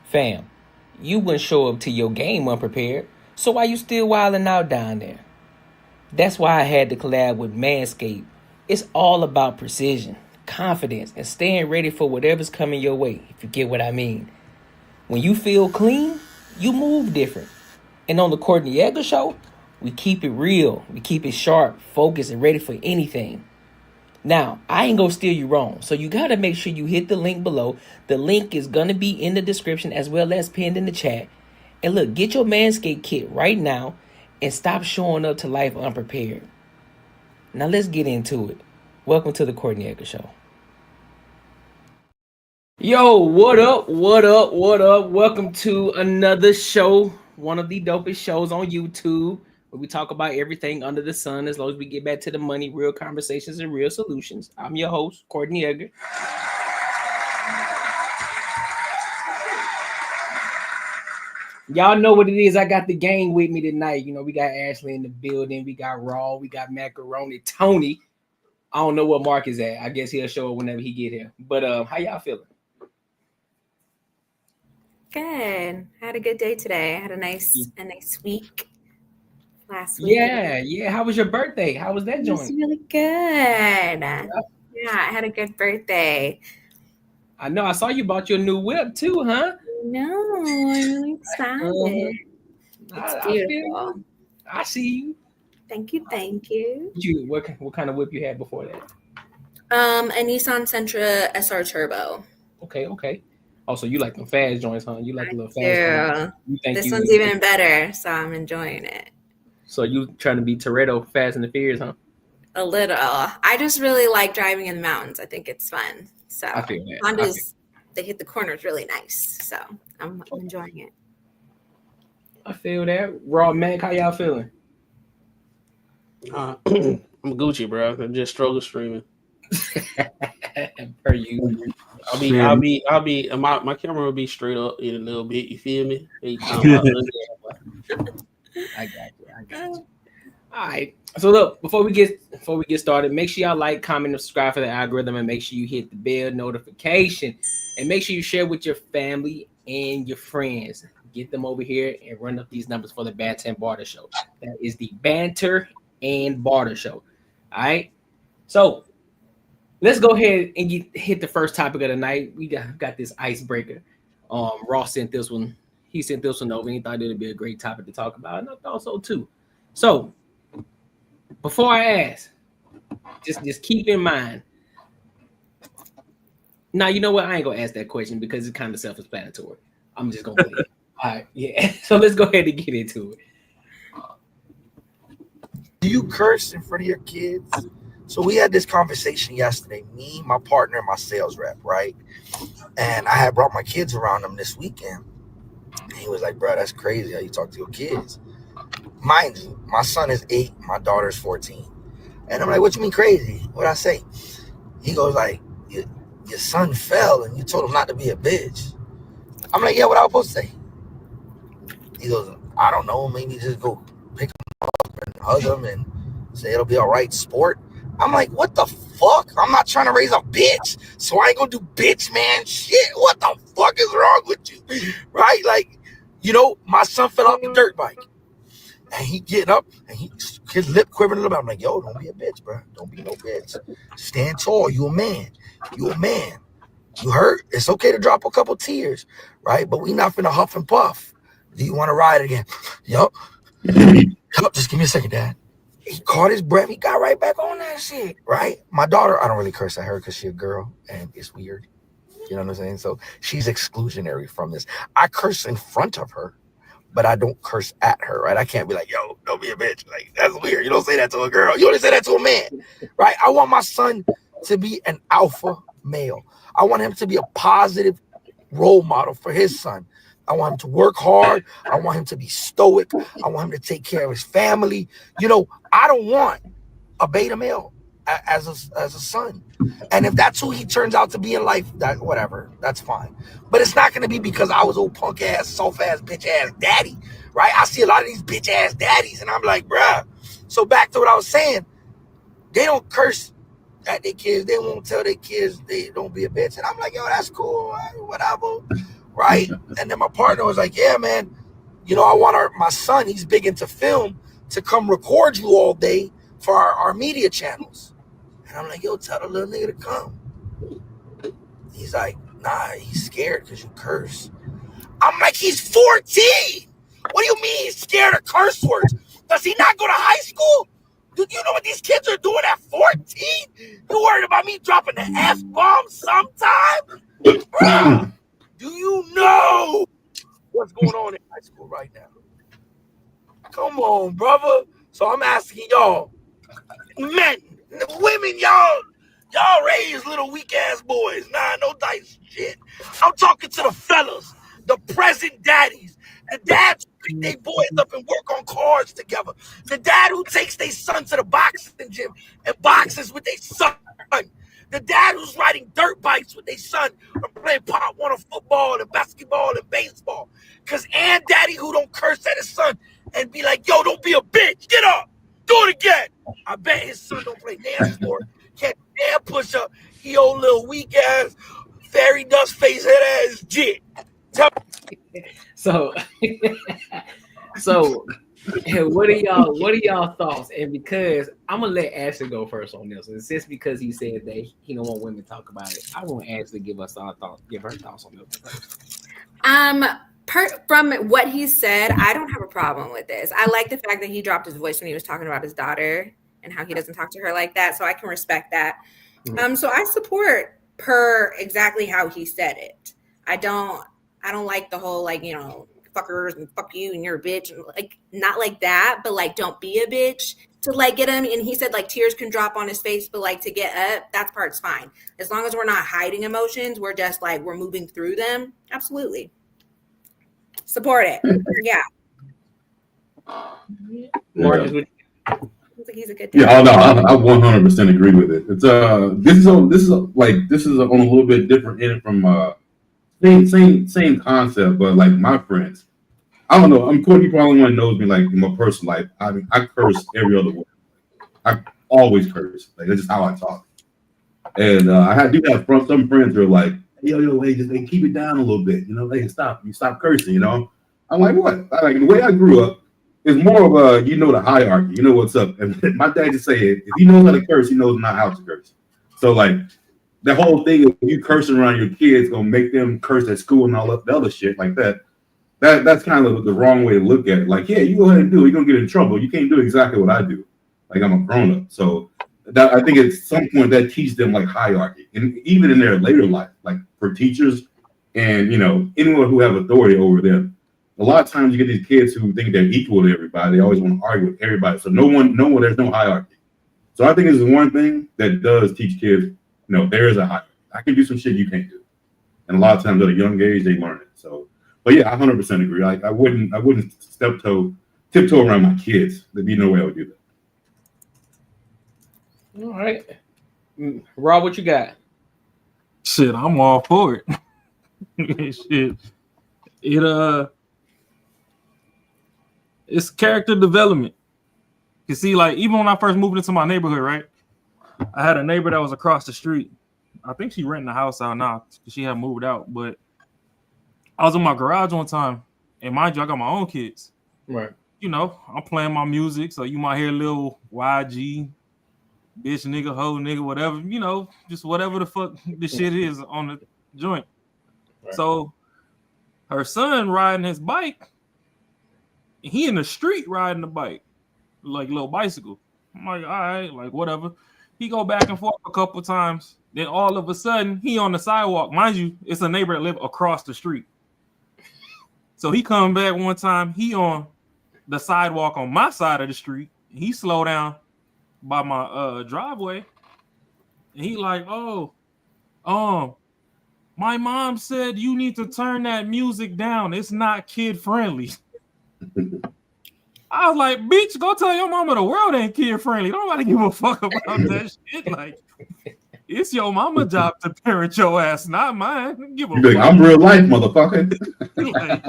Fam, you wouldn't show up to your game unprepared, so why you still wilding out down there? That's why I had to collab with Manscaped. It's all about precision, confidence, and staying ready for whatever's coming your way, if you get what I mean. When you feel clean, you move different. And on the Courtnee Edgar show, we keep it real, we keep it sharp, focused, and ready for anything. Now, I ain't gonna steer you wrong, so you gotta make sure you hit the link below. The link is gonna be in the description as well as pinned in the chat. And look, get your Manscaped kit right now and stop showing up to life unprepared. Now let's get into it. Welcome to the Courtnee Edgar Show. Yo, what up? What up? What up? Welcome to another show, one of the dopest shows on YouTube, where we talk about everything under the sun as long as we get back to the money, real conversations, and real solutions. I'm your host, Courtnee Edgar. Y'all know what it is. I got the gang with me tonight. You know, we got Ashley in the building. We got Raw. We got Macaroni. Tony. I don't know what Mark is at. I guess he'll show up whenever he get here. But how y'all feeling? Good. I had a good day today. I had a nice week last week. Yeah. How was your birthday? How was that It was joint? really good. Yeah, I had a good birthday. I know. I saw you bought your new whip too, huh? No, I'm really excited. It's beautiful. I see you. Thank you. What kind of whip you had before that? A Nissan Sentra SR Turbo. Okay. Also, you like them fast joints, huh? You like the little fast. Yeah. This one's even better, so I'm enjoying it. So you trying to be Toretto, Fast and the Furious, huh? A little. I just really like driving in the mountains. I think it's fun. So I feel that. Hondas, they hit the corners really nice. So I'm enjoying it. I feel that. Raw Mac, how y'all feeling? I'm Gucci, bro. I'm just struggle streaming. Per you. I'll be. My camera will be straight up in a little bit. You feel me? I got you. All right. So look, before we get started, make sure y'all like, comment, and subscribe for the algorithm, and make sure you hit the bell notification, and make sure you share with your family and your friends. Get them over here and run up these numbers for the Banter and Barter Show. That is the Banter and Barter Show. All right. So let's go ahead and hit the first topic of the night. We got this icebreaker. Ross sent this one. He sent this one over, and he thought it would be a great topic to talk about, and I thought so too. So before I ask, just keep in mind. Now, you know what? I ain't gonna ask that question because it's kind of self-explanatory. I'm just gonna play it. All right, yeah. So let's go ahead and get into it. Do you curse in front of your kids? So we had this conversation yesterday, me, my partner, and my sales rep, right? And I had brought my kids around them this weekend. And he was like, bro, that's crazy how you talk to your kids. Mind you, my son is 8, my daughter's 14. And I'm like, what you mean crazy? What'd I say? He goes like, your son fell and you told him not to be a bitch. I'm like, yeah, what I was supposed to say? He goes, I don't know, maybe just go pick him up and hug him and say it'll be all right, sport. I'm like, what the fuck? I'm not trying to raise a bitch, so I ain't gonna do bitch man shit. What the fuck is wrong with you? Right? Like, you know, my son fell off the dirt bike. And he getting up and his lip quivering a little bit. I'm like, yo, don't be a bitch, bro. Don't be no bitch. Stand tall. You a man. You a man. You hurt? It's okay to drop a couple tears, right? But we not finna huff and puff. Do you want to ride again? Yup. Just give me a second, Dad. He caught his breath. He got right back on that shit, right? My daughter, I don't really curse at her because she's a girl and it's weird. You know what I'm saying? So she's exclusionary from this. I curse in front of her, but I don't curse at her, right? I can't be like, yo, don't be a bitch. Like, that's weird. You don't say that to a girl. You only say that to a man, right? I want my son to be an alpha male. I want him to be a positive role model for his son. I want him to work hard. I want him to be stoic. I want him to take care of his family. You know, I don't want a beta male as a son. And if that's who he turns out to be in life, that whatever, that's fine. But it's not going to be because I was old punk ass, soft ass, bitch ass daddy, right? I see a lot of these bitch ass daddies and I'm like, bruh. So back to what I was saying, they don't curse at their kids. They won't tell their kids they don't be a bitch. And I'm like, yo, that's cool, right? Whatever. right? And then my partner was like, yeah, man, you know, I want my son, he's big into film, to come record you all day for our media channels. And I'm like, yo, tell the little nigga to come. He's like, nah, he's scared because you curse. I'm like, he's 14. What do you mean he's scared of curse words? Does he not go to high school? Do you know what these kids are doing at 14? You worried about me dropping the F-bomb sometime? Bruh, do you know what's going on in high school right now? Come on, brother. So I'm asking y'all, men, women, y'all raise little weak ass boys. Nah, no dice shit. I'm talking to the fellas, the present daddies, the dads who pick their boys up and work on cars together, the dad who takes their son to the boxing gym and boxes with their son, the dad who's riding dirt bikes with their son or playing pop one of football and basketball and baseball. Cause and daddy who don't curse at his son and be like, yo, don't be a bitch, get up, do it again. I bet his son don't play damn sport, can't damn push up. He old little weak ass, fairy dust face head ass jit. So, what are y'all thoughts? And because I'm gonna let Ashley go first on this, and since because he said that he don't want women to talk about it, I want Ashley to give her thoughts on this. From what he said, I don't have a problem with this. I like the fact that he dropped his voice when he was talking about his daughter and how he doesn't talk to her like that. So I can respect that. So I support per exactly how he said it. I don't like the whole, like, you know, fuckers and fuck you and you're a bitch, and like not like that, but like don't be a bitch to like get him. And he said like tears can drop on his face, but like to get up, that part's fine. As long as we're not hiding emotions, we're just like we're moving through them. Absolutely. Support it. Yeah. Marcus, Like he's a good dad. Yeah, I 100% agree with it. It's this is on a little bit different end from same concept, but like my friends, I don't know. Courtney probably one knows me like in my personal life. I curse every other word. I always curse. Like that's just how I talk. And I do have some friends who are like, yo, hey, just keep it down a little bit. You know, like stop cursing. You know, I'm like, what? The way I grew up is more of a, you know, the hierarchy. You know what's up. And my dad just say, if he knows how to curse, he knows not how to curse. So like the whole thing of you cursing around your kids gonna make them curse at school and all the other shit like that. That's kind of the wrong way to look at it. Like, yeah, you go ahead and do it. You're gonna get in trouble. You can't do exactly what I do. Like I'm a grown up. So that I think at some point that teaches them like hierarchy, and even in their later life, like for teachers and, you know, anyone who have authority over them. A lot of times you get these kids who think they're equal to everybody. They always want to argue with everybody. So no one, there's no hierarchy. So I think this is one thing that does teach kids, you know, there is a hierarchy. I can do some shit you can't do. And a lot of times at a young age, they learn it. So, but yeah, I 100% agree. Like I wouldn't tiptoe around my kids. There'd be no way I would do that. All right. Rob, what you got? Shit, I'm all for it. Shit. It's character development. You see, like, even when I first moved into my neighborhood, right? I had a neighbor that was across the street. I think she renting the house out now because she had moved out. But I was in my garage one time, and mind you, I got my own kids. Right. You know, I'm playing my music, so you might hear a little YG, bitch, nigga, hoe, nigga, whatever, you know, just whatever the fuck the shit is on the joint. Right. So her son riding his bike, he in the street riding the bike, like little bicycle. I'm like, all right, like whatever. He go back and forth a couple times. Then all of a sudden, he on the sidewalk. Mind you, it's a neighbor that live across the street. So he come back one time. He on the sidewalk on my side of the street. He slow down by my driveway. And he like, my mom said you need to turn that music down. It's not kid friendly. I was like, bitch, go tell your mama the world ain't kid friendly. Nobody give a fuck about that shit. Like, it's your mama job to parent your ass, not mine. Give a fuck. Like, I'm real life, motherfucker. Like,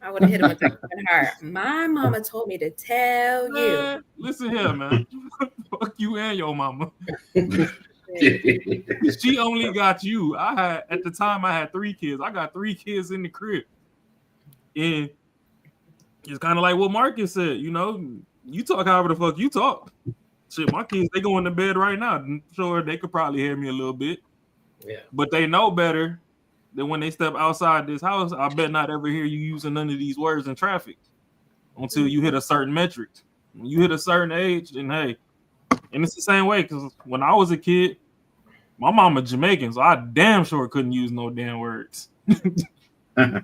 I would have hit him with that heart. My mama told me to tell you. Listen here, man. Fuck you and your mama. She only got you. At the time I had 3 kids. I got 3 kids in the crib. And it's kind of like what Marcus said, you know, you talk however the fuck you talk. Shit, my kids, they going to bed right now. I'm sure they could probably hear me a little bit. Yeah. But they know better than when they step outside this house. I bet not ever hear you using none of these words in traffic until you hit a certain metric. When you hit a certain age, then hey, and it's the same way because when I was a kid, my mama Jamaican, so I damn sure couldn't use no damn words. But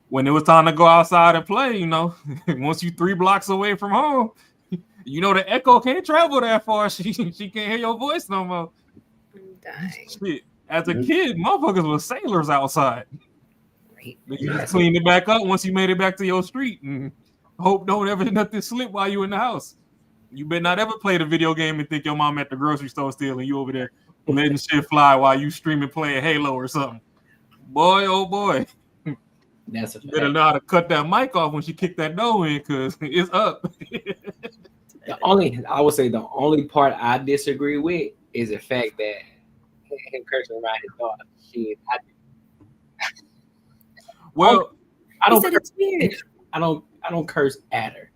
when it was time to go outside and play, you know, once you 3 blocks away from home, you know the echo can't travel that far. She can't hear your voice no more. Shit. As a kid, motherfuckers were sailors outside. You just cleaned it back up once you made it back to your street and hope don't ever nothing slip while you in the house. You better not ever play the video game and think your mom at the grocery store still and you over there letting shit fly while you streaming playing Halo or something. Boy, oh boy. That's a fact. You better know how to cut that mic off when she kick that door in because it's up. I would say the only part I disagree with is the fact that him cursing around his daughter. Shit, Well, I don't. It's weird. I don't curse at her.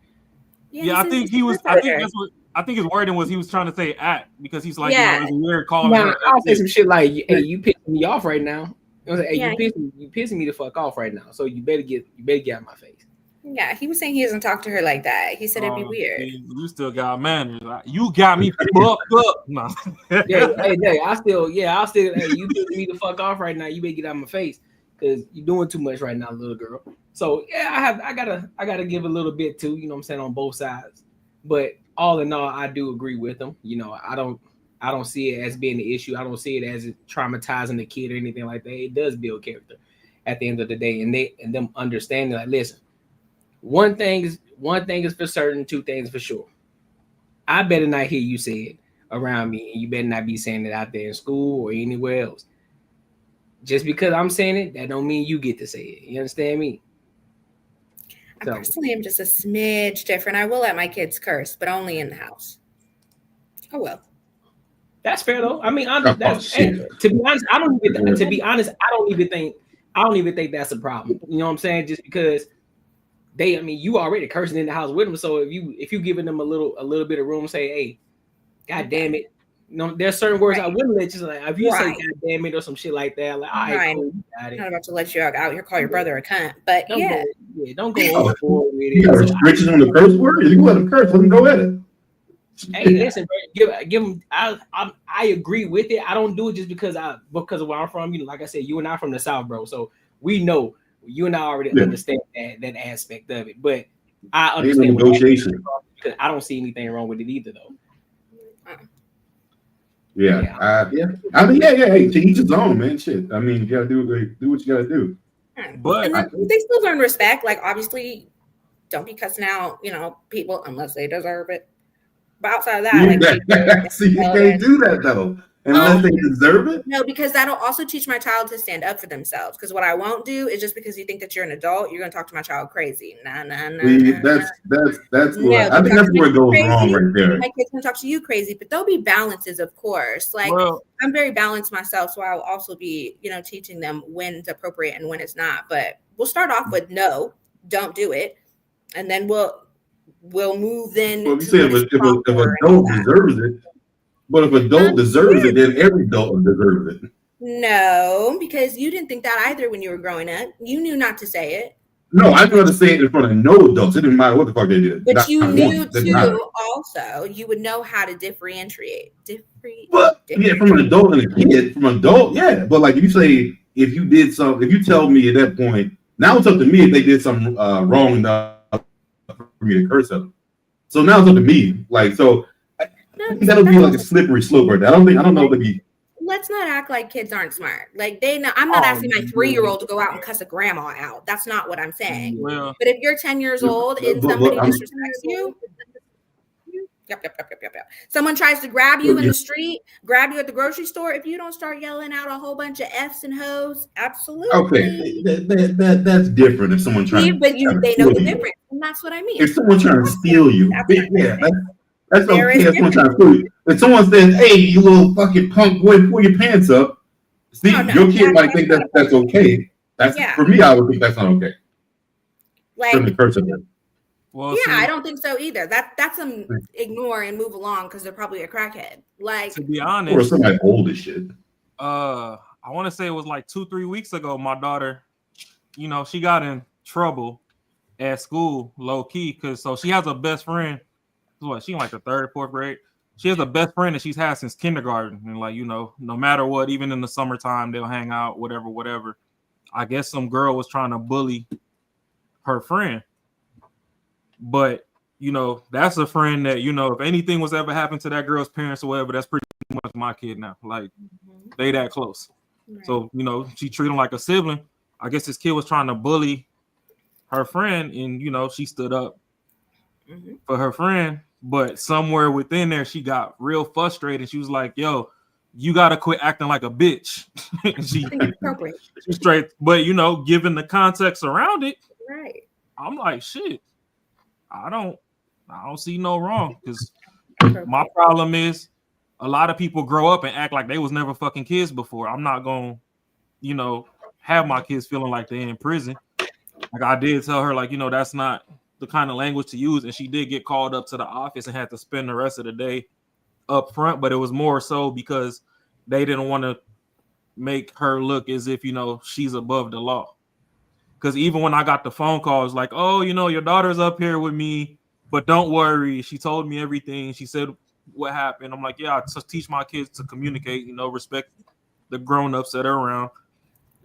Yeah, I think he was. I think that's what. I think his wording was he was trying to say "at" because he's like, you know, it's weird calling Nah, her. I'll say some shit like, "Hey, you pissing me off right now." I was like, "Hey, Yeah. you pissing me the fuck off right now. So you better get out of my face." Yeah, he was saying he doesn't talk to her like that. He said it'd be weird. You still got manners. You got me fucked up. No. Yeah, I'll still, hey, you pissing me the fuck off right now. You better get out of my face because you're doing too much right now, little girl. So yeah, I gotta give a little bit too. You know what I'm saying, on both sides. But all in all, I do agree with him. You know, I don't see it as being an issue. I don't see it as traumatizing the kid or anything like that. It does build character at the end of the day, and them understanding like, listen, one thing is for certain, 2 things for sure. I better not hear you say it around me, and you better not be saying it out there in school or anywhere else. Just because I'm saying it, that don't mean you get to say it. You understand me? I personally am just a smidge different. I will let my kids curse, but only in the house. Oh well. That's fair though. I mean, to be honest, I don't even think that's a problem. You know what I'm saying? Just because you already cursing in the house with them. So if you giving them a little bit of room, say, hey, God damn it. You know, there's certain words I wouldn't let you, like if you say God damn it or some shit like that, like all right, cool, you got it. I'm not about to let you out here call your brother a cunt, but don't go overboard with it. You got restrictions on the curse word? You can let them curse, let them go at it. Hey, listen, bro, give them. I agree with it. I don't do it just because of where I'm from. You know, like I said, you and I from the South, bro. So we know you and I already understand that aspect of it. But I understand negotiation because I don't see anything wrong with it either, though. Yeah. I mean, hey, to each his own, man. Shit. I mean, you gotta do what you gotta do. But they still learn respect. Like, obviously, don't be cussing out, people unless they deserve it. But outside of that, see, you can't do that though. Unless they deserve it? No, because that'll also teach my child to stand up for themselves. Because what I won't do is just because you think that you're an adult, you're going to talk to my child crazy. Nah. That's what I think that's where it goes wrong right there. My kids can talk to you crazy, but there'll be balances, of course. Like, I'm very balanced myself, so I'll also be, teaching them when it's appropriate and when it's not. But we'll start off with no, don't do it, and then we'll move then. Well, you say if adult deserves it. But if adult deserves it, then every adult deserves it. No, because you didn't think that either when you were growing up. You knew not to say it. No, I knew how to say it in front of no adults. It didn't matter what the fuck they did. But you knew too. Also, you would know how to differentiate. From an adult and a kid, But like if you tell me at that point, now it's up to me if they did something wrong enough for me to curse at them. So now it's up to me. Like so. That'll be like a slippery slope right there. I don't know if it'd be. Let's not act like kids aren't smart. Like they know. I'm not asking my 3-year-old to go out and cuss a grandma out. That's not what I'm saying. Well, but if you're 10 years old and somebody disrespects you, yep. Someone tries to grab you in the street, grab you at the grocery store. If you don't start yelling out a whole bunch of F's and hoes, absolutely. Okay, that's different. If someone tries, they know the difference, and that's what I mean. If someone trying to steal you, that's okay. Someone trying to steal you. if someone says, "Hey, you little fucking punk boy, pull your pants up," see, your kid might think that's okay. That's for me. I would think that's not okay. Like, personally. Well, yeah, see, I don't think so either. That's ignore and move along because they're probably a crackhead. Like, to be Or honest, somebody old as shit. I want to say it was like 2-3 weeks ago. My daughter, she got in trouble at school, low key, because she has a best friend. What, she in like the 3rd, 4th grade. She has a best friend that she's had since kindergarten, and like no matter what, even in the summertime, they'll hang out, whatever. I guess some girl was trying to bully her friend, but that's a friend that if anything was ever happened to that girl's parents or whatever, that's pretty much my kid now. Like they that close. Right. So she treated him like a sibling. I guess this kid was trying to bully her friend, and she stood up for her friend. But somewhere within there, she got real frustrated. She was like, "Yo, you gotta quit acting like a bitch." She straight, but given the context around it, right? I'm like, shit. I don't see no wrong, because my problem is a lot of people grow up and act like they was never fucking kids before. I'm not gonna, have my kids feeling like they're in prison. Like I did tell her, like, that's not the kind of language to use, and she did get called up to the office and had to spend the rest of the day up front, but it was more so because they didn't want to make her look as if she's above the law. Because even when I got the phone call, it's like, "Oh, your daughter's up here with me, but don't worry, she told me everything. She said what happened." I'm like, "Yeah, I just teach my kids to communicate, respect the grown-ups that are around.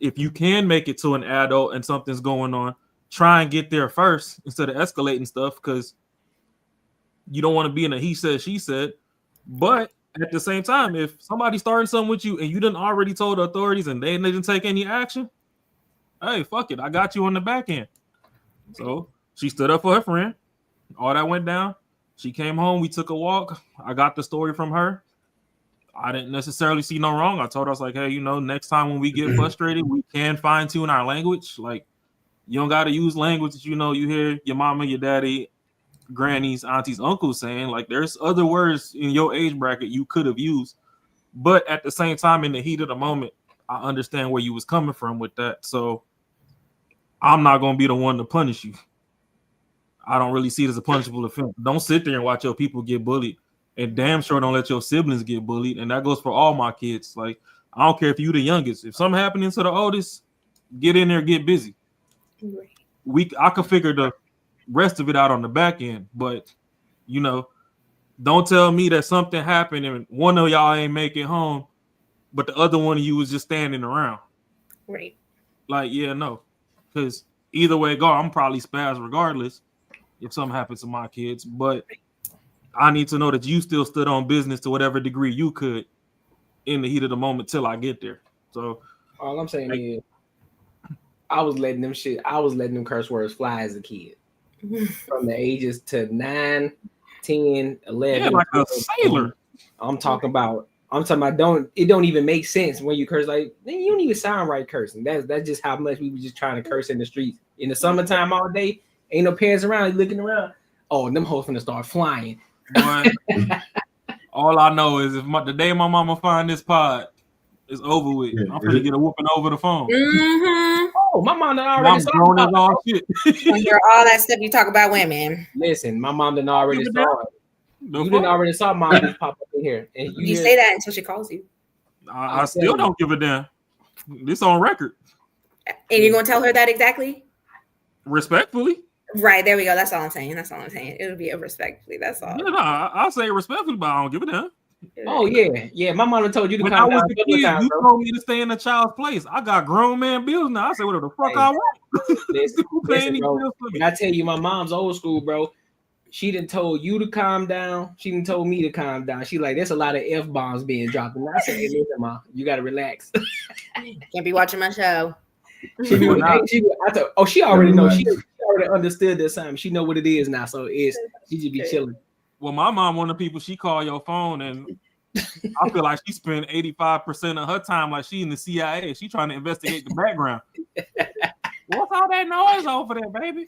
If you can make it to an adult and something's going on, try and get there first instead of escalating stuff, because you don't want to be in a he said, she said." But at the same time, if somebody's starting something with you and you done already told the authorities and they didn't take any action, hey, fuck it, I got you on the back end. So she stood up for her friend. All that went down. She came home. We took a walk. I got the story from her. I didn't necessarily see no wrong. I told her, I was like, "Hey, next time when we get frustrated, we can fine tune our language. Like, you don't got to use language that you hear your mama, your daddy, grannies, aunties, uncles saying. Like, there's other words in your age bracket you could have used. But at the same time, in the heat of the moment, I understand where you was coming from with that. So I'm not going to be the one to punish you. I don't really see it as a punishable offense. Don't sit there and watch your people get bullied. And damn sure don't let your siblings get bullied. And that goes for all my kids. Like, I don't care if you the youngest. If something happening to the oldest, get in there, get busy. I could figure the rest of it out on the back end. But, don't tell me that something happened and one of y'all ain't make it home, but the other one of you was just standing around. Right. Like, yeah, no. Because either way it go, I'm probably spaz regardless if something happens to my kids. But I need to know that you still stood on business to whatever degree you could in the heat of the moment till I get there. So all I'm saying is I was letting them curse words fly as a kid. From the ages to 9, 10, 11. Yeah, like a sailor. I'm talking about it don't even make sense when you curse. Like, you don't even sound right cursing. That's just how much we were just trying to curse in the streets. In the summertime all day, ain't no parents around, looking around. Oh, them hoes finna start flying. But all I know is the day my mama find this pod, it's over with. I'm finna get a whooping over the phone. Mm-hmm. Oh, my mom done already saw it. All shit. Hear all that stuff you talk about women. Listen, my mom done already saw it. You didn't already saw mom just pop up in here. And you say that until she calls you. I still don't give a damn. This on record. And you're gonna tell her that exactly? Respectfully. Right, there we go. That's all I'm saying. It'll be a respectfully. That's all. Yeah, no, I'll say it respectfully, but I don't give a damn. Oh yeah. My mom told you to when come I was down. a kid, you told me to stay in a child's place. I got grown man bills now. I say whatever the fuck I want. Listen, bro, when I tell you, my mom's old school, bro. She done told you to calm down. She done told me to calm down. She like, there's a lot of F-bombs being dropped. And I said, hey, listen, Ma, you gotta relax. Can't be watching my show. She already knows. She already understood this time. She know what it is now. So she just be chilling. Well, my mom, one of the people, she call your phone, and I feel like she spent 85% of her time like she in the CIA. She trying to investigate the background. What's all that noise over there, baby?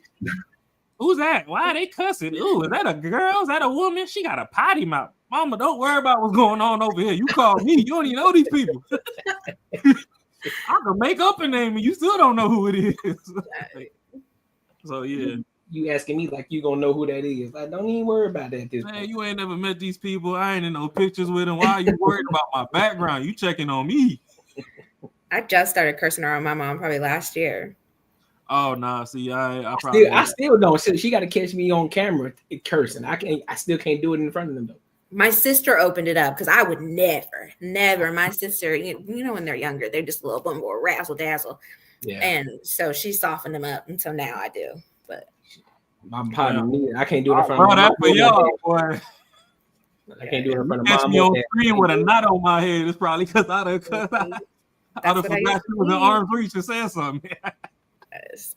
Who's that? Why are they cussing? Ooh, is that a girl? Is that a woman? She got a potty mouth. Mama, don't worry about what's going on over here. You call me. You don't even know these people. I can make up a name and you still don't know who it is. So yeah. You asking me like you gonna know who that is. Like, don't even worry about that. Man, you ain't never met these people. I ain't in no pictures with them. Why are you worried about my background? You checking on me. I just started cursing around my mom probably last year. Oh nah, see, I probably I still don't. She got to catch me on camera cursing. I still can't do it in front of them though. My sister opened it up because I would never. My sister, you know, when they're younger, they're just a little bit more razzle dazzle. Yeah. And so she softened them up, and so now I do. But my partner, I can't do it in front of that for y'all, boy. I can't do it in front of catch me on screen with a knot on my head. It's probably because I'd have forgot she was in arm's reach and said something.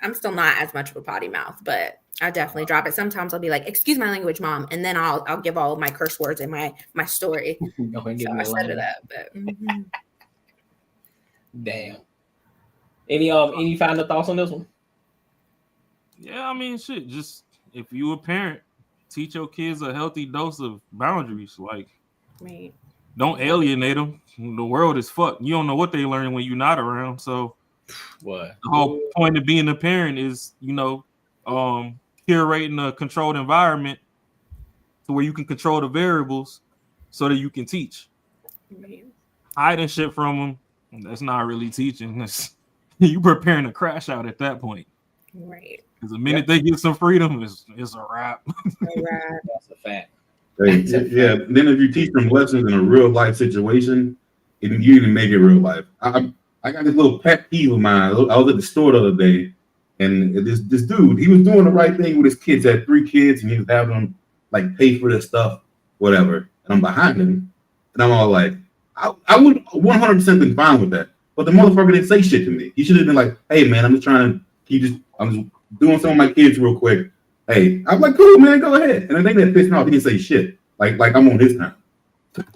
I'm still not as much of a potty mouth, but I definitely drop it. Sometimes I'll be like, "Excuse my language, mom," and then I'll give all of my curse words in my story. Go ahead and so I set it up. But damn. Any final thoughts on this one? Yeah, I mean, shit. Just if you a parent, teach your kids a healthy dose of boundaries. Like, don't alienate them. The world is fucked. You don't know what they learn when you're not around. So, what the whole point of being a parent is, curating a controlled environment to where you can control the variables so that you can teach. Hiding shit from them, that's not really teaching. You preparing to crash out at that point. Right. Because the minute they get some freedom, it's a wrap. That's a fact. Yeah. Then if you teach them lessons in a real life situation, you even make it real life. I got this little pet peeve of mine. I was at the store the other day, and this dude, he was doing the right thing with his kids. Had 3 kids, and he was having them like pay for their stuff, whatever. And I'm behind him, and I'm all like, I would 100% been fine with that. But the motherfucker didn't say shit to me. He should have been like, "Hey man, I'm just doing some of my kids real quick. Hey," I'm like, "Cool, man, go ahead." And the thing that pissed me off, he didn't say shit. Like I'm on his time.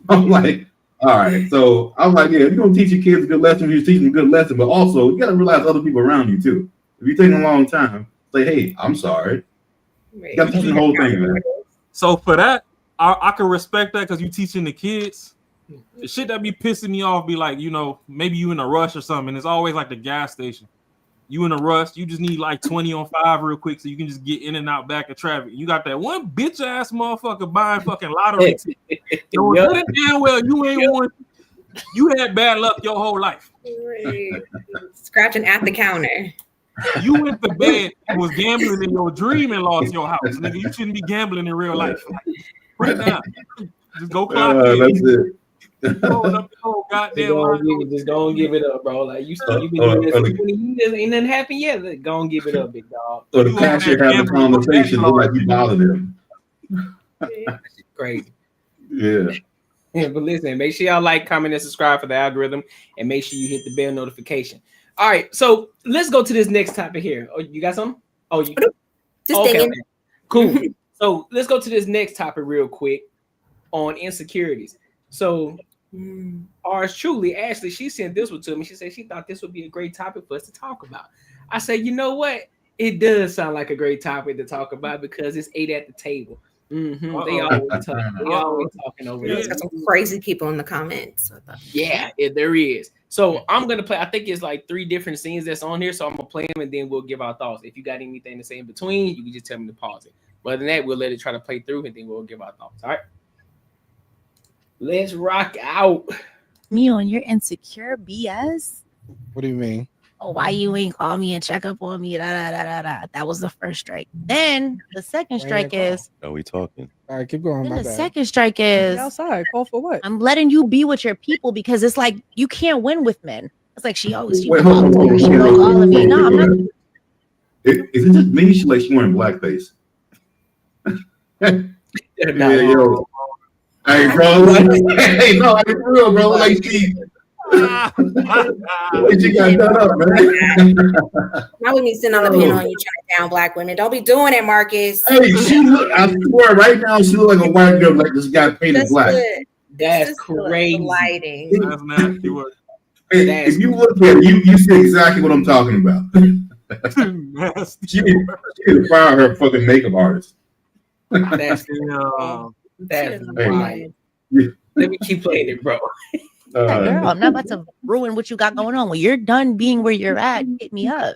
I'm like, all right. So I'm like, yeah, if you're gonna teach your kids a good lesson, you teach them a good lesson, but also you gotta realize other people around you too. If you're taking a long time, say, "Hey, I'm sorry." You gotta teach the whole thing, man. So for that, I can respect that because you're teaching the kids. The shit that be pissing me off be like, maybe you in a rush or something. It's always like the gas station. You in a rush, you just need like 20 on 5 real quick so you can just get in and out back of traffic. You got that one bitch ass motherfucker buying fucking lottery tickets. So damn well you ain't won. You had bad luck your whole life. Scratching at the counter. You went to bed and was gambling in your dream and lost your house. Nigga, you shouldn't be gambling in real life. Put it down. Just go clock it. That's it. Just go and give it up, bro. Like you've been doing this for 20 years, ain't nothing happened yet. Like, go and give it up, big dog. Or the cashier having a conversation, look like you bothered him. Crazy. Yeah. But listen, make sure y'all like, comment, and subscribe for the algorithm, and make sure you hit the bell notification. All right, so let's go to this next topic here. Oh, you got something? Oh, you okay. Cool. So let's go to this next topic real quick on insecurities. So ours truly, Ashley, she sent this one to me. She said she thought this would be a great topic for us to talk about. I said, you know what? It does sound like a great topic to talk about because it's 8 at the table. Mm-hmm. They always talking over there. There's got some crazy people in the comments. Yeah, there is. So I'm gonna play. I think it's like 3 different scenes that's on here. So I'm gonna play them and then we'll give our thoughts. If you got anything to say in between, you can just tell me to pause it. But other than that, we'll let it try to play through and then we'll give our thoughts. All right. Let's rock out. Me on your insecure BS? What do you mean? Oh, why you ain't call me and check up on me? That was the first strike. Then the second strike is. Oh, we talking. All right, keep going. Then the second strike is. Outside. Call for what? I'm letting you be with your people because it's like you can't win with men. It's like she always. Wait, hold on. She broke all of me. No, I'm not. Is it just me? She wearing blackface. Yo. Hey, bro. Hey, no, I for real, bro. Like she got done up, man. Now we need to sit on the panel and you try down black women. Don't be doing it, Marcus. Hey, I swear, right now she look like a white girl like this guy painted black. That's crazy. Lighting. That's nasty work. If you look at it, you see exactly what I'm talking about. She need to fire her fucking makeup artist. That's wild. Let me keep playing it, bro. Yeah, girl, I'm not about to ruin what you got going on. When you're done being where you're at, hit me up.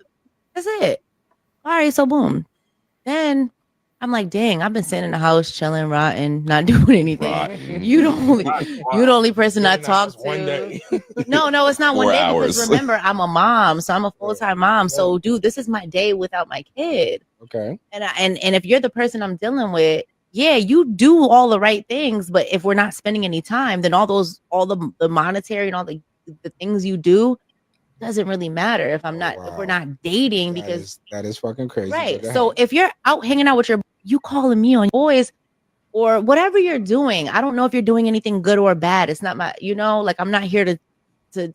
That's it. All right, so boom. Then I'm like, dang, I've been sitting in the house chilling, rotting, not doing anything. You the only person I talk to. One day. No, it's not 1 day 4 because hours. remember, I'm a mom, so I'm a full-time mom. So, dude, this is my day without my kid. Okay. And if you're the person I'm dealing with, yeah, you do all the right things, but if we're not spending any time, then all the monetary and all the things you do doesn't really matter if we're not dating because that is fucking crazy. right. So if you're out hanging out with you calling me on boys or whatever you're doing, I don't know if you're doing anything good or bad. It's not my, like I'm not here to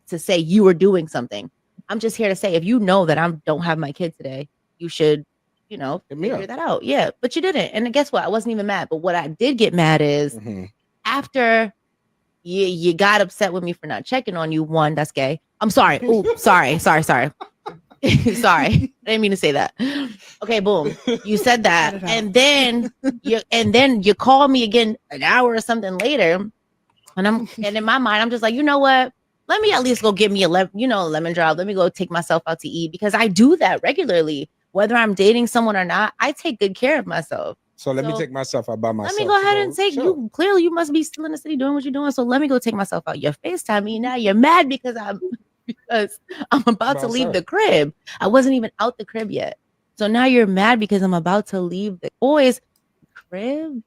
say you are doing something. I'm just here to say if you know that I don't have my kid today, you should, figure that out. Yeah, but you didn't. And guess what? I wasn't even mad. But what I did get mad is after you got upset with me for not checking on you. One, that's gay. I'm sorry. Ooh, sorry. Sorry. I didn't mean to say that. Okay, boom. You said that. And then you call me again an hour or something later. And in my mind, I'm just like, you know what? Let me at least go get me a lemon drop. Let me go take myself out to eat because I do that regularly. Whether I'm dating someone or not, I take good care of myself. So let me take myself out by myself. Let me go ahead and take you. Clearly, you must be still in the city doing what you're doing. So let me go take myself out. You're FaceTime me now. You're mad because I'm about to leave the crib. I wasn't even out the crib yet. So now you're mad because I'm about to leave the boys' crib.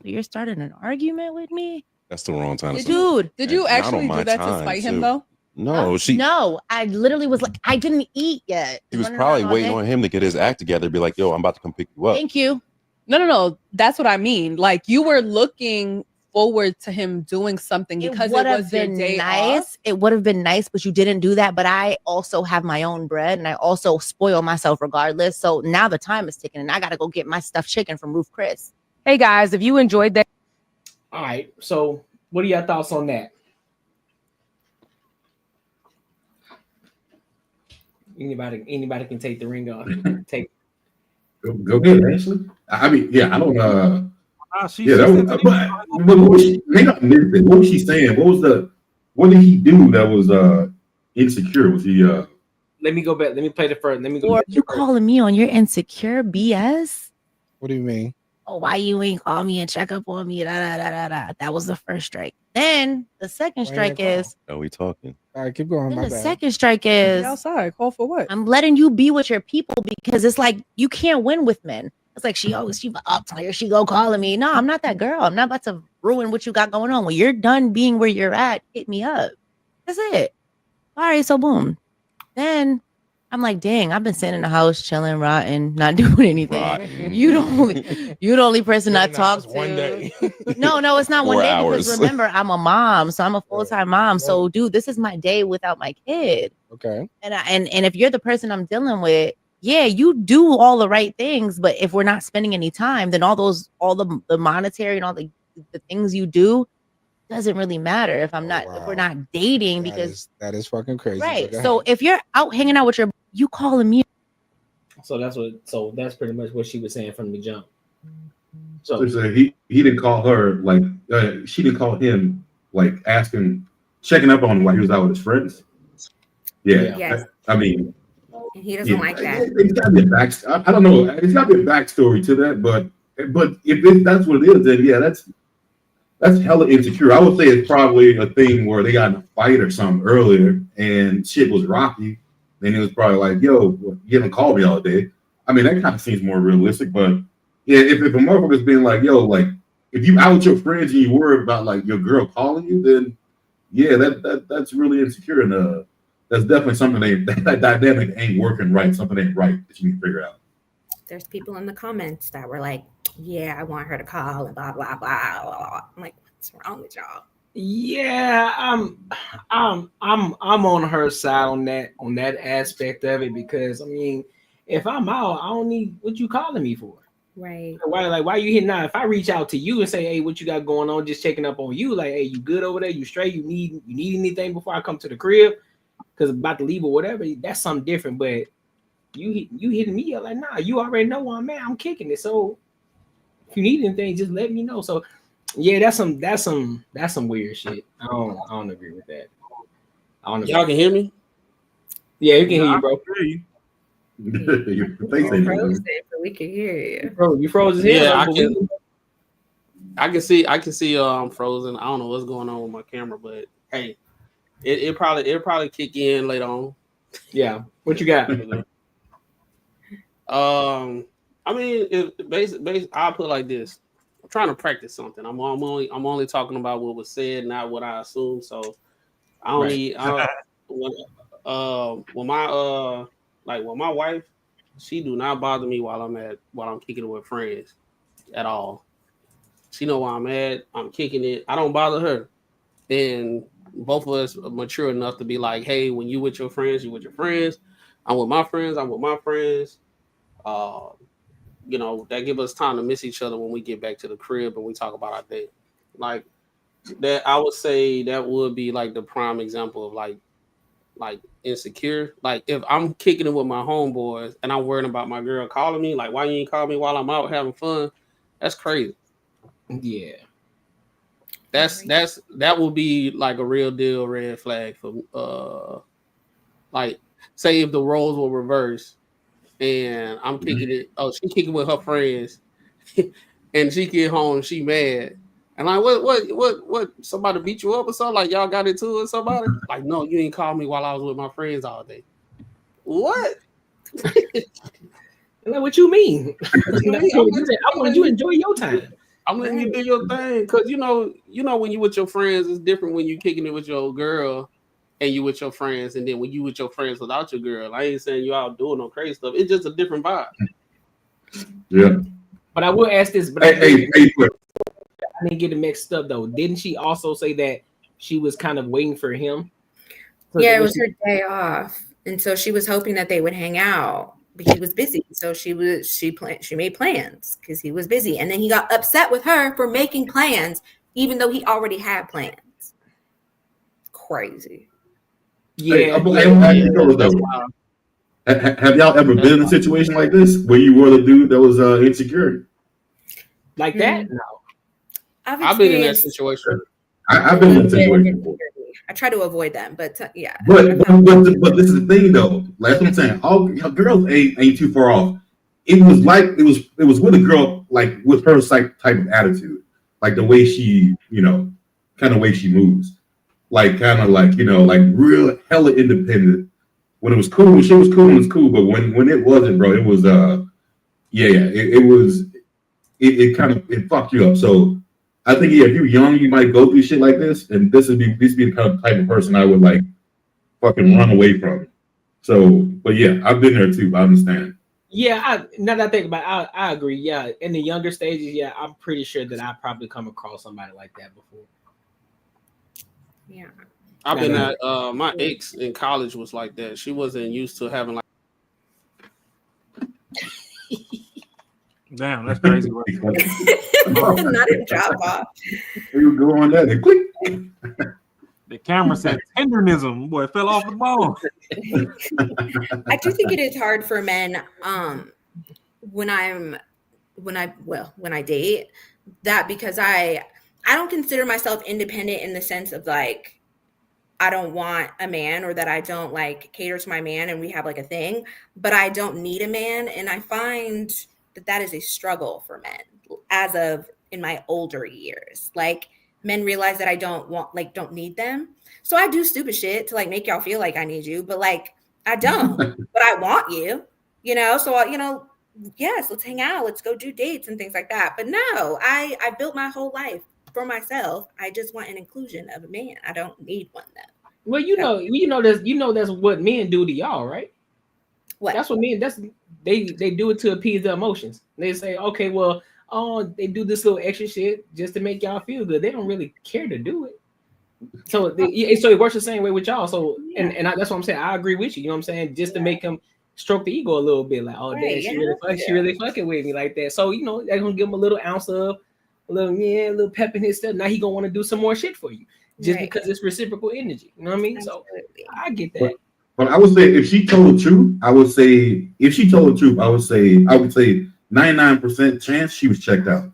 You're starting an argument with me. That's the wrong time. Dude, did you actually do that to spite him though? No, no, I literally was like, I didn't eat yet. He was probably waiting on him to get his act together. Be like, yo, I'm about to come pick you up. Thank you. No. That's what I mean. Like you were looking forward to him doing something because it was your day off. It would have been nice, but you didn't do that. But I also have my own bread and I also spoil myself regardless. So now the time is ticking and I got to go get my stuffed chicken from Roof Chris. Hey guys, if you enjoyed that. All right. So what are your thoughts on that? Anybody can take the ring off. Take. Go ahead, Ashley. I mean, yeah, I don't. But what was she saying? What did he do that was insecure? Was he? Let me go back. Let me play the first. Let me go. Or you calling me on your insecure BS? What do you mean? Oh, why you ain't call me and check up on me? That was the first strike. Then the second strike is. Oh, we talking. All right, keep going. Then the second strike is outside. Call for what? I'm letting you be with your people because it's like you can't win with men. It's like she up here, she go calling me. No, I'm not that girl. I'm not about to ruin what you got going on. When you're done being where you're at, hit me up. That's it. All right, so boom. Then I'm like, dang, I've been sitting in the house chilling, rotting, not doing anything. You the only person I talk to. 1 day. No, it's not 1 4 day hours. because remember, I'm a mom, so I'm a full-time mom. So, dude, this is my day without my kid. Okay. And if you're the person I'm dealing with, yeah, you do all the right things, but if we're not spending any time, then all the monetary and all the things you do doesn't really matter if we're not dating because that is fucking crazy. Right. So if you're out hanging out with you calling me. So that's pretty much what she was saying from the jump. So he didn't call her like she didn't call him like checking up on him while he was out with his friends. Yeah. Yes. I mean, and he doesn't like that. It's got to be a I don't know. It's got to be a backstory to that, but if that's what it is, then yeah, that's hella insecure. I would say it's probably a thing where they got in a fight or something earlier and shit was rocky. Then it was probably like, yo, you haven't called me all day. I mean, that kind of seems more realistic, but yeah, if a motherfucker's being like, yo, like if you out with your friends and you worry about like your girl calling you, then yeah, that's really insecure and that's definitely something that dynamic ain't working right. Something ain't right that you need to figure out. There's people in the comments that were like, yeah, I want her to call and blah, blah, blah, blah. I'm like, what's wrong with y'all? Yeah, I'm on her side on that aspect of it because I mean, if I'm out, I don't need what you calling me for. Right. Why you hitting out? If I reach out to you and say, hey, what you got going on? Just checking up on you, like, hey, you good over there? You straight? You need anything before I come to the crib? Because I'm about to leave or whatever. That's something different. But you hitting me up like, nah, you already know where I'm at. I'm kicking it. So if you need anything, just let me know. So Yeah, that's some weird shit. I don't agree with that. Y'all can hear me? Yeah, you can hear you, bro. You froze it, but we can hear you. You froze his Yeah, head. I can see I'm frozen. I don't know what's going on with my camera, but hey, it'll probably kick in later on. Yeah. What you got? I mean, I'll put it like this. I'm trying to practice something. I'm only talking about what was said, not what I assume. So I don't need when my wife, she do not bother me while I'm kicking it with friends at all. She know where I'm at. I'm kicking it. I don't bother her. And both of us are mature enough to be like, hey, when you with your friends, you with your friends. I'm with my friends. That give us time to miss each other when we get back to the crib and we talk about our day. Like that, I would say that would be like the prime example of like insecure. Like if I'm kicking it with my homeboys and I'm worrying about my girl calling me, like why you ain't call me while I'm out having fun? That's crazy. Yeah. That will be like a real deal red flag for like say if the roles were reversed and I'm kicking it. Oh, she kicking with her friends, and she get home, she mad, and like what? Somebody beat you up or something? Like y'all got into it with somebody? Like no, you ain't called me while I was with my friends all day. What? Like what you mean? I want you to enjoy your time. I'm letting you do your thing because you know when you with your friends, it's different when you kicking it with your girl and you with your friends, and then when you with your friends without your girl. I ain't saying you out doing no crazy stuff. It's just a different vibe. Yeah. But I will ask this. But I didn't get it mixed up though. Didn't she also say that she was kind of waiting for him? Yeah, it was her day off, and so she was hoping that they would hang out. But he was busy, so she made plans because he was busy, and then he got upset with her for making plans, even though he already had plans. Crazy. Yeah. Have y'all ever been in a situation like this where you were the dude that was insecure? Like that? No. I've been in that situation. I've been in that situation before. I try to avoid them, but yeah. But this is the thing though. Like that's what I'm saying. All girls ain't too far off. It was with a girl like with her type of attitude, like the way she kind of way she moves, like kind of like like real hella independent. When it was cool, when she was cool, it was cool. But when it wasn't, bro, it was it kind of fucked you up. So. I think if you're young, you might go through shit like this, and this would be the kind of type of person I would like fucking run away from. So, but yeah, I've been there too. I understand. Yeah, now that I think about it, I agree. Yeah, in the younger stages, yeah, I'm pretty sure that I probably come across somebody like that before. Yeah, I've been at my ex in college was like that. She wasn't used to having like. Damn, that's crazy. Not in drop off. You go on that and click. The camera said tenderism. Boy, it fell off the ball. I do think it is hard for men when I date that, because I don't consider myself independent in the sense of like I don't want a man or that I don't like cater to my man and we have like a thing, but I don't need a man. And I find that is a struggle for men as of in my older years. Like men realize that I don't need them. So I do stupid shit to like make y'all feel like I need you, but like I don't, but I want you, so, yes, let's hang out. Let's go do dates and things like that. But no, I built my whole life for myself. I just want an inclusion of a man. I don't need one though. Well, that's what men do to y'all, right? What? That's what men. They do it to appease their emotions. They say, okay, well, they do this little extra shit just to make y'all feel good. They don't really care to do it. So it works the same way with y'all. So and that's what I'm saying. I agree with you. You know what I'm saying? Just to make them stroke the ego a little bit, like, oh, damn, she really fucking with me like that. So they're gonna give him a little ounce of a little pep in his step. Now he gonna want to do some more shit for you just because it's reciprocal energy. You know what I mean? Absolutely. So I get that. But I would say if she told the truth, I would say 99% chance she was checked out.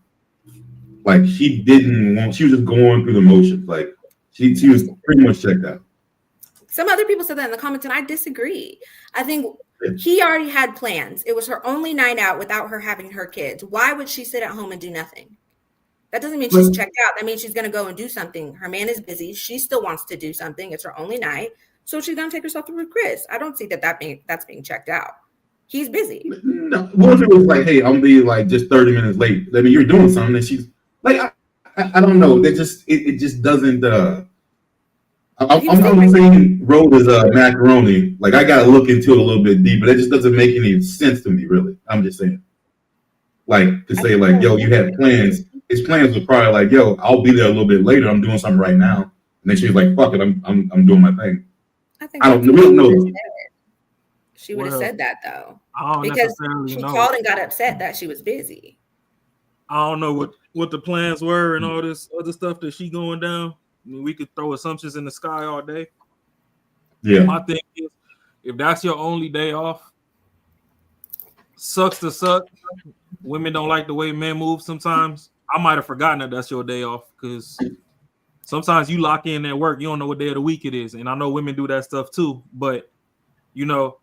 like she didn't want. She was just going through the motions. Like she was pretty much checked out. Some other people said that in the comments, and I disagree. I think he already had plans. It was her only night out without her having her kids. Why would she sit at home and do nothing? That doesn't mean she's checked out. That means she's going to go and do something. Her man is busy. She still wants to do something. It's her only night. So she's going to take herself through with Chris. I don't see that's being checked out. He's busy. No, what if it was like, hey, I'm being like just 30 minutes late? I mean, you're doing something, and she's like, I don't know. That just it just doesn't. I'm on the same road as macaroni. Like I got to look into it a little bit deeper. That just doesn't make any sense to me, really. I'm just saying. Like to say, like, yo, you had plans. His plans were probably like, yo, I'll be there a little bit later. I'm doing something right now. And then she's like, fuck it, I'm doing my thing. I don't know. She would have said that though, I don't because necessarily she know. called and got upset that she was busy. I don't know what the plans were and all this other stuff that she going down. I mean, we could throw assumptions in the sky all day. Yeah. My thing is, if that's your only day off, sucks to suck. Women don't like the way men move sometimes. I might have forgotten that that's your day off because sometimes you lock in at work, you don't know what day of the week it is. And I know women do that stuff too, but you know,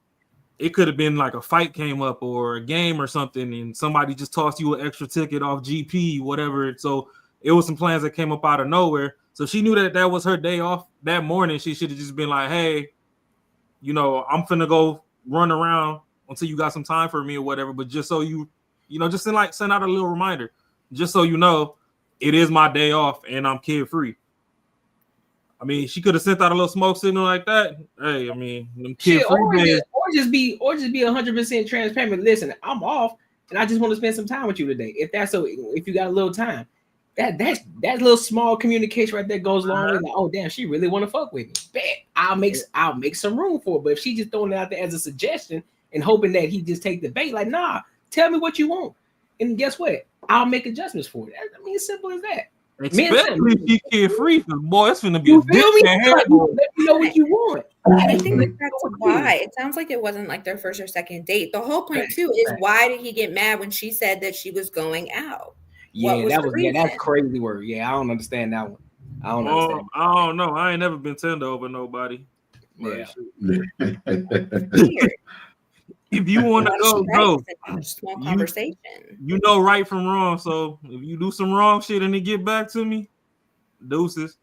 it could have been like a fight came up or a game or something, and somebody just tossed you an extra ticket off GP, whatever. So it was some plans that came up out of nowhere. So she knew that was her day off that morning. She should have just been like, hey, you know, I'm finna go run around until you got some time for me or whatever. But just so you know, just send out a little reminder, just so you know, it is my day off and I'm kid free. I mean, she could have sent out a little smoke signal like that. Hey, I mean, them kid free or just be 100% transparent. Listen, I'm off and I just want to spend some time with you today. If you got a little time, that little small communication right there goes along with like, oh damn, she really want to fuck with me. Bet I'll make some room for it. But if she just throwing it out there as a suggestion and hoping that he just take the bait, like, nah, tell me what you want, and guess what? I'll make adjustments for it. I mean, it's simple as that. Especially if she kid free, because boy, it's gonna be a you feel me? let me know what you want. I think that's why it sounds like it wasn't like their first or second date. The whole point too is why did he get mad when she said that she was going out? Yeah, that's crazy word. Yeah, I don't understand that one. I don't understand. I don't know. I ain't never been tender over nobody. Yeah. If you want to go. Small conversation. You know right from wrong. So if you do some wrong shit and it get back to me, deuces.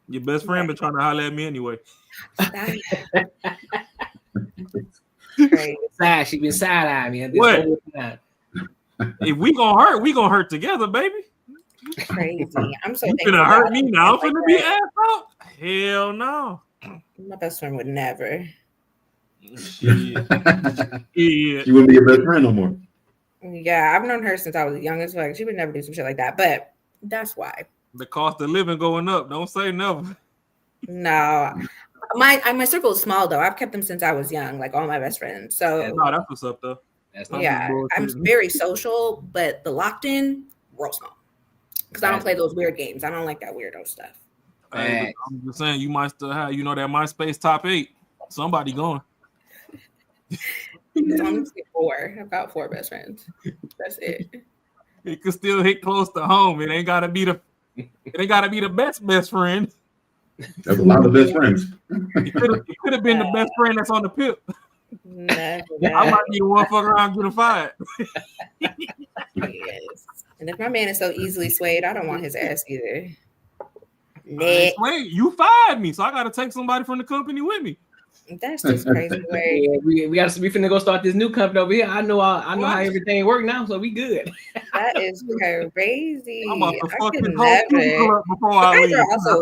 Your best friend been trying to holler at me anyway. She been side-eyeing me. What? If we gonna hurt together, baby. Crazy. I'm so you gonna hurt me now. I'm gonna be ass out. Hell no. My best friend would never. She wouldn't be your best friend no more. Yeah, I've known her since I was young as fuck. She would never do some shit like that, but that's why. The cost of living going up. Don't say never. No. My circle is small though. I've kept them since I was young, like all my best friends. So no, that's what's up though. I'm very social, but the locked in, real small. Because I don't play those weird games. I don't like that weirdo stuff. Hey, I'm just saying, you might still have, that MySpace top 8. Somebody going. I'm 4. I've got 4 best friends. That's it. It could still hit close to home. It ain't gotta be the best friend. There's a lot of best friends. It could have been the best friend that's on the pip. I might be the one fuck around getting fired. Yes. And if my man is so easily swayed, I don't want his ass either. Wait, you fired me, so I gotta take somebody from the company with me. That's just crazy. Yeah, we finna go start this new company over here. I know how everything works now, so we good. That is crazy. I'm about to fuck this whole up before I leave.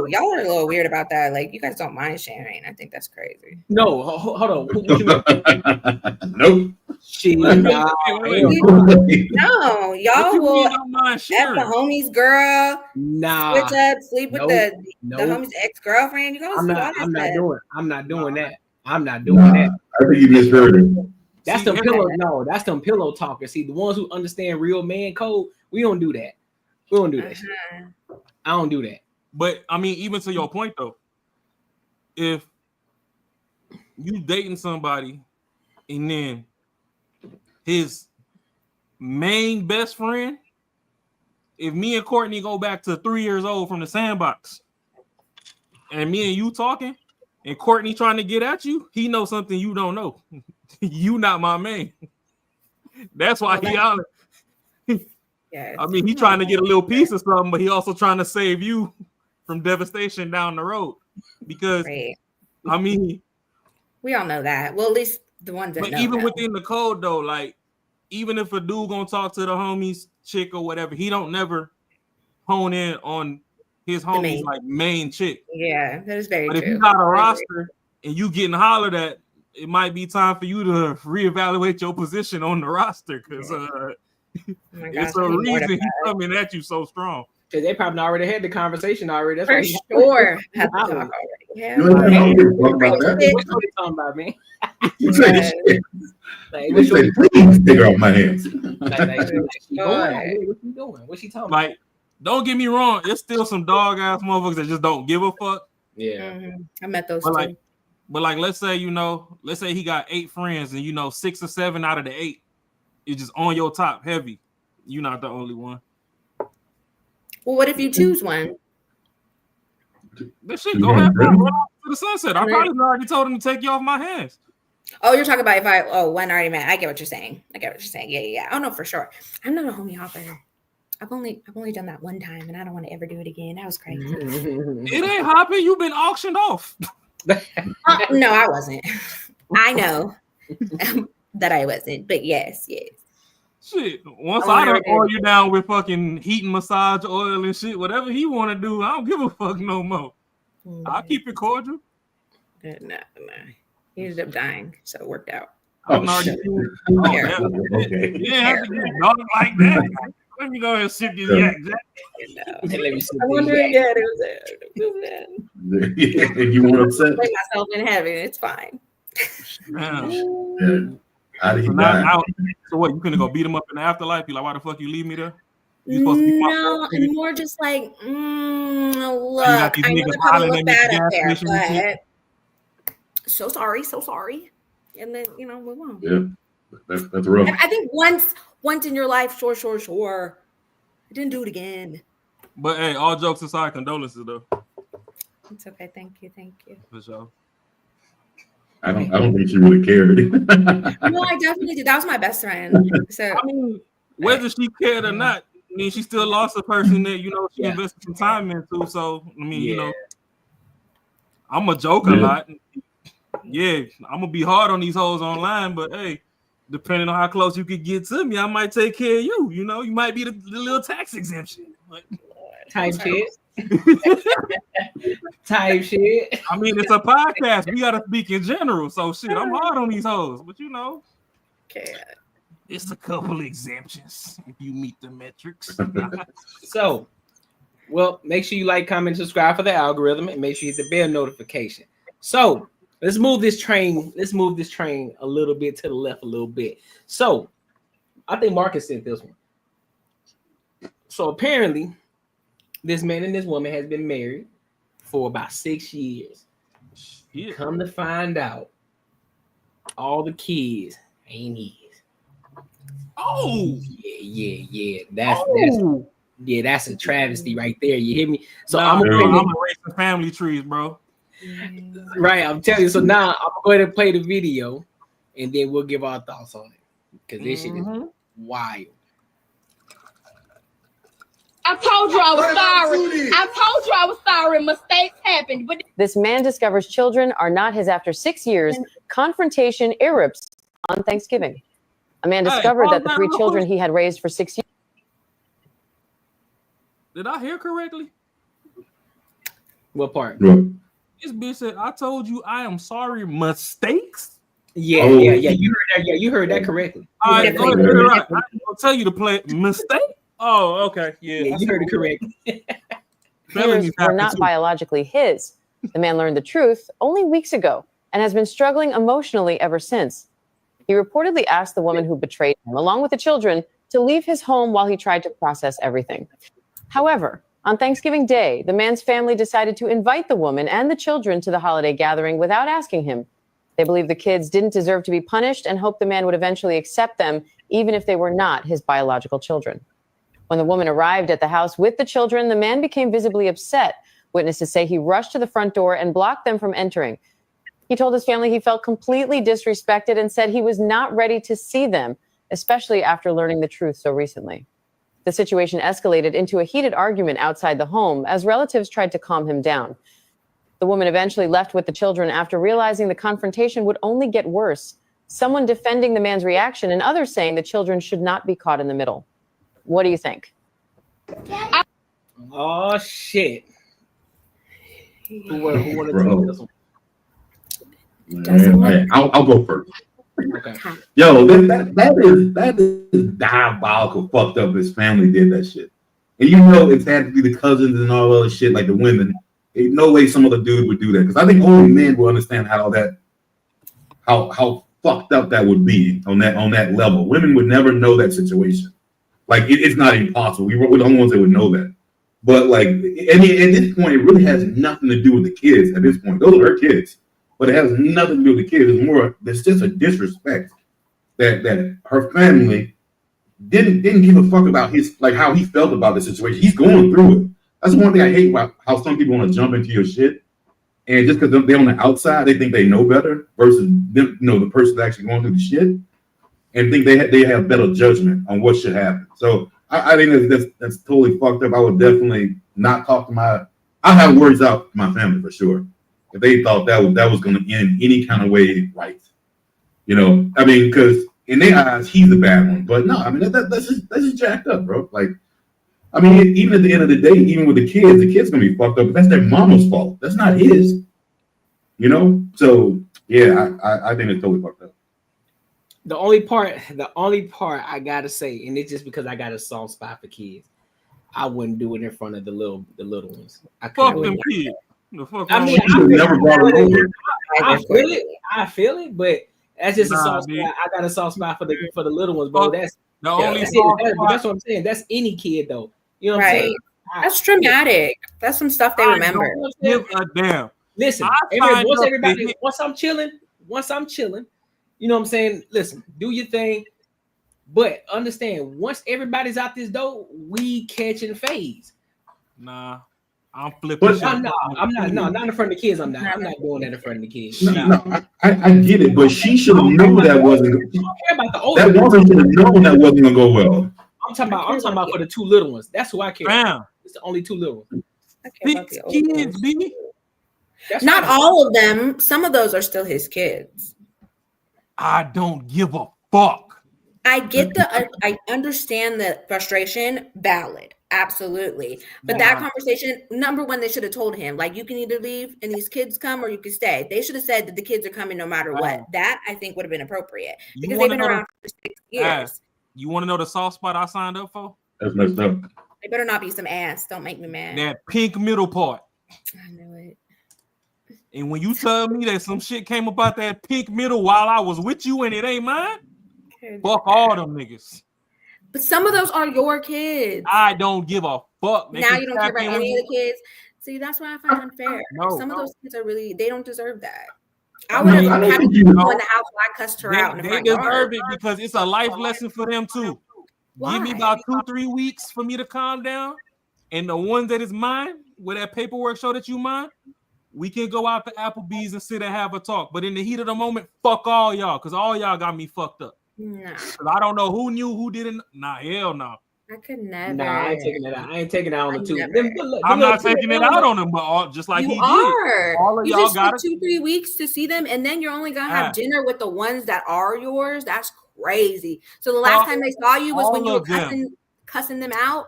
Y'all are a little weird about that. Like, you guys don't mind sharing. I think that's crazy. No, hold on. What you mean? Nope. Shit. No, y'all will F the homies girl. Nah. Switch up, sleep with the homies ex-girlfriend. I'm not doing that. I'm not doing that. I think you misheard it. That's them pillow. No, that's them pillow talkers. See, the ones who understand real man code, we don't do that. We don't do that. Shit. I don't do that. But I mean, even to your point though, if you dating somebody and then his main best friend if me and Courtney go back to 3 years old from the sandbox, and me and you talking, and Courtney trying to get at you, he knows something you don't know. You not my man. That's why he out. Yeah, I mean, he trying to get a little piece of something, but he also trying to save you from devastation down the road. Because right. I mean, we all know that. Well, at least the ones that but know even that. within the code though, like even if a dude gonna talk to the homies chick or whatever, he don't never hone in on his homies like main chick. Yeah, that is very but true. But if you got a roster and you getting hollered at, it might be time for you to reevaluate your position on the roster because it's a reason he's coming at you so strong. Because they probably already had the conversation already. That's for why sure. Had to talk already. Yeah. You ain't talking about that. What you talking about, man? You say shit. You say, please take her off my hands. What you doing? What's she talking about? Like, don't get me wrong. There's still some dog ass motherfuckers that just don't give a fuck. Yeah. I met those but too. Like, let's say he got 8 friends and 6 or 7 out of the 8 is just on your top heavy. You're not the only one. Well, what if you choose one? That shit go ahead, run off to the sunset. I probably already told him to take you off my hands. Oh, you're talking about one already met. I get what you're saying. Yeah. Oh no, for sure. I'm not a homie hopper. I've only done that one time, and I don't want to ever do it again. That was crazy. It ain't hopping. You've been auctioned off. No, I wasn't. I know that I wasn't, but yes. Shit. Once I don't oil you down with fucking heat and massage oil and shit, whatever he want to do, I don't give a fuck no more. I'll keep it cordial. No. He ended up dying, so it worked out. Okay. Yeah, dog like that. Let me go ahead and sip this yak. I wonder again. If you want to upset myself in heaven, it's fine. So what? You gonna go beat him up in the afterlife? You like, why the fuck you leave me there? You supposed to be no, and more just like, look, I know they probably look bad up there, but so sorry, and then move on. Yeah, that's rough. I think once in your life, sure. I didn't do it again. But hey, all jokes aside, condolences though. It's okay. Thank you. For sure. I don't think she really cared. No, I definitely did. That was my best friend. So I mean, whether she cared or not, I mean, she still lost a person that she invested some time into. So I mean, I'm a joke a lot. Yeah, I'm gonna be hard on these hoes online, but hey, depending on how close you could get to me, I might take care of you. You might be the little tax exemption. Type shit. Type shit. I mean, it's a podcast. We gotta speak in general. So shit, I'm hard on these hoes, but okay. It's a couple exemptions if you meet the metrics. So, well, make sure you like, comment, subscribe for the algorithm, and make sure you hit the bell notification. So let's move this train a little bit to the left a little bit. So I think Marcus sent this one. So apparently, this man and this woman has been married for about 6 years. Yeah. Come to find out, all the kids ain't his. Oh, yeah. That's a travesty right there. You hear me? So I'm erasing family trees, bro. Right, I'm telling you. So now I'm going to play the video, and then we'll give our thoughts on it because this shit is wild. I told you I was sorry. Mistakes happened. But this man discovers children are not his after 6 years. Confrontation erupts on Thanksgiving. A man discovered that the 3 children he had raised for 6 years. Did I hear correctly? What part? This bitch said, "I told you I am sorry." Mistakes? Yeah. You heard that. Yeah, you heard that correctly. All right, go ahead, right. I'll tell you to play mistake. Oh, okay. Yeah, you heard it correctly. Parents were not biologically his. The man learned the truth only weeks ago and has been struggling emotionally ever since. He reportedly asked the woman who betrayed him, along with the children, to leave his home while he tried to process everything. However, on Thanksgiving Day, the man's family decided to invite the woman and the children to the holiday gathering without asking him. They believe the kids didn't deserve to be punished and hoped the man would eventually accept them, even if they were not his biological children. When the woman arrived at the house with the children, the man became visibly upset. Witnesses say he rushed to the front door and blocked them from entering. He told his family he felt completely disrespected and said he was not ready to see them, especially after learning the truth so recently. The situation escalated into a heated argument outside the home as relatives tried to calm him down. The woman eventually left with the children after realizing the confrontation would only get worse. Someone defending the man's reaction and others saying the children should not be caught in the middle. What do you think? Oh shit! Who wanted to take this one? Hey, I'll go first. Okay. Yo, that is diabolical. Fucked up. His family did that shit, and you know it's had to be the cousins and all other shit like the women. Ain't no way some other dude would do that because I think only men will understand how fucked up that would be on that level. Women would never know that situation. Like it's not impossible. We're the only ones that would know that. But like, at this point, it really has nothing to do with the kids. At this point, those are her kids, but it has nothing to do with the kids. It's just a disrespect that her family didn't give a fuck about how he felt about the situation. He's going through it. That's one thing I hate about how some people want to jump into your shit, and just because they're on the outside, they think they know better versus them, the person that's actually going through the shit, and think they have better judgment on what should happen. So I think that's totally fucked up. I would definitely not talk to I'll have words out to my family for sure if they thought that was going to end any kind of way right. I mean, because in their eyes he's the bad one, but no, I mean that's just jacked up, bro. Like, I mean, even at the end of the day, even with the kid's gonna be fucked up, but that's their mama's fault. That's not his. So yeah, I think it's totally fucked up. The only part I gotta say, and it's just because I got a soft spot for kids, I wouldn't do it in front of the little ones. Fuck them kids. The fuck I mean, I feel it, but that's just a soft spot. I got a soft spot for the little ones, bro. That's what I'm saying. That's any kid though. You know what I'm saying? That's traumatic. That's some stuff they remember. Give a damn. Listen, once I'm chilling, you know what I'm saying? Listen, do your thing, but understand, once everybody's out this door, we catching phase. Nah, I'm flipping. I'm not in front of the kids. I'm not doing that in front of the kids. No, I get it, but she should have known that wasn't. I don't care about the older. That woman should have known that wasn't gonna go well. I'm talking about for the two little ones. That's who I care. Damn. It's the only two little ones. Six kids, baby. Not all of them. Some of those are still his kids. I don't give a fuck. I I understand the frustration. Valid. Absolutely. But that conversation, number one, they should have told him, like, you can either leave and these kids come or you can stay. They should have said that the kids are coming no matter what. That, I think, would have been appropriate because they've been around for 6 years. You want to know the soft spot I signed up for? That's messed up. They better not be some ass. Don't make me mad. That pink middle part. I knew it. And when you tell me that some shit came about that pink middle while I was with you and it ain't mine, fuck all them niggas. But some of those are your kids. I don't give a fuck. Now you don't care about any of the kids. See, that's why I find unfair. Some of those kids are they don't deserve that. I would have had to go in the house while I cussed her out. They deserve it because it's a life lesson for them too. Why? Give me about 2-3 weeks for me to calm down. And the one that is mine, where that paperwork show that you mine, we can go out to Applebee's and sit and have a talk. But in the heat of the moment, fuck all y'all, because all y'all got me fucked up. Nah. I don't know who knew, who didn't. Nah, hell no. I could never. Nah, I ain't taking that out. I ain't taking it out on the two. I'm not taking it out on them, but just like he did. All of you y'all just got took 2-3 weeks to see them, and then you're only gonna have dinner with the ones that are yours. That's crazy. So the last time they saw you was when you were cussing them out.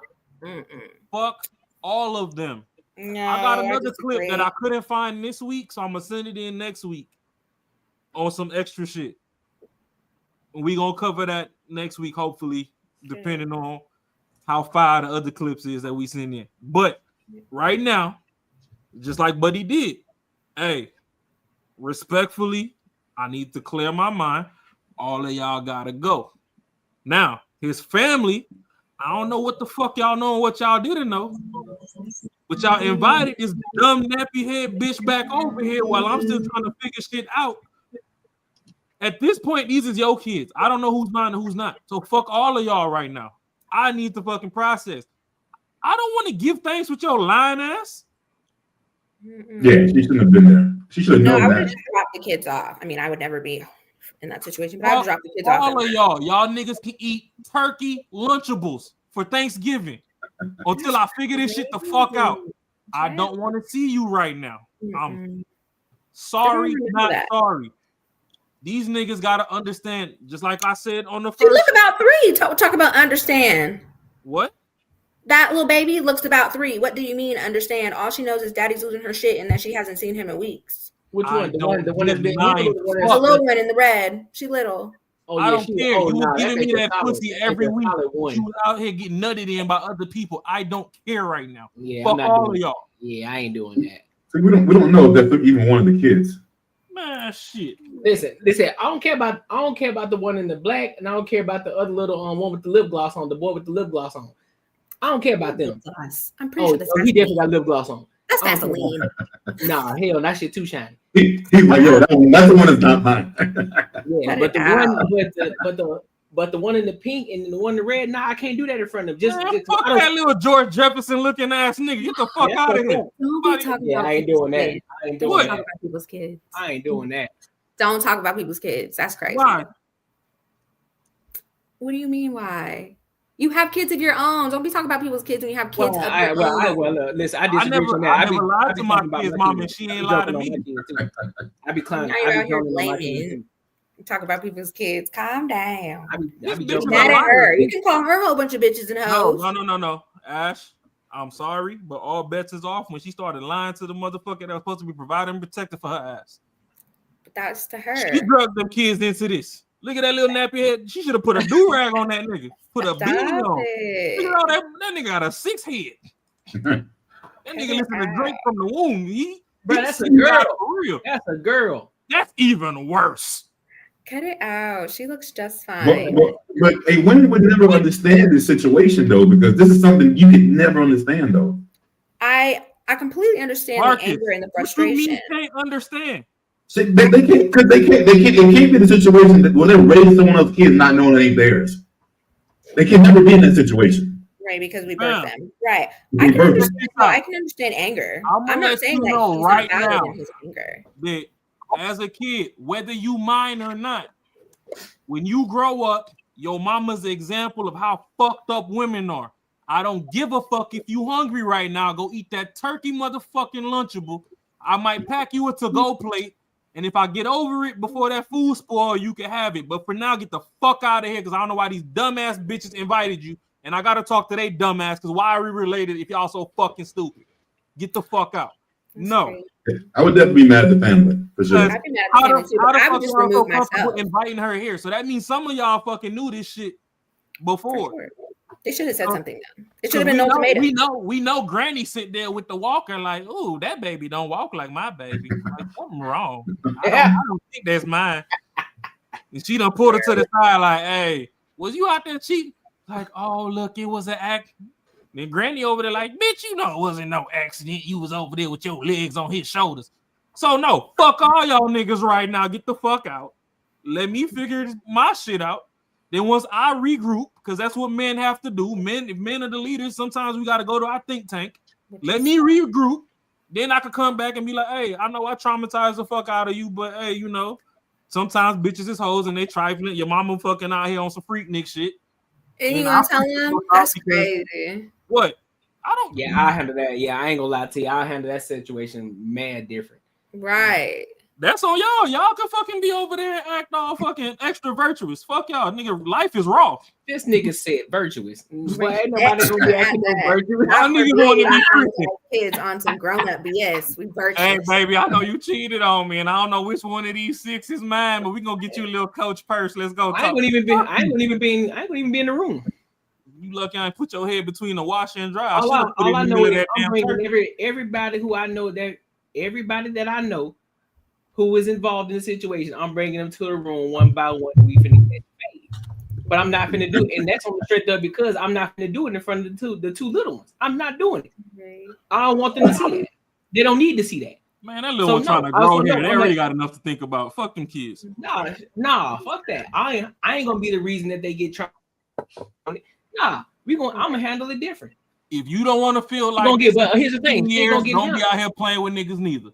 Fuck all of them. No, I got another clip that I couldn't find this week, so I'm gonna send it in next week on some extra shit. We gonna cover that next week, hopefully, depending on how far the other clips is that we send in. But right now, just like Buddy did, hey, respectfully, I need to clear my mind. All of y'all gotta go. Now, his family, I don't know what the fuck y'all know and what y'all didn't know, but y'all invited this dumb nappy head bitch back over here while I'm still trying to figure shit out. At this point, these is your kids. I don't know who's mine and who's not. So fuck all of y'all right now. I need to fucking process. I don't want to give thanks with your lying ass. Yeah, she shouldn't have been there. She should have No, I known would have that. just dropped the kids off. I mean, I would never be in that situation, but I would drop the kids off. All of y'all niggas can eat turkey Lunchables for Thanksgiving until I figure this shit the fuck out. I don't want to see you right now. I'm sorry, not sorry. These niggas gotta understand, just like I said on the first. She look about 3. Talk about understand. What? That little baby looks about 3. What do you mean understand? All she knows is daddy's losing her shit and that she hasn't seen him in weeks. Which one? The one that's been the little one in the red. She little. Oh, I yeah, don't care. You was giving me that solid. pussy every week. You was out here getting nutted in by other people. I don't care right now. Yeah, fuck I'm not all doing of y'all. Yeah, I ain't doing that. See, we don't know if that's even one of the kids. Man, shit. Listen. I don't care about the one in the black, and I don't care about the other little one with the lip gloss on. The boy with the lip gloss on. I don't care about them. I'm pretty sure that's he definitely got lip gloss on. That's Vaseline. Nah, hell, that shit too shiny. He's like, yo, that's the one that's not mine. Yeah, but the one in the pink and the one in the red, nah, I can't do that in front of them. Fuck that little George Jefferson looking ass nigga. Get the fuck out of here. I ain't doing that. I ain't doing that. Talk about people's kids. I ain't doing that. Don't talk about people's kids. That's crazy. Why? What do you mean? Why? You have kids of your own. Don't be talking about people's kids when you have kids of your own. Listen, I disagree on that. I never lied to my kids' mom, and she ain't lied to me. I be clowning. Now you're out here blaming. Talk about people's kids. Calm down. I be mad at her. You can call her a whole bunch of bitches and hoes. No. Ash, I'm sorry, but all bets is off when she started lying to the motherfucker that was supposed to be providing and protecting for her ass. But that's to her. She drugged them kids into this. Look at that little nappy head. She should have put a do-rag on that nigga. Put a beanie on. Look at all that nigga got a 6 head. That nigga listen to Drake from the womb. Bro, that's a girl. That's a girl. That's even worse. Cut it out. She looks just fine. But hey, women would never understand this situation though, because this is something you could never understand though. I completely understand the anger and the frustration. You can't understand. See, they can't, because they can't. It can't be the situation that when they're raising someone else's kid, not knowing it ain't theirs. They can never be in that situation. Right, because we birthed them. Right. I can understand anger. I'm not saying that he's right not valid now in his anger. that as a kid, whether you mind or not, when you grow up, your mama's the example of how fucked up women are. I don't give a fuck if you hungry right now. Go eat that turkey motherfucking Lunchable. I might pack you a to-go plate. And if I get over it before that food spoil, you can have it. But for now, get the fuck out of here because I don't know why these dumbass bitches invited you. And I got to talk to they dumbass because why are we related if y'all so fucking stupid? Get the fuck out. No. I would definitely be mad at the family for sure. I'd be mad at the family too, but I would just remove myself. Inviting her here. So that means some of y'all fucking knew this shit before. Sure. They should have said something then. It should have been no tomato. We know Granny sit there with the walker like, ooh, that baby don't walk like my baby. Like, something wrong. I don't think that's mine. And she done pulled her to the side like, hey, was you out there cheating? Like, oh, look, it was an act. Then Granny over there like, bitch, you know it wasn't no accident. You was over there with your legs on his shoulders. So no, fuck all y'all niggas right now. Get the fuck out. Let me figure my shit out. Then once I regroup, because that's what men have to do. If men are the leaders, sometimes we got to go to our think tank. Let me regroup. Then I could come back and be like, hey, I know I traumatized the fuck out of you, but hey, you know, sometimes bitches is hoes and they trifling. Your mama fucking out here on some freaknik shit. And you gonna tell him? That's crazy. What? I handle that. Yeah, I ain't gonna lie to you. I'll handle that situation mad different. Right. That's on y'all. Y'all can fucking be over there and act all fucking extra virtuous. Fuck y'all, nigga. Life is raw. This nigga said virtuous. But ain't nobody gonna be acting virtuous. Y'all niggas want to be freaking. Kids on some grown up BS. We virtuous. Hey, baby, I know you cheated on me, and I don't know which one of these 6 is mine, but we gonna get you a little coach purse. Let's go. I ain't gonna even be in the room. You lucky I ain't put your head between the washer and dry. All I know is I'm bringing everybody who I know everybody that I know who is involved in the situation, I'm bringing them to the room one by one. We finna get paid, but I'm not finna do it, and that's on the straight up because I'm not finna do it in front of the two little ones. I'm not doing it. Right. I don't want them to see that. They don't need to see that. Man, that little one trying to grow here. They already got enough to think about. Fuck them kids. Nah, fuck that. I ain't gonna be the reason that they get tried. Nah, I'm gonna handle it different. If you don't want to feel like gonna get, but here's the thing, years, don't be out here playing with niggas neither.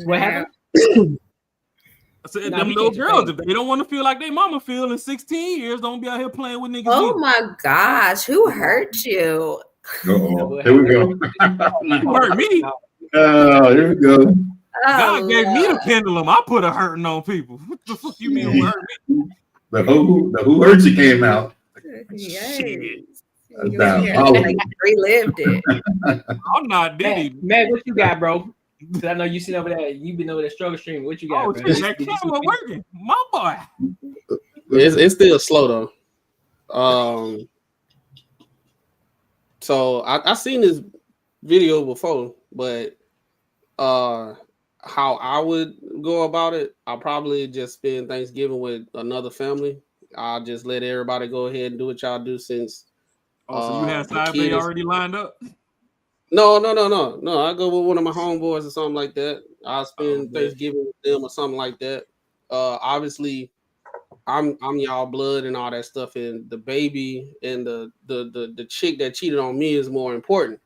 What happened? I said, them little girls, if they don't want to feel like they mama feel in 16 years, don't be out here playing with niggas. Oh my gosh, who hurt you? Uh-oh. Here we go. Who hurt me? Here we go. God gave me the pendulum. I put a hurting on people. What the fuck you mean who hurt me? The who hurt you came out. Shit. Like, relived it. I'm not Diddy. Man, what you got, bro? Because I know you sit over there. You've been over there struggle streaming. What you got, Oh, bro? that camera working. My boy. It's still slow though. So I seen this video before, but how I would go about it, I'll probably just spend Thanksgiving with another family. I'll just let everybody go ahead and do what y'all do since. So you had side bay already lined up? No. I go with one of my homeboys or something like that. I'll spend Thanksgiving with them or something like that. Obviously, I'm y'all blood and all that stuff, and the baby and the chick that cheated on me is more important.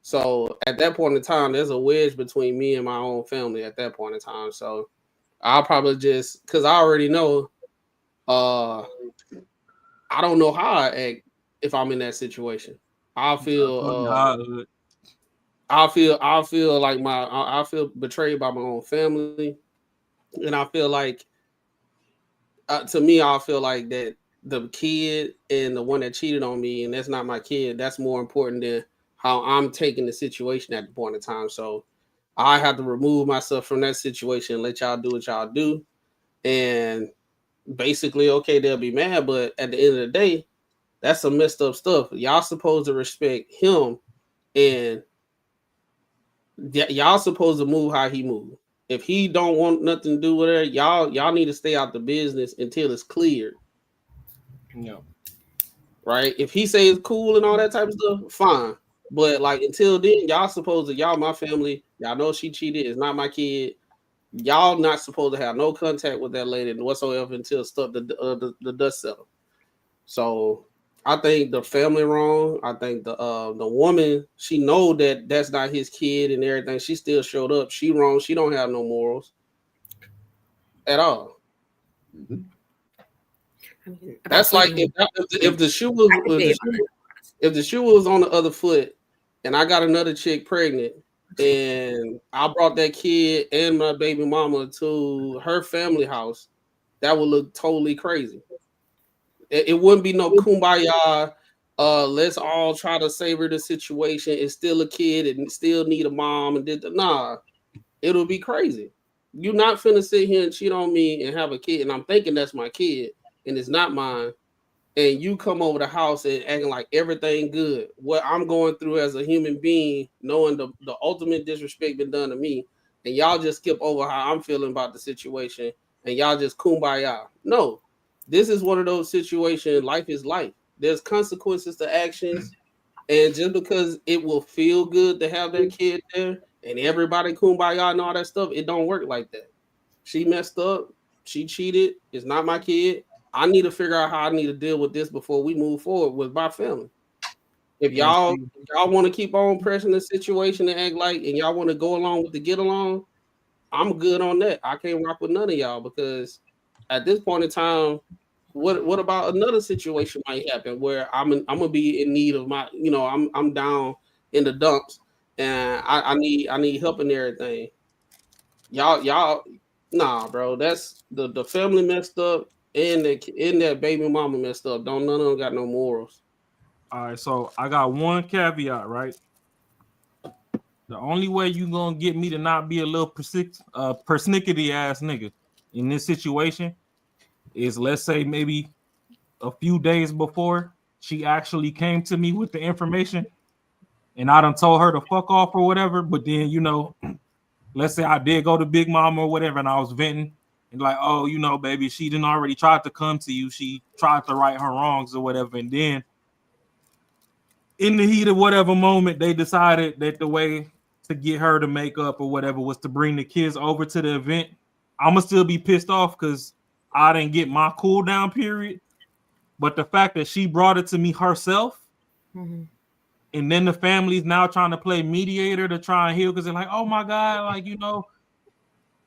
So at that point in time, there's a wedge between me and my own family at that point in time. So I'll probably just, because I already know, I don't know how I act if I'm in that situation. I'll feel like I feel betrayed by my own family, and I feel like to me, I feel like that the kid and the one that cheated on me, and that's not my kid, that's more important than how I'm taking the situation at the point in time. So I have to remove myself from that situation and let y'all do what y'all do. And basically, okay, they'll be mad, but at the end of the day, that's some messed up stuff. Y'all supposed to respect him, and y'all supposed to move how he move. If he don't want nothing to do with it, y'all need to stay out the business until it's cleared. No. Right? If he say it's cool and all that type of stuff, fine. But like until then, y'all my family. Y'all know she cheated. It's not my kid. Y'all not supposed to have no contact with that lady whatsoever until stuff the dust settle. So I think the family wrong. I think the woman, she know that that's not his kid and everything. She still showed up. She wrong. She don't have no morals at all. I mean, that's like if the shoe was if the shoe was on the other foot, and I got another chick pregnant, and I brought that kid and my baby mama to her family house, that would look totally crazy. It wouldn't be no kumbaya. Let's all try to savor the situation. It's still a kid and still need a mom and nah. It'll be crazy. You're not finna sit here and cheat on me and have a kid, and I'm thinking that's my kid and it's not mine. And you come over the house and acting like everything good. What I'm going through as a human being, knowing the ultimate disrespect been done to me, and y'all just skip over how I'm feeling about the situation, and y'all just kumbaya. No, this is one of those situations. Life is life. There's consequences to actions, and just because it will feel good to have that kid there, and everybody kumbaya and all that stuff, it don't work like that. She messed up. She cheated. It's not my kid. I need to figure out how I need to deal with this before we move forward with my family. If y'all want to keep on pressing the situation and act like, and y'all want to go along with the get along, I'm good on that. I can't rock with none of y'all because at this point in time, what about another situation might happen where I'm gonna be in need of my, I'm down in the dumps and I need help and everything. Y'all, nah, bro. That's the family messed up. And that baby mama messed up. None of them got no morals. All right, so I got one caveat, right? The only way you gonna get me to not be a little persnickety ass nigga in this situation is, let's say maybe a few days before she actually came to me with the information, and I done told her to fuck off or whatever. But then let's say I did go to Big Mama or whatever, and I was venting. And like, oh, baby, she didn't already tried to come to you. She tried to right her wrongs or whatever. And then in the heat of whatever moment, they decided that the way to get her to make up or whatever was to bring the kids over to the event. I'm going to still be pissed off because I didn't get my cool down period. But the fact that she brought it to me herself, Mm-hmm. and then the family's now trying to play mediator to try and heal because they're like, oh my God, like,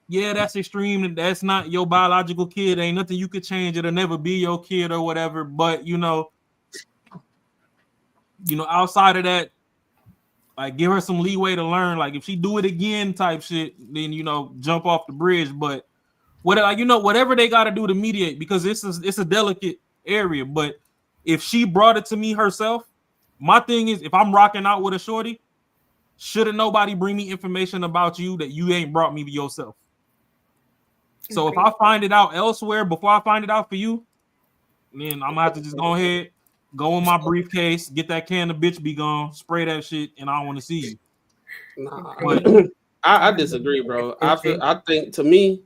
yeah, that's extreme. And that's not your biological kid. Ain't nothing you could change. It'll never be your kid or whatever. But, outside of that, like, give her some leeway to learn. Like, if she do it again type shit, then, jump off the bridge. But whatever they got to do to mediate, because it's a delicate area. But if she brought it to me herself, my thing is, if I'm rocking out with a shorty, shouldn't nobody bring me information about you that you ain't brought me to yourself. So if I find it out elsewhere before I find it out for you, then I'm gonna have to just go ahead, go in my briefcase, get that can of bitch be gone, spray that shit, and I don't want to see you. Nah, But I disagree, bro. I think, to me,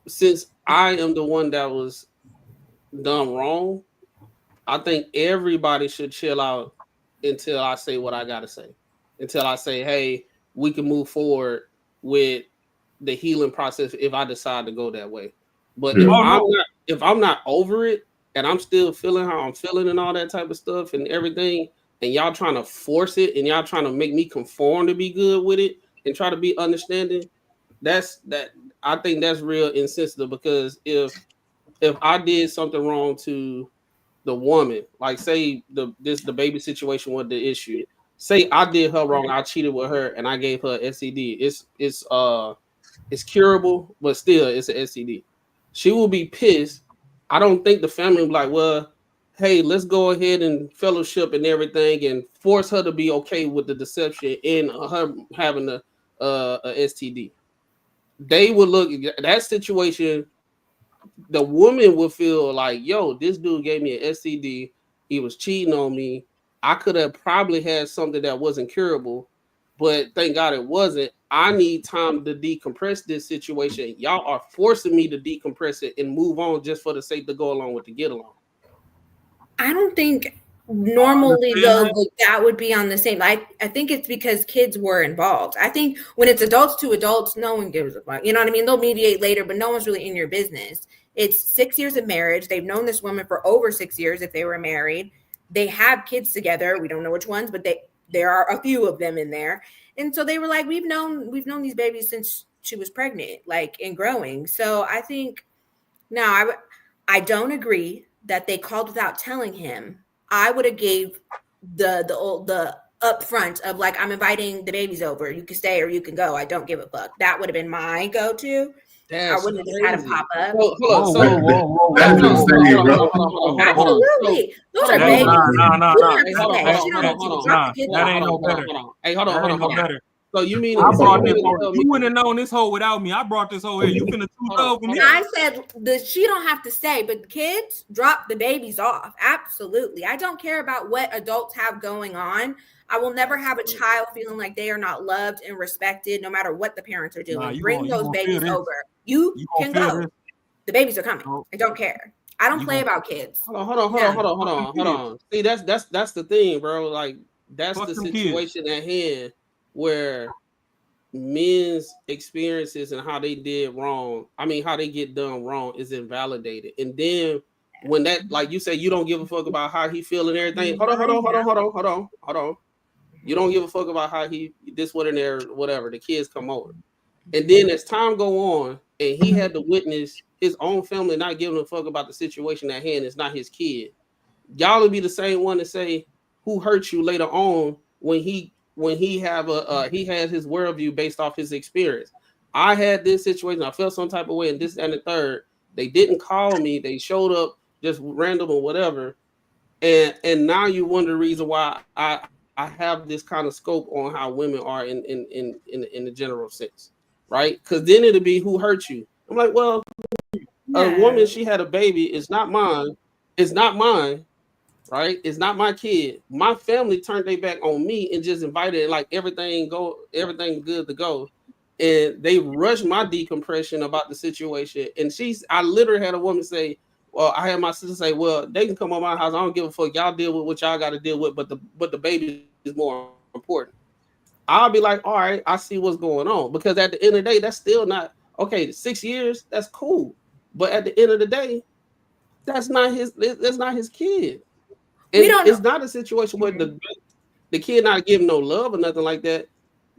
since I am the one that was done wrong, I think everybody should chill out until I say what I gotta say. Until I say, hey, we can move forward with the healing process if I decide to go that way. But if I'm not over it and I'm still feeling how I'm feeling and all that type of stuff and everything, and y'all trying to force it and y'all trying to make me conform to be good with it and try to be understanding, I think that's real insensitive. Because if I did something wrong to the woman, like say the baby situation was the issue. Say I did her wrong, I cheated with her, and I gave her STD. It's curable, but still it's an STD. She will be pissed. I don't think the family will be like, well, hey, let's go ahead and fellowship and everything, and force her to be okay with the deception and her having a STD. They would look at that situation. The woman would feel like, yo, this dude gave me an STD. He was cheating on me. I could have probably had something that wasn't curable, but thank God it wasn't. I need time to decompress this situation. Y'all are forcing me to decompress it and move on just for the sake to go along with the get along. I don't think normally though that would be on the same. I think it's because kids were involved. I think when it's adults to adults, no one gives a fuck. You know what I mean? They'll mediate later, but no one's really in your business. It's 6 years of marriage. They've known this woman for over 6 years if they were married. They have kids together. We don't know which ones, but there are a few of them in there. And so they were like, we've known these babies since she was pregnant, like, and growing. So I think I don't agree that they called without telling him. I would have gave the upfront of like, I'm inviting the babies over. You can stay or you can go. I don't give a fuck. That would have been my go-to. I wouldn't have just had him pop up. Absolutely. Those are babies. That ain't no better. Hey, hold on. So you mean you wouldn't have known this hoe without me? I brought this hoe here. You finna choose over me. I said she don't have to stay, but kids drop the babies off. Absolutely. I don't care about what adults have going on. I will never have a child feeling like they are not loved and respected, no matter what the parents are doing. Bring those babies over. You can go. The babies are coming. I don't care. I don't play about kids. Hold on. See, that's the thing, bro. Like, that's the situation at hand where men's experiences and how they did wrong, how they get done wrong is invalidated. And then when that, like you say, you don't give a fuck about how he feel and everything. Hold on. You don't give a fuck about how he this, what, and there, whatever. The kids come over. And then as time go on and he had to witness his own family not giving a fuck about the situation at hand, it's not his kid. Y'all will be the same one to say who hurt you later on when he has his worldview based off his experience. I had this situation, I felt some type of way, and this and the third. They didn't call me, they showed up just random or whatever. And now you wonder the reason why I have this kind of scope on how women are in the general sense, right? Because then it'll be who hurt you. I'm like, well, a woman, she had a baby, it's not mine, right? It's not my kid. My family turned their back on me and just invited like everything good to go. And they rushed my decompression about the situation. And I literally had a woman say, well, I had my sister say, well, they can come on my house. I don't give a fuck. Y'all deal with what y'all got to deal with, but the baby is more important. I'll be like, all right, I see what's going on. Because at the end of the day, that's still not okay. 6 years, that's cool. But at the end of the day, That's not his. That's not his kid. We don't it's not a situation where the kid not giving no love or nothing like that.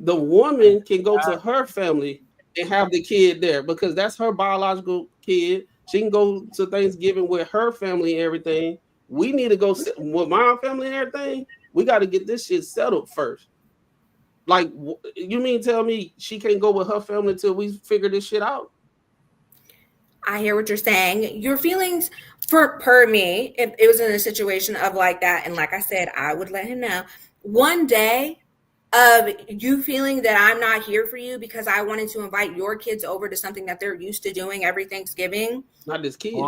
The woman can go to her family and have the kid there because that's her biological kid. She can go to Thanksgiving with her family and everything. We need to go with my family and everything. We got to get this shit settled first. Like, you mean tell me she can't go with her family until we figure this shit out? I hear what you're saying. Your feelings per me, if it was in a situation of like that, and like I said, I would let him know. One day of you feeling that I'm not here for you because I wanted to invite your kids over to something that they're used to doing every Thanksgiving. Not this kid.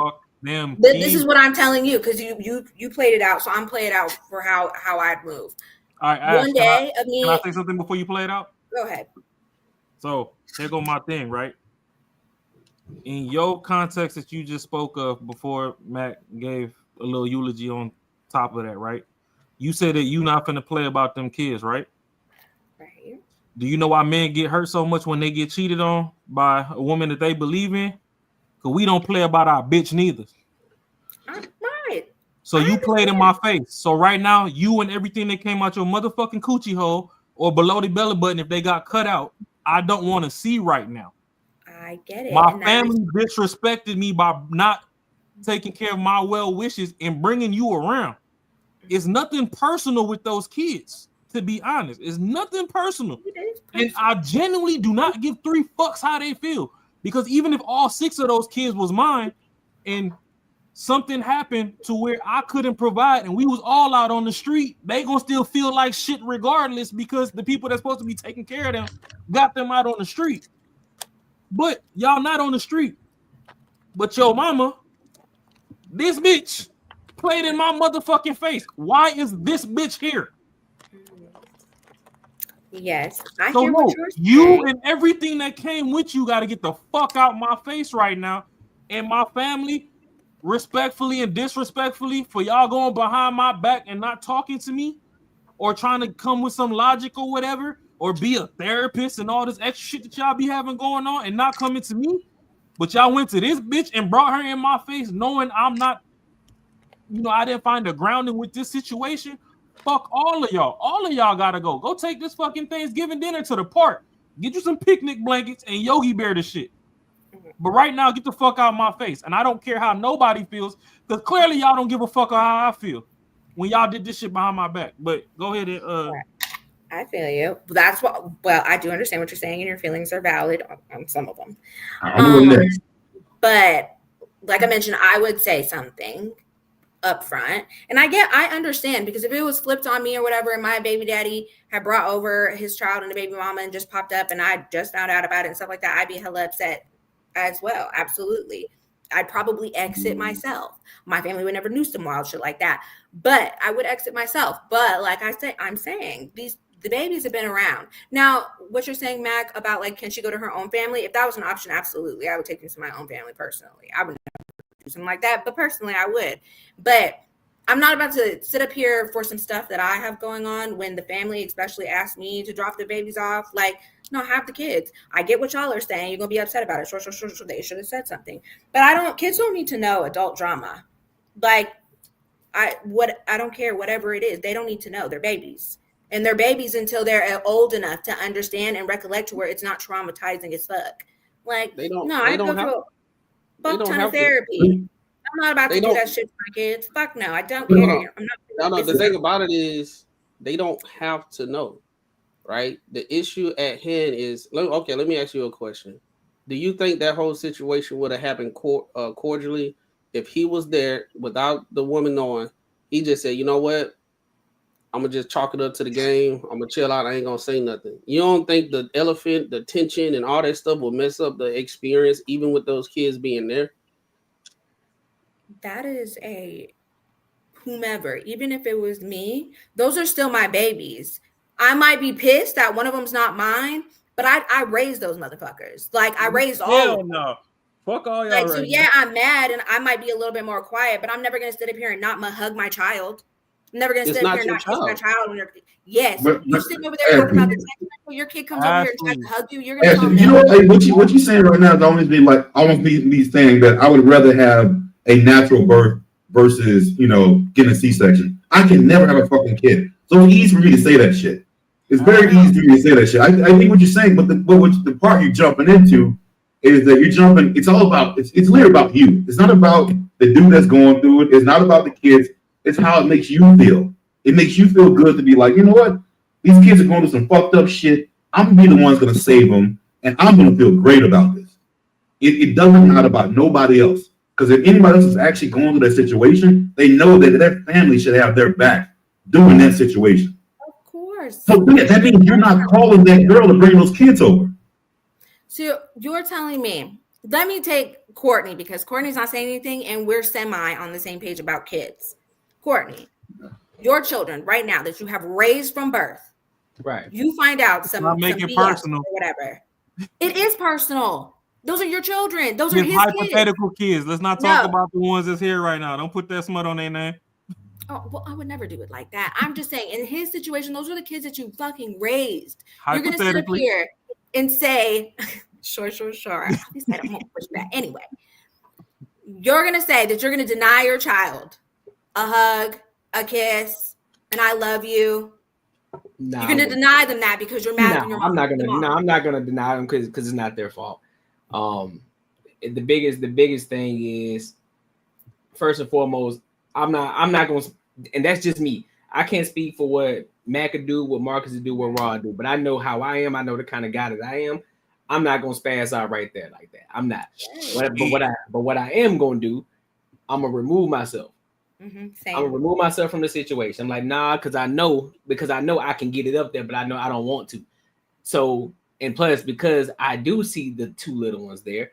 This is what I'm telling you because you played it out, so I'm playing it out for how I'd move. All right, One day of me. Can I say something before you play it out? Go ahead. So here go my thing, right? In your context that you just spoke of before Matt gave a little eulogy on top of that, right? You said that you not finna play about them kids, right? Right. Do you know why men get hurt so much when they get cheated on by a woman that they believe in? Because we don't play about our bitch neither. Right. So you played in my face. So right now, you and everything that came out your motherfucking coochie hole or below the belly button, if they got cut out, I don't want to see right now. I get it. My family disrespected me by not taking care of my well wishes and bringing you around. It's nothing personal with those kids, to be honest. It's nothing personal. And I genuinely do not give 3 fucks how they feel. Because even if all 6 of those kids was mine and something happened to where I couldn't provide and we was all out on the street, they gonna still feel like shit regardless because the people that's supposed to be taking care of them got them out on the street. But y'all not on the street. But your mama, this bitch, played in my motherfucking face. Why is this bitch here? Yes, I So hear no, what you're saying. you and everything that came with you got to get the fuck out my face right now. And my family, respectfully and disrespectfully, for y'all going behind my back and not talking to me or trying to come with some logic or whatever, or be a therapist and all this extra shit that y'all be having going on and not coming to me. But y'all went to this bitch and brought her in my face knowing I'm not, I didn't find a grounding with this situation. Fuck all of y'all. All of y'all gotta go. Go take this fucking Thanksgiving dinner to the park. Get you some picnic blankets and Yogi Bear the shit. But right now, get the fuck out of my face. And I don't care how nobody feels, because clearly y'all don't give a fuck how I feel when y'all did this shit behind my back. But go ahead and I feel you. That's what. Well, I do understand what you're saying, and your feelings are valid on some of them. But like I mentioned, I would say something up front, and I understand, because if it was flipped on me or whatever, and my baby daddy had brought over his child and the baby mama and just popped up, and I just found out about it and stuff like that, I'd be hella upset as well. Absolutely. I'd probably exit myself. My family would never do some wild shit like that, but I would exit myself. But like I say, I'm saying the babies have been around. Now, what you're saying, Mac, about like, can she go to her own family? If that was an option, absolutely. I would take them to my own family personally. I would never do something like that, but personally I would. But I'm not about to sit up here for some stuff that I have going on when the family especially asked me to drop the babies off. Like, no, have the kids. I get what y'all are saying. You're going to be upset about it. Sure. They should have said something. But kids don't need to know adult drama. Like, I don't care, whatever it is. They don't need to know. They're babies. And they're babies until they're old enough to understand and recollect to where it's not traumatizing as fuck. Like, I go through a buck ton of therapy. I'm not about to do that shit to my kids. Fuck no, I don't care. No, the thing about it is they don't have to know, right? The issue at hand is, let me ask you a question. Do you think that whole situation would have happened cordially if he was there without the woman knowing? He just said, you know what? I'm going to just chalk it up to the game. I'm going to chill out. I ain't going to say nothing. You don't think the elephant, the tension, and all that stuff will mess up the experience, even with those kids being there? That is a whomever. Even if it was me, those are still my babies. I might be pissed that one of them's not mine, but I raised those motherfuckers. Like, I raised all of them. No. Fuck all y'all. Like, so yeah, I'm mad and I might be a little bit more quiet, but I'm never going to sit up here and not hug my child. I'm never going to sit up here and not kiss my child. Yes. You're sitting over there talking about the text. Your kid comes over here and tries to hug you. You're going to tell me. What you're saying right now is almost be like, almost me saying that I would rather have a natural birth versus, getting a C-section. I can never have a fucking kid. So it's easy for me to say that shit. It's very easy for me to say that shit. I think what you're saying, but the part you're jumping into is that you're jumping, it's all about, it's literally about you. It's not about the dude that's going through it. It's not about the kids. It's how it makes you feel. It makes you feel good to be like, you know what? These kids are going through some fucked up shit. I'm going to be the one that's going to save them, and I'm going to feel great about this. It doesn't matter about nobody else. Because if anybody else is actually going through that situation, they know that their family should have their back during that situation. Of course. So that means you're not calling that girl to bring those kids over. So you're telling me, let me take Courtney, because Courtney's not saying anything and we're semi on the same page about kids. Courtney, your children right now that you have raised from birth, right? You find out some make it BS personal or whatever. It is personal. Those are your children. Those are It's his hypothetical kids. Let's not talk No. about the ones that's here right now. Don't put that smut on their name. Oh, well, I would never do it like that. I'm just saying, in his situation, those are the kids that you fucking raised. You're gonna sit up here and say, sure. At least I don't want to push that. Anyway, you're gonna say that you're gonna deny your child a hug, a kiss, and I love you. Nah, you're gonna deny them that because you're mad at your mom. I'm not gonna deny them because it's not their fault. The biggest thing is, first and foremost, I'm not gonna, and that's just me. I can't speak for what Mac could do, what Marcus would do, what Raw do, but I know how I am. I know the kind of guy that I am. I'm not gonna spaz out right there like that. I'm not. But what I am gonna do, I'm gonna remove myself. I'm gonna remove myself from the situation. I'm like, nah, because I know I can get it up there, but I know I don't want to. So, and plus, because I do see the two little ones there,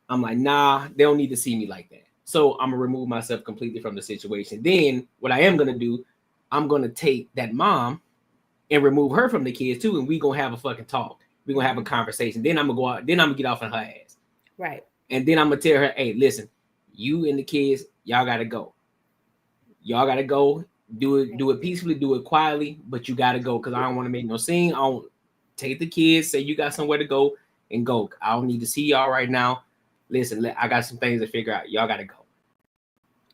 I'm like, nah, they don't need to see me like that. So I'm gonna remove myself completely from the situation. Then what I am gonna do, I'm gonna take that mom and remove her from the kids too, and we gonna have a fucking talk. We gonna have a conversation. Then I'm gonna go out. Then I'm gonna get off on her ass. Right. And then I'm gonna tell her, hey, listen, you and the kids, y'all gotta go. Y'all gotta go. Do it peacefully, do it quietly, but you gotta go because I don't want to make no scene. I don't take the kids, say you got somewhere to go, and go. I don't need to see y'all right now. Listen, I got some things to figure out. Y'all gotta go.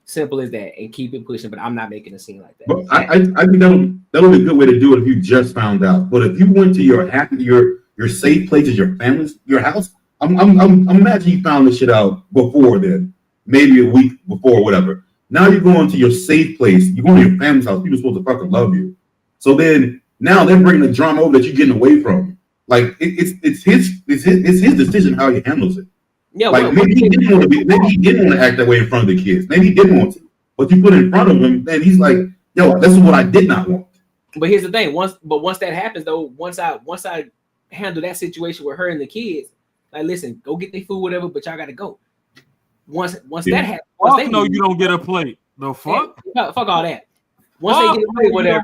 Simple as that, and keep it pushing. But I'm not making a scene like that. But I think that'll be a good way to do it if you just found out. But if you went to your safe places, your family's, your house, I'm imagining you found this shit out before then, maybe a week before, whatever. Now you're going to your safe place. You're going to your family's house. People are supposed to fucking love you. So then now they're bringing the drama over that you're getting away from. Like it's his decision how he handles it. Yeah, like maybe he didn't want to act that way in front of the kids. Maybe he didn't want to, but you put it in front of him, and he's like, "Yo, this is what I did not want." But here's the thing: once that happens, though, once I handle that situation with her and the kids, like, listen, go get their food, whatever, but y'all got to go. Once that happens, you don't get a plate. The fuck? Yeah, fuck all that. Once they get a plate, whatever.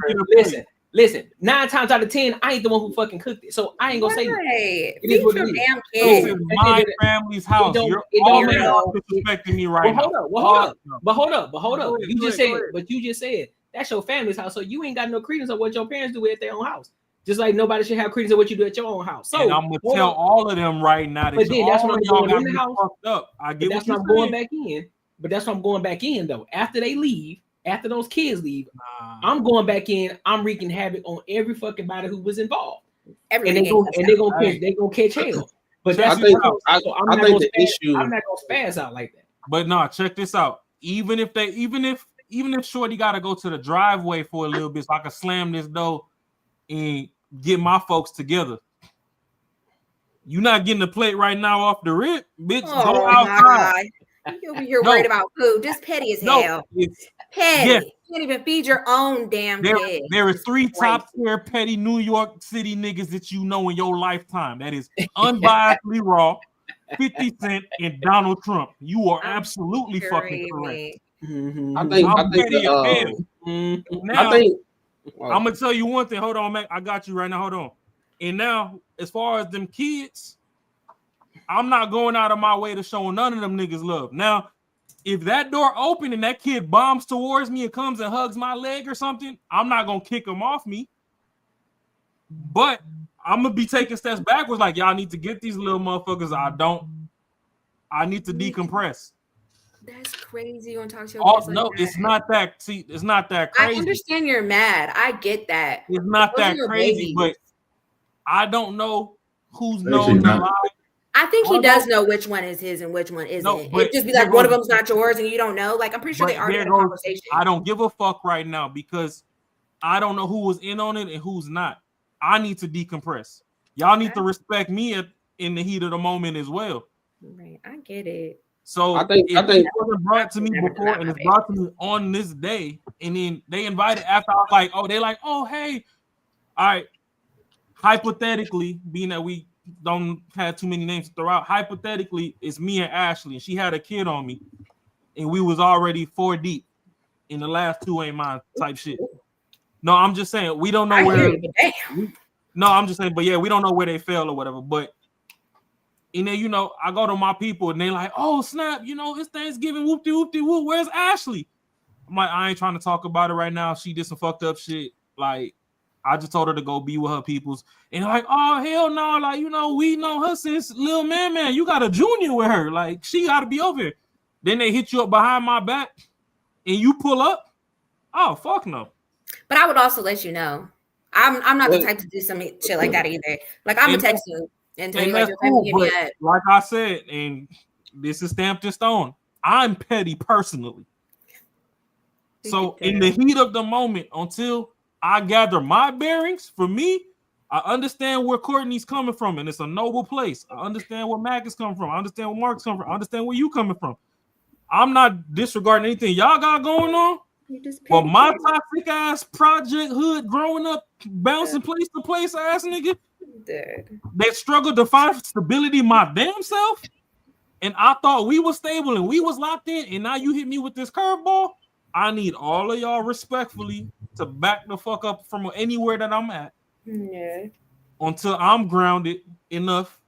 Listen. 9 times out of 10, I ain't the one who fucking cooked it, so I ain't gonna say that. It is what it is. Damn kids. This is my family's house. You're all disrespecting me right now. Hold up. You just said that's your family's house, so you ain't got no credence of what your parents do at their own house. Just like nobody should have credence of what you do at your own house. So and I'm gonna tell all of them right now that that's what I'm y'all going in the house. Fucked up. I get that's what I'm going back in. But that's what I'm going back in though. After they leave, after those kids leave, I'm going back in. I'm wreaking havoc on every fucking body who was involved. And they're gonna catch hell. But that's I'm not gonna spaz out like that. But no, check this out. Even if Shorty gotta go to the driveway for a little bit so I can slam this door and get my folks together. You not getting the plate right now off the rip, bitch. Go outside. You over here worried about food. Just petty as hell. Petty. Yes. You can't even feed your own damn kid. There are 3 top tier petty New York City niggas that you know in your lifetime. That is unbiasedly raw, 50 Cent, and Donald Trump. You are absolutely fucking correct. Mm-hmm. I'm gonna tell you one thing. Hold on, Mac. I got you right now. Hold on. And now, as far as them kids, I'm not going out of my way to show none of them niggas love. Now, if that door open and that kid bombs towards me and comes and hugs my leg or something, I'm not gonna kick him off me. But I'm gonna be taking steps backwards. Like, y'all need to get these little motherfuckers. I need to decompress. That's crazy. You want to talk to your kids like No, that? it's not that. See, it's not that crazy. I understand you're mad. I get that. It's not Those are that your crazy, babies. but I don't know who's Actually known the not. lie. I think he does know which one is his and which one isn't. No, It but just be here like one of goes- them's not yours and you don't know. Like I'm pretty sure but they already there had a goes- conversation. I don't give a fuck right now because I don't know who was in on it and who's not. I need to decompress. Y'all need to respect me in the heat of the moment as well. Right, I get it. So I think it wasn't brought to me before, and it's brought to me on this day. And then they invited after I was like, oh, they like, oh, hey, all right. Hypothetically, being that we don't have too many names to throw out, hypothetically, it's me and Ashley, and she had a kid on me, and we was already 4 deep. In the last 2 ain't mine type shit. No, I'm just saying we don't know where. No, I'm just saying, but yeah, we don't know where they fell or whatever. But and then I go to my people and they like, oh snap, it's Thanksgiving, whoopty whoopty whoop. Where's Ashley? I'm like, I ain't trying to talk about it right now. She did some fucked up shit. Like, I just told her to go be with her peoples. And like, oh hell no, like we know her since Lil Man. You got a junior with her. Like, she gotta be over here. Then they hit you up behind my back and you pull up. Oh fuck no. But I would also let you know. I'm not the type to do some shit like that either. Like I'm gonna text you and tell you like your family give me that. Like I said, and this is stamped in stone. I'm petty personally. So in the heat of the moment, until I gather my bearings, for me, I understand where Courtney's coming from, and it's a noble place. I understand where Mac is coming from. I understand where Mark's coming from. I understand where you coming from. I'm not disregarding anything y'all got going on. But my toxic ass project hood growing up, bouncing place to place ass nigga that struggled to find stability my damn self. And I thought we was stable and we was locked in. And now you hit me with this curveball. I need all of y'all respectfully to back the fuck up from anywhere that I'm at. Yeah. Until I'm grounded enough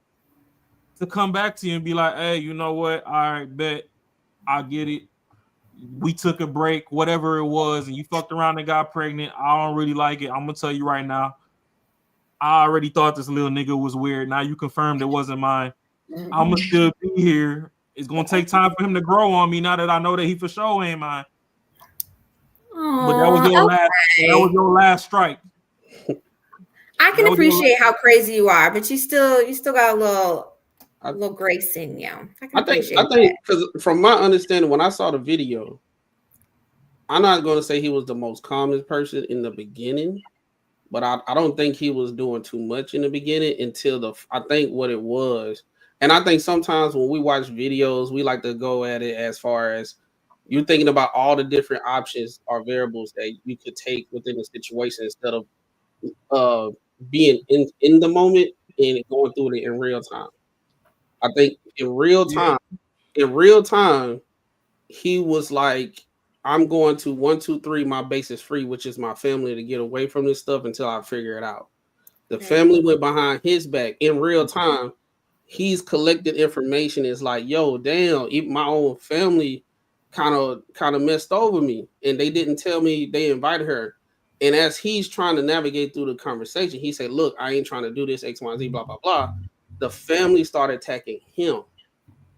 to come back to you and be like, hey, you know what? All right, bet. I get it. We took a break, whatever it was, and you fucked around and got pregnant. I don't really like it. I'm gonna tell you right now. I already thought this little nigga was weird. Now you confirmed it wasn't mine. I'm gonna still be here. It's gonna take time for him to grow on me now that I know that he for sure ain't mine. But that was your last. That was your last strike. I can appreciate how crazy you are, but you still got a little grace in you. I think because from my understanding, when I saw the video, I'm not going to say he was the most calmest person in the beginning, but I don't think he was doing too much in the beginning until I think what it was. And I think sometimes when we watch videos, we like to go at it as far as you're thinking about all the different options or variables that you could take within the situation instead of being in the moment and going through it in real time. I think in real time, he was like, I'm going to 1, 2, 3, my base is free, which is my family, to get away from this stuff until I figure it out. The family went behind his back in real time. He's collected information. It's like, yo, damn, even my own family kind of messed over me. And they didn't tell me they invited her. And as he's trying to navigate through the conversation, he said, look, I ain't trying to do this, X, Y, Z, blah, blah, blah. The family started attacking him.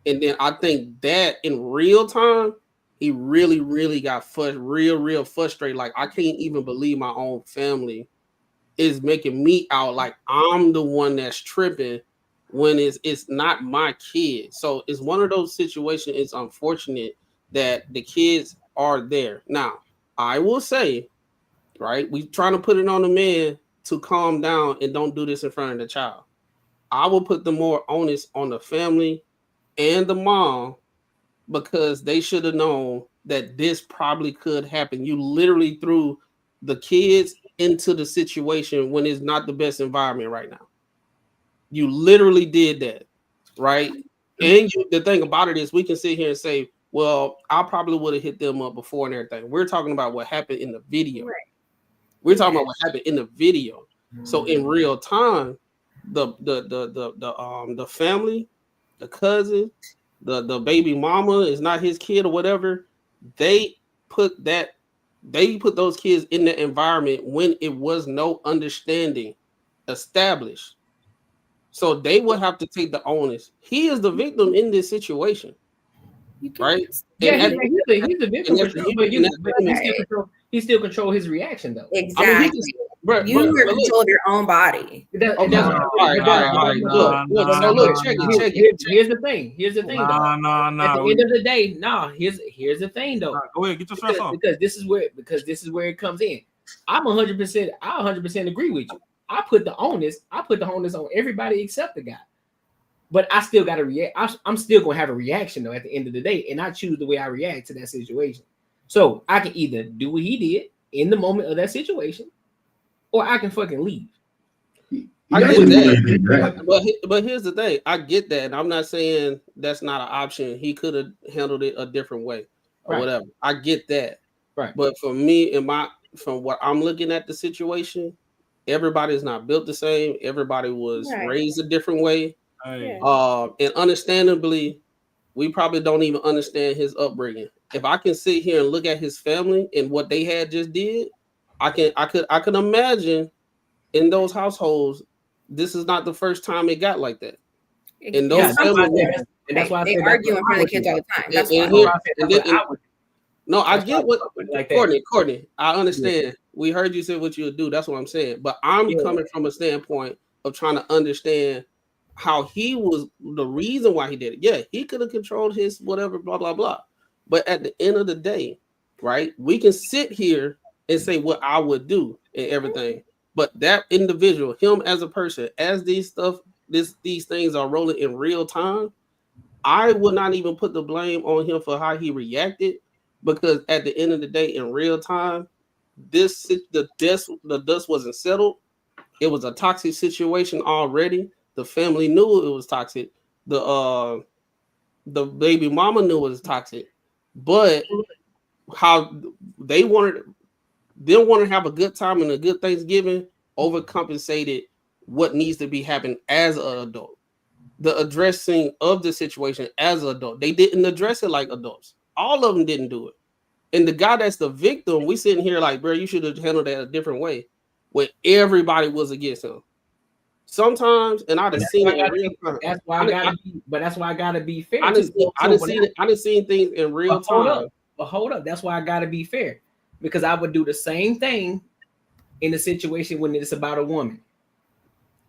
And then I think that in real time, he really, really got real frustrated. Like, I can't even believe my own family is making me out like I'm the one that's tripping when it's not my kid. So it's one of those situations. It's unfortunate that the kids are there. Now, I will say, right, we trying to put it on the man to calm down and don't do this in front of the child. I will put the more onus on the family and the mom because they should have known that this probably could happen. You literally threw the kids into the situation when it's not the best environment right now. You literally did that, right? And the thing about it is we can sit here and say, well, I probably would have hit them up before and everything. We're talking about what happened in the video. Right. We're talking about what happened in the video. So in real time, the family, the cousin, the baby mama is not his kid or whatever. They put those kids in the environment when it was no understanding established. So they would have to take the onus. He is the victim in this situation. right? Yeah, And he's a victim for sure, but he still control his reaction though. Exactly. I mean, you are in control of your own body. Here's the thing. Here's the thing. At the end of the day, here's the thing though. Go ahead, get your stress off. Because this is where it comes in. I 100% agree with you. I put the onus on everybody except the guy. But I still got to react. I'm still gonna have a reaction though at the end of the day, and I choose the way I react to that situation. So I can either do what he did in the moment of that situation, or I can fucking leave. I get that. But here's the thing. I get that. And I'm not saying that's not an option. He could have handled it a different way or whatever. I get that. Right. But for me, from what I'm looking at the situation, everybody is not built the same. Everybody was raised a different way. And understandably, we probably don't even understand his upbringing. If I can sit here and look at his family and what they had just did, I could imagine in those households, this is not the first time it got like that. In those families, and that's why they argue in front of the kids all the time. That's why. No, I get what Courtnee. I understand. Yeah. We heard you say what you would do. That's what I'm saying. But I'm coming from a standpoint of trying to understand how he was, the reason why he did it. Yeah, he could have controlled his whatever, blah, blah, blah. But at the end of the day, right, we can sit here and say what I would do and everything. But that individual, him as a person, as these things are rolling in real time, I would not even put the blame on him for how he reacted, because at the end of the day, in real time, the dust wasn't settled. It was a toxic situation already. The family knew it was toxic. The baby mama knew it was toxic, but how they wanted to have a good time and a good Thanksgiving overcompensated what needs to be happening as an adult. The addressing of the situation as an adult, they didn't address it like adults. All of them didn't do it. And the guy that's the victim, we sitting here like, bro, you should have handled that a different way, when everybody was against him. Sometimes, and I've seen it in real time. That's why I gotta be fair. I done seen things in real time. But hold up, that's why I gotta be fair, because I would do the same thing in a situation when it's about a woman.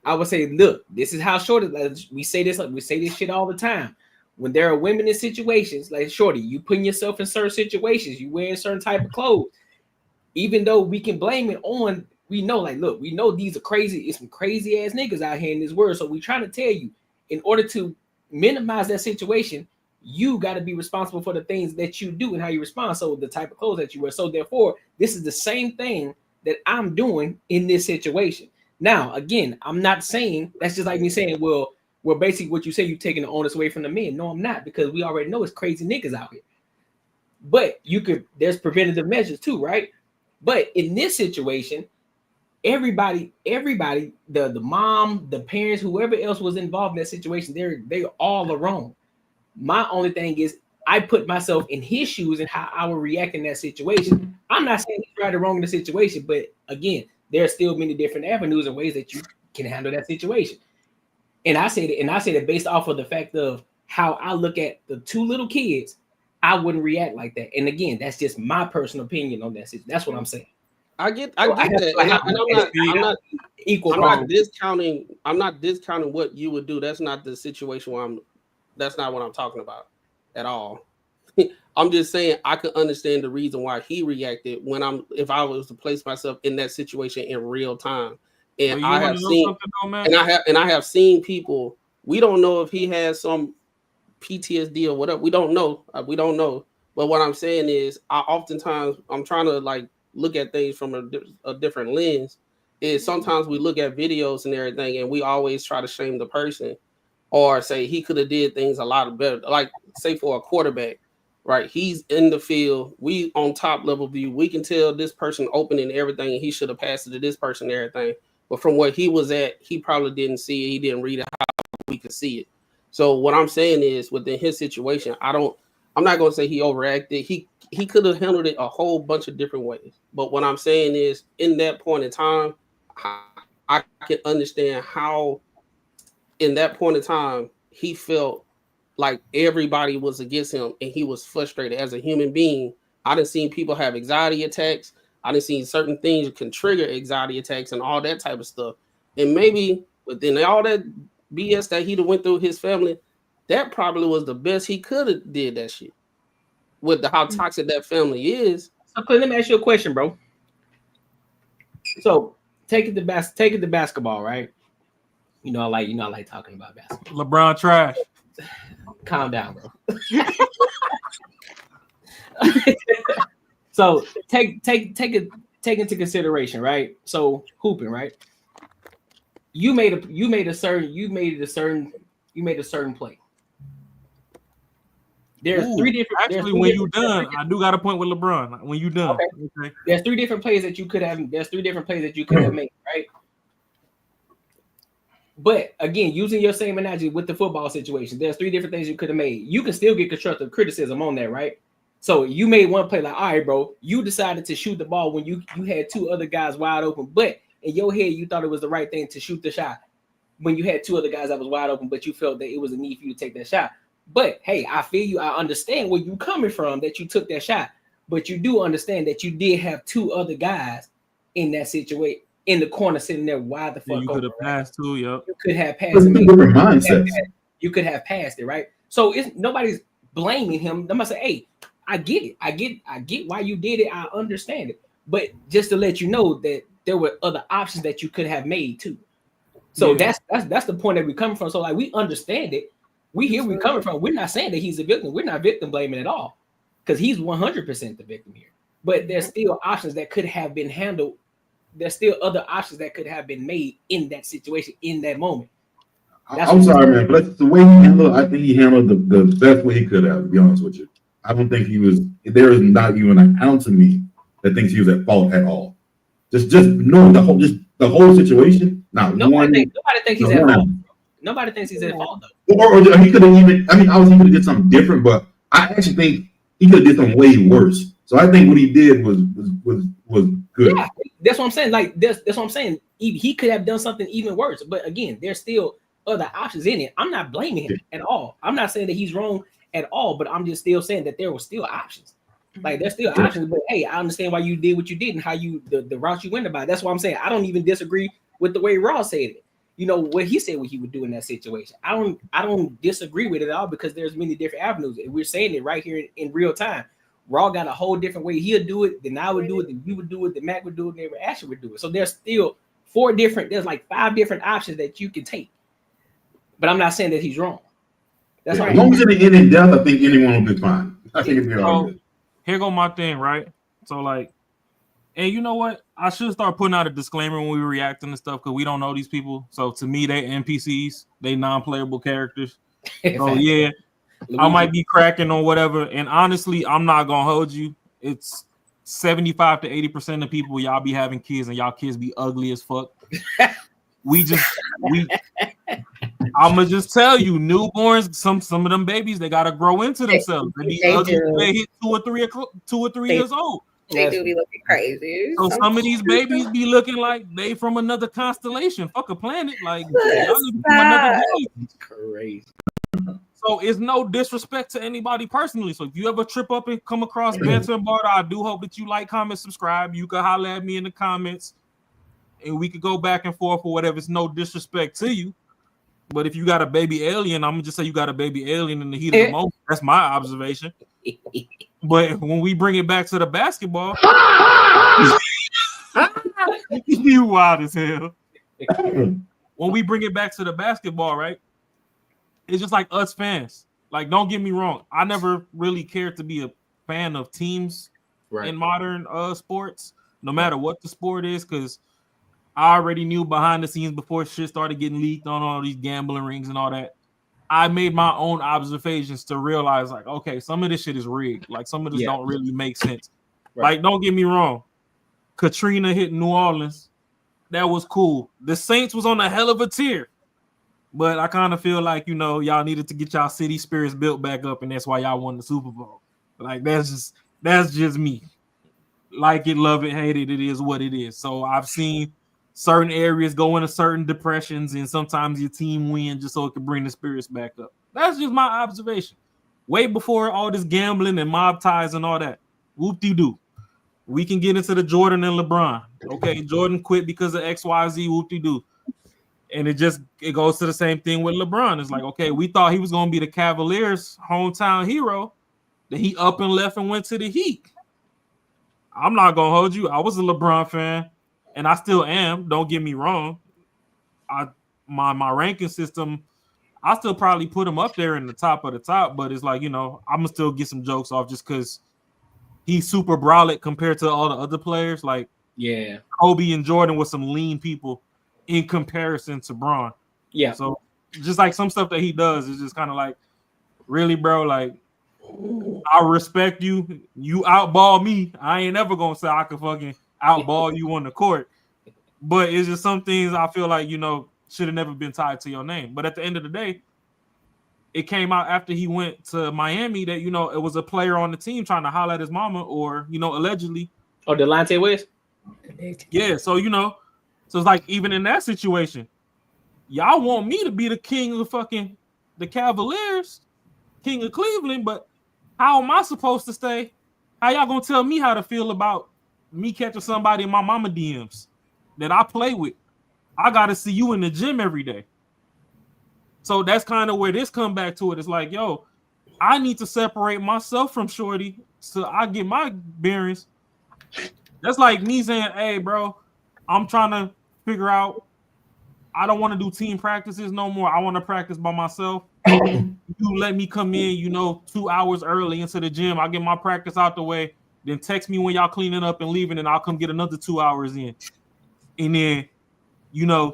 I would say, look, this is how short we say this shit all the time. When there are women in situations like Shorty, you putting yourself in certain situations, you wearing certain type of clothes, even though we can blame it on. We know, like, look, we know these are crazy. It's some crazy ass niggas out here in this world. So we trying to tell you, in order to minimize that situation, you got to be responsible for the things that you do and how you respond. So the type of clothes that you wear. So therefore, this is the same thing that I'm doing in this situation. Now, again, I'm not saying that's just like me saying, well, basically what you say, you're taking the onus away from the men. No, I'm not, because we already know it's crazy niggas out here. But there's preventative measures too, right? But in this situation, everybody, the mom, the parents, whoever else was involved in that situation, they all are wrong. My only thing is I put myself in his shoes and how I would react in that situation. I'm not saying he's right or wrong in the situation, but again, there are still many different avenues and ways that you can handle that situation. And I say that based off of the fact of how I look at the two little kids, I wouldn't react like that. And again, that's just my personal opinion on that situation. That's what I'm saying. I get that. I'm not discounting what you would do. That's not the situation that's not what I'm talking about at all. I'm just saying I could understand the reason why he reacted if I was to place myself in that situation in real time. And I have seen people. We don't know if he has some PTSD or whatever. We don't know. But what I'm saying is, oftentimes I'm trying to like look at things from a different lens. Is sometimes we look at videos and everything, and we always try to shame the person, or say he could have did things a lot better. Like say for a quarterback, right? He's in the field. We on top level view. We can tell this person opening everything, and he should have passed it to this person and everything. But from where he was at, he probably didn't see it. He didn't read it how we could see it. So what I'm saying is, within his situation, I'm not going to say he overacted. He could have handled it a whole bunch of different ways. But what I'm saying is, in that point in time, I can understand how, in that point in time, he felt like everybody was against him and he was frustrated as a human being. I done seen people have anxiety attacks. I done seen certain things can trigger anxiety attacks and all that type of stuff. And maybe within all that BS that he went through his family, that probably was the best he could have did that shit. With how toxic that family is. So let me ask you a question, bro. So take it to basketball, right? I like talking about basketball. LeBron trash. Calm down, bro. So take into consideration, right? So hooping, right? You made a certain play. There's three different. Actually, when you done, I do got a point with LeBron. When you done, okay. There's three different plays that you could have. There's three different plays that you could have made, right? But again, using your same analogy with the football situation, there's three different things you could have made. You can still get constructive criticism on that, right? So you made one play like, all right, bro, you decided to shoot the ball when you had two other guys wide open, but in your head you thought it was the right thing to shoot the shot when you had two other guys that was wide open, but you felt that it was a need for you to take that shot. But hey, I feel you. I understand where you coming from that you took that shot, but you do understand that you did have two other guys in that situation in the corner sitting there wide the fuck. You could have passed too, yep. You could have passed it. You could have passed it, right? So it's nobody's blaming him. I'm gonna say, hey, I get it. I get why you did it. I understand it. But just to let you know that there were other options that you could have made too. So that's the point that we're coming from. So like we understand it. We hear where we're coming from. We're not saying that he's a victim. We're not victim blaming at all, because he's 100% the victim here. But there's still options that could have been handled. There's still other options that could have been made in that situation, in that moment. I'm sorry, man, but the way he handled, I think he handled the best way he could have, to be honest with you. I don't think he was, there is not even an ounce of me that thinks he was at fault at all. Just knowing the whole situation. Nobody thinks he's at fault. Nobody thinks he's at fault though. Or he could have even, I mean, obviously he could have did something different, but I actually think he could have did something way worse. So I think what he did was good. Yeah, that's what I'm saying. Like that's what I'm saying. He could have done something even worse. But again, there's still other options in it. I'm not blaming him at all. I'm not saying that he's wrong at all, but I'm just still saying that there were still options. Like there's still options. But hey, I understand why you did what you did and how you the route you went about it. That's why I'm saying I don't even disagree with the way Ross said it. You know what he said, what he would do in that situation. I don't disagree with it at all, because there's many different avenues, and we're saying it right here in real time. Raw got a whole different way he'll do it, then I would do it, then you would do it, then Mac would do it, and then Ashley would do it. So there's still there's like 5 different options that you can take. But I'm not saying that he's wrong. That's as long as it end in death, I think anyone will be fine. I think it'll be all good. Here go my thing, right? So like, and you know what? I should start putting out a disclaimer when we reacting to stuff, because we don't know these people. So to me, they NPCs, they non-playable characters. So yeah, I might be cracking on whatever. And honestly, I'm not gonna hold you. It's 75 to 80% of people, y'all be having kids and y'all kids be ugly as fuck. I'ma just tell you, newborns, some of them babies, they gotta grow into themselves. They be ugly when they hit 2 or 3 years old. They do be looking crazy. So some of these babies be looking like they from another constellation. Fuck a planet. Like y'all need to from another day. Crazy. So it's no disrespect to anybody personally. So if you ever trip up and come across Banter and Barter, I do hope that you like, comment, subscribe. You can holler at me in the comments, and we could go back and forth or whatever. It's no disrespect to you. But if you got a baby alien, I'm gonna just say you got a baby alien in the heat of the moment. That's my observation. But when we bring it back to the basketball, you wild as hell. When we bring it back to the basketball, right? It's just like us fans. Like, don't get me wrong. I never really cared to be a fan of teams in modern sports, no matter what the sport is, because I already knew behind the scenes before shit started getting leaked on all these gambling rings and all that. I made my own observations to realize, like, okay, some of this shit is rigged. Like, some of this don't really make sense. Like, don't get me wrong. Katrina hit New Orleans. That was cool. The Saints was on a hell of a tier. But I kind of feel like, you know, y'all needed to get y'all city spirits built back up, and that's why y'all won the Super Bowl. Like, that's just me. Like it, love it, hate it. It is what it is. So I've seen certain areas go into certain depressions, and sometimes your team win just so it can bring the spirits back up. That's just my observation. Way before all this gambling and mob ties and all that. Whoop-de-doo. We can get into the Jordan and LeBron. Okay, Jordan quit because of XYZ, whoop-de-doo. And it goes to the same thing with LeBron. It's like, okay, we thought he was going to be the Cavaliers' hometown hero. Then he up and left and went to the Heat. I'm not going to hold you. I was a LeBron fan, and I still am. Don't get me wrong. My ranking system, I still probably put him up there in the top of the top, but it's like, I'm going to still get some jokes off just because he's super brolic compared to all the other players. Like, yeah, Kobe and Jordan were some lean people in comparison to Bron. Yeah. So just like some stuff that he does is just kind of like, really, bro, like, I respect you. You outball me. I ain't ever going to say I could fucking outball you on the court. But it's just some things I feel like, should have never been tied to your name. But at the end of the day, it came out after he went to Miami that, it was a player on the team trying to holler at his mama or, allegedly. Oh, Delonte West? Yeah, so, so it's like even in that situation, y'all want me to be the king of the Cavaliers, king of Cleveland, but how am I supposed to stay? How y'all gonna tell me how to feel about me catching somebody in my mama DMs that I play with? I gotta see you in the gym every day. So that's kind of where this come back to it. It's like, yo, I need to separate myself from Shorty so I get my bearings. That's like me saying, hey, bro, I'm trying to figure out, I don't want to do team practices no more. I want to practice by myself. You let me come in, 2 hours early into the gym. I'll get my practice out the way. Then text me when y'all cleaning up and leaving, and I'll come get another 2 hours in. And then,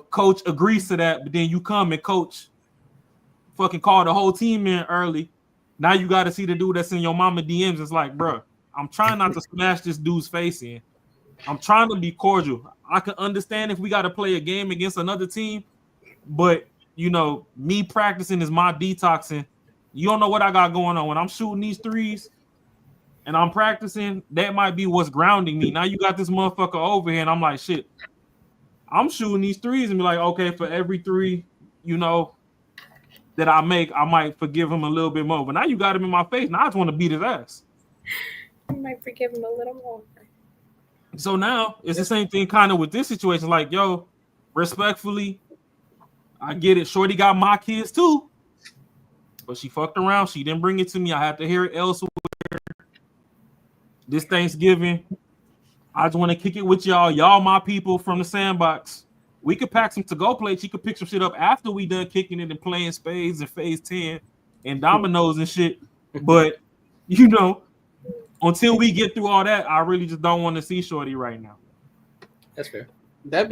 coach agrees to that, but then you come and coach fucking call the whole team in early. Now you got to see the dude that's in your mama DMs. It's like, bro, I'm trying not to smash this dude's face in. I'm trying to be cordial. I can understand if we got to play a game against another team, but me practicing is my detoxing. You don't know what I got going on. When I'm shooting these threes and I'm practicing, that might be what's grounding me. Now you got this motherfucker over here, and I'm like, shit. I'm shooting these threes and be like, okay, for every three, that I make, I might forgive him a little bit more. But now you got him in my face. Now I just want to beat his ass. You might forgive him a little more. So now it's the same thing kind of with this situation. Like, yo, respectfully, I get it. Shorty got my kids too. But she fucked around. She didn't bring it to me. I have to hear it elsewhere. This Thanksgiving, I just want to kick it with y'all. Y'all my people from the sandbox. We could pack some to-go plates. You could pick some shit up after we done kicking it and playing spades and phase 10 and dominoes and shit. But, until we get through all that, I really just don't want to see Shorty right now. That's fair. Before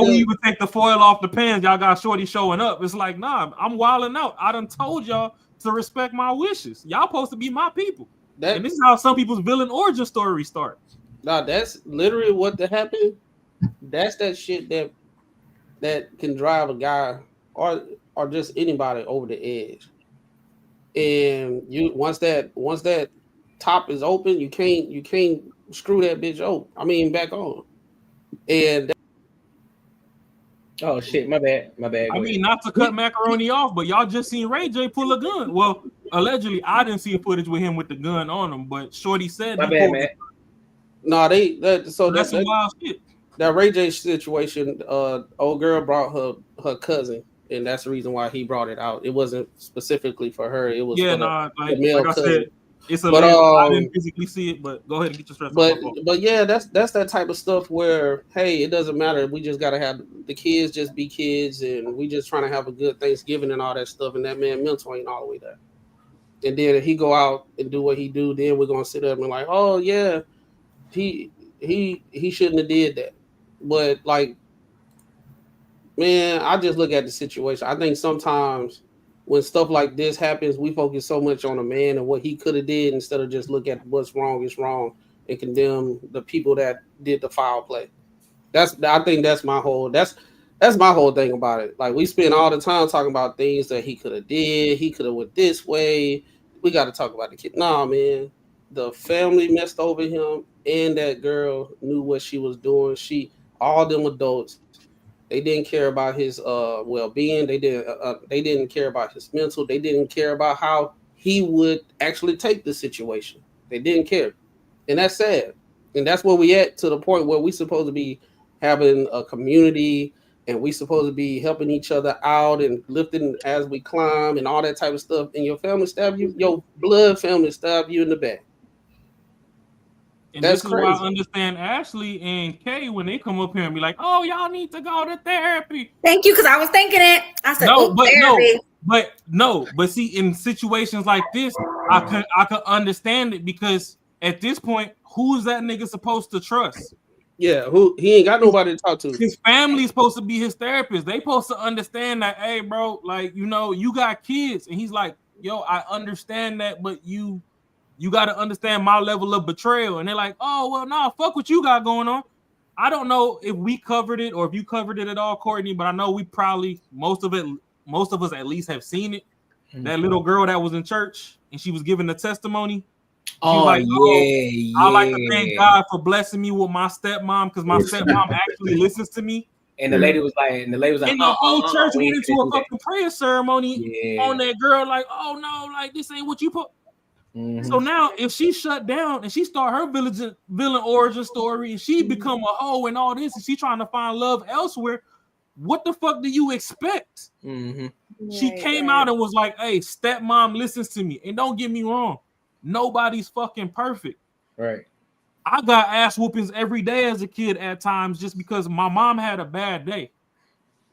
we even take the foil off the pans, y'all got Shorty showing up. It's like, nah, I'm wilding out. I done told y'all to respect my wishes. Y'all supposed to be my people. And this is how some people's villain origin stories start. Nah, that's literally what happened. That's that shit that can drive a guy or just anybody over the edge. And once that top is open, you can't screw that bitch back on. And oh shit, my bad. I mean, not to cut Macaroni off, but y'all just seen Ray J pull a gun. Well, allegedly, I didn't see a footage with him with the gun on him, but Shorty said my bad, man. No, that's some wild shit. That Ray J situation, old girl brought her cousin, and that's the reason why he brought it out. It wasn't specifically for her. It was like male I cousin. said, it's I didn't physically see it, but go ahead and get your stress. But yeah, that's that type of stuff where, hey, it doesn't matter. We just gotta have the kids just be kids, and we just trying to have a good Thanksgiving and all that stuff. And that man mental ain't all the way there. And then if he go out and do what he do, then we're gonna sit up and like, oh yeah, he shouldn't have did that. But like, man, I just look at the situation. I think sometimes when stuff like this happens, we focus so much on a man and what he could have did instead of just look at what's wrong is wrong and condemn the people that did the foul play. I think that's my whole thing about it. Like, we spend all the time talking about things that he could have did. He could have went this way. We got to talk about the kid. Nah, man, the family messed over him, and that girl knew what she was doing. All them adults, They didn't care about his well-being. They didn't care about his mental. They didn't care about how he would actually take the situation. They didn't care, and that's sad. And that's where we at, to the point where we supposed to be having a community, and we supposed to be helping each other out and lifting as we climb and all that type of stuff. And your family stab you, your blood family stab you in the back. And That's this is crazy. why I understand Ashley and Kay when they come up here and be like, "Oh, y'all need to go to therapy." Thank you, because I was thinking it. I said, but see, in situations like this, I could understand it, because at this point, who is that nigga supposed to trust? Yeah, he ain't got nobody to talk to. His family's supposed to be his therapist. They supposed to understand that, hey, bro, like, you know, you got kids, and he's like, yo, I understand that, but you got to understand my level of betrayal. And they're like, oh, well, nah, fuck what you got going on. I don't know if we covered it or if you covered it at all, Courtney, but I know we probably, most of us at least have seen it. Mm-hmm. That little girl that was in church and she was giving the testimony. Oh, like, yeah. I like to thank God for blessing me with my stepmom, because my stepmom actually listens to me. And the lady was like, and the whole church went into a fucking prayer ceremony on that girl, like, oh no, like this ain't what you put. Mm-hmm. So now, if she shut down and she start her villain origin story and she become a hoe and all this, and she trying to find love elsewhere, what the fuck do you expect? Mm-hmm. She came out and was like, hey, stepmom listens to me. And don't get me wrong, nobody's fucking perfect. Right. I got ass whoopings every day as a kid at times just because my mom had a bad day.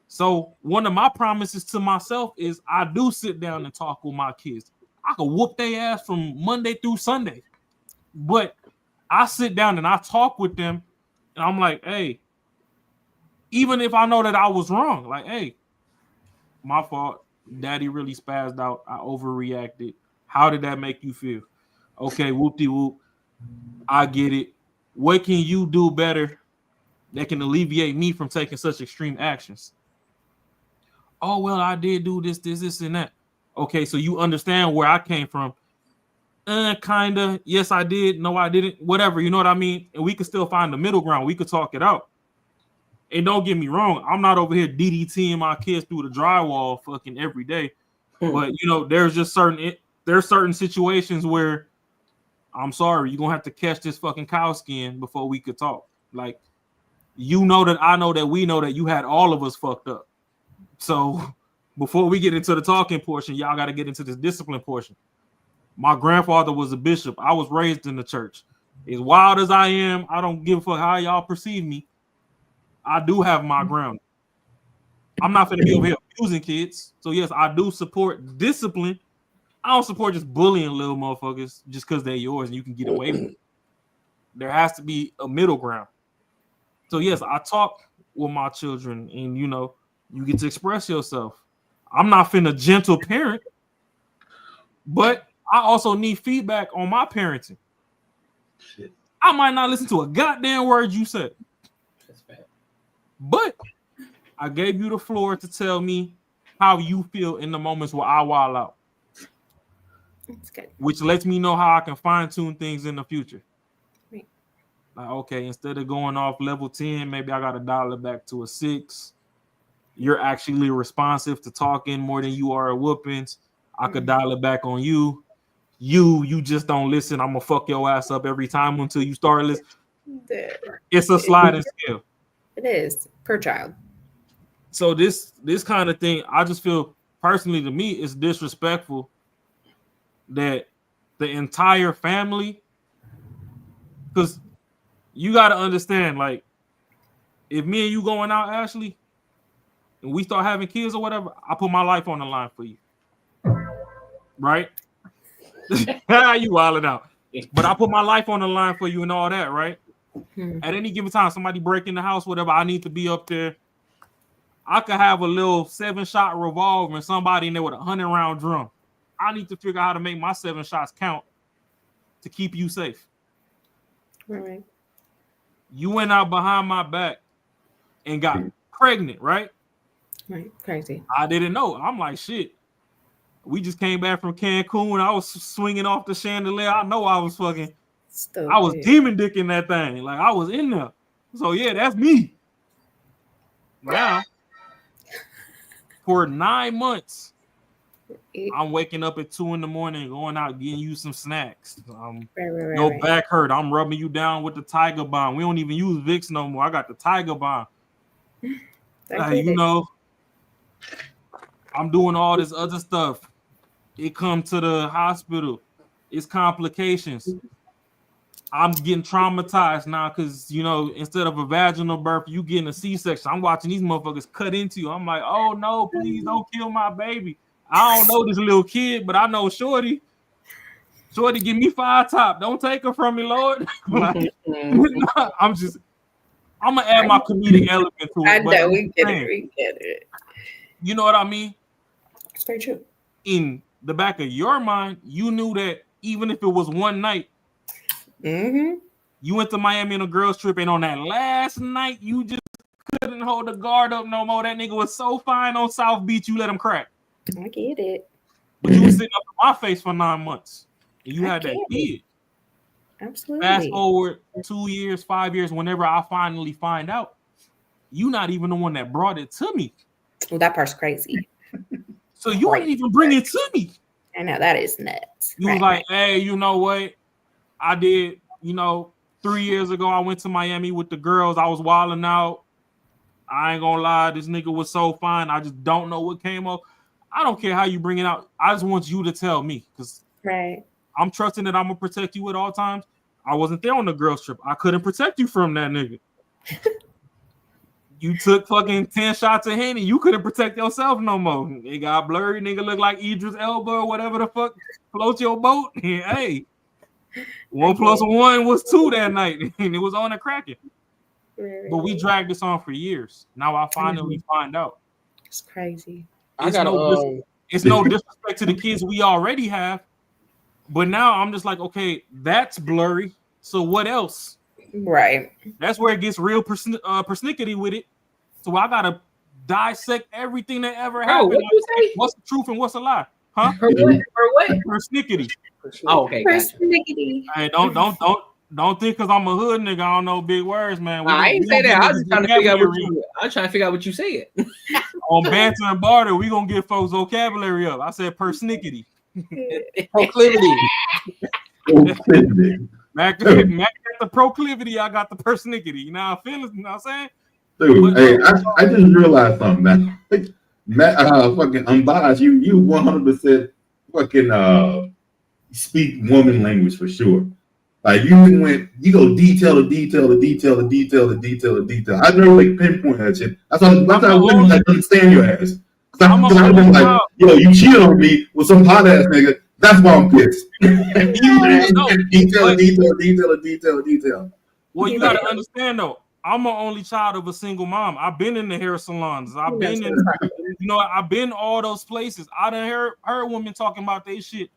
So one of my promises to myself is I do sit down and talk with my kids. I could whoop their ass from Monday through Sunday, but I sit down and I talk with them, and I'm like, hey, even if I know that I was wrong, like, hey, my fault. Daddy really spazzed out. I overreacted. How did that make you feel? Okay, whoop-de-whoop. I get it. What can you do better that can alleviate me from taking such extreme actions? Oh, well, I did do this, and that. Okay, so you understand where I came from. Kinda. Yes, I did. No, I didn't. Whatever, you know what I mean? And we could still find the middle ground. We could talk it out. And don't get me wrong, I'm not over here DDTing my kids through the drywall fucking every day. But, you know, there's certain situations where I'm sorry, you're going to have to catch this fucking cow skin before we could talk. Like, you know that I know that we know that you had all of us fucked up. So before we get into the talking portion, y'all got to get into this discipline portion. My grandfather was a bishop. I was raised in the church. As wild as I am, I don't give a fuck how y'all perceive me. I do have my ground. I'm not going to be over here abusing kids. So yes, I do support discipline. I don't support just bullying little motherfuckers just because they're yours and you can get away with it. There has to be a middle ground. So yes, I talk with my children, and you know, you get to express yourself. I'm not finna gentle parent, but I also need feedback on my parenting. Shit. I might not listen to a goddamn word you said. That's bad. But I gave you the floor to tell me how you feel in the moments where I wild out. That's good. Which lets me know how I can fine-tune things in the future. Right. Like, okay, instead of going off level 10, maybe I got to dial it back to a 6. You're actually responsive to talking more than you are at whoopings. I could dial it back on you. You just don't listen. I'm going to fuck your ass up every time until you start listening. It's a sliding scale. It is, per child. So this kind of thing, I just feel personally, to me, it's disrespectful that the entire family, because you got to understand, like, if me and you going out, Ashley, and we start having kids or whatever, I put my life on the line for you. Right? You wilding out. But I put my life on the line for you and all that, right? At any given time, somebody break in the house, whatever, I need to be up there. I could have a little 7-shot revolver and somebody in there with a 100-round drum. I need to figure out how to make my 7 shots count to keep you safe. Right. You went out behind my back and got pregnant, right? Right. Crazy. I didn't know. I'm like, shit. We just came back from Cancun. I was swinging off the chandelier. I know I was fucking. I was demon dicking that thing. Like, I was in there. So yeah, that's me. Now, for 9 months, I'm waking up at 2 a.m, going out getting you some snacks. Your back hurt. I'm rubbing you down with the Tiger Balm. We don't even use Vicks no more. I got the Tiger Balm. You know, I'm doing all this other stuff. It come to the hospital. It's complications. I'm getting traumatized now because, you know, instead of a vaginal birth, you getting a C-section. I'm watching these motherfuckers cut into you. I'm like, oh no, please don't kill my baby. I don't know this little kid, but I know Shorty. Shorty, give me 5 top. Don't take her from me, Lord. Like, I'm gonna add my comedic element to it. I know, we get it. You know what I mean? It's very true. In the back of your mind, you knew that even if it was one night, you went to Miami on a girls trip, and on that last night, you just couldn't hold the guard up no more. That nigga was so fine on South Beach, you let him crack. I get it. But you was sitting up in my face for 9 months, and you had that kid. Absolutely. Fast forward 2 years, 5 years, whenever I finally find out, you not even the one that brought it to me. Well, that part's crazy. So you ain't even bring it to me. I know, that is nuts. You was like, hey, you know what? I did, you know, 3 years ago, I went to Miami with the girls. I was wilding out. I ain't gonna lie, this nigga was so fine. I just don't know what came up. I don't care how you bring it out. I just want you to tell me, because I'm trusting that I'm gonna protect you at all times. I wasn't there on the girls trip. I couldn't protect you from that nigga. You took fucking 10 shots of Henny. You couldn't protect yourself no more. It got blurry. Nigga look like Idris Elba or whatever the fuck floats your boat. Hey, 1 + 1 was 2 that night, and it was on the cracking. But we dragged this on for years. Now I finally find out. It's crazy. It's no disrespect to the kids we already have, but now I'm just like, okay, that's blurry. So what else? Right. That's where it gets real persnickety with it. So I gotta dissect everything that ever happened. What you say? What's the truth and what's a lie? Huh? For what? Persnickety. Oh, okay. Persnickety. Hey, don't think because I'm a hood nigga, I don't know big words, man. I ain't say that. I was just trying to figure out what you. I'm trying to figure out what you said. On banter and barter, we gonna get folks' vocabulary up. I said persnickety. Proclivity. Mac got the proclivity, I got the persnickety. You know how I feel it, you know what I'm saying? Dude, hey, I just realized something, man. Matt, fucking unbiased, you 100% fucking speak woman language for sure. Like you go detail to detail to detail to detail to detail to detail. I never like pinpoint that shit. That's why I really like understand your ass. I'm been like, yo, you cheated on me with some hot ass nigga. That's why I'm pissed. Detail. Well, you gotta understand though. I'm an only child of a single mom. I've been in the hair salons. I've been in, I've been all those places. I done heard women talking about their shit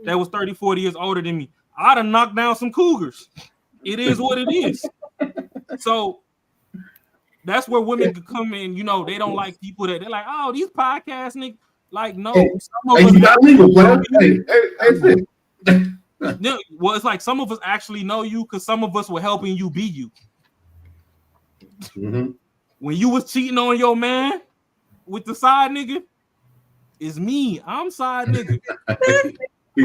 that was 30, 40 years older than me. I done knocked down some cougars. It is what it is. So that's where women could come in. You know, they don't like people that they're like, oh, these podcast niggas. Like, no. Well, it's like some of us actually know you because some of us were helping you be you. Mm-hmm. When you was cheating on your man with the side nigga, it's me. I'm side nigga.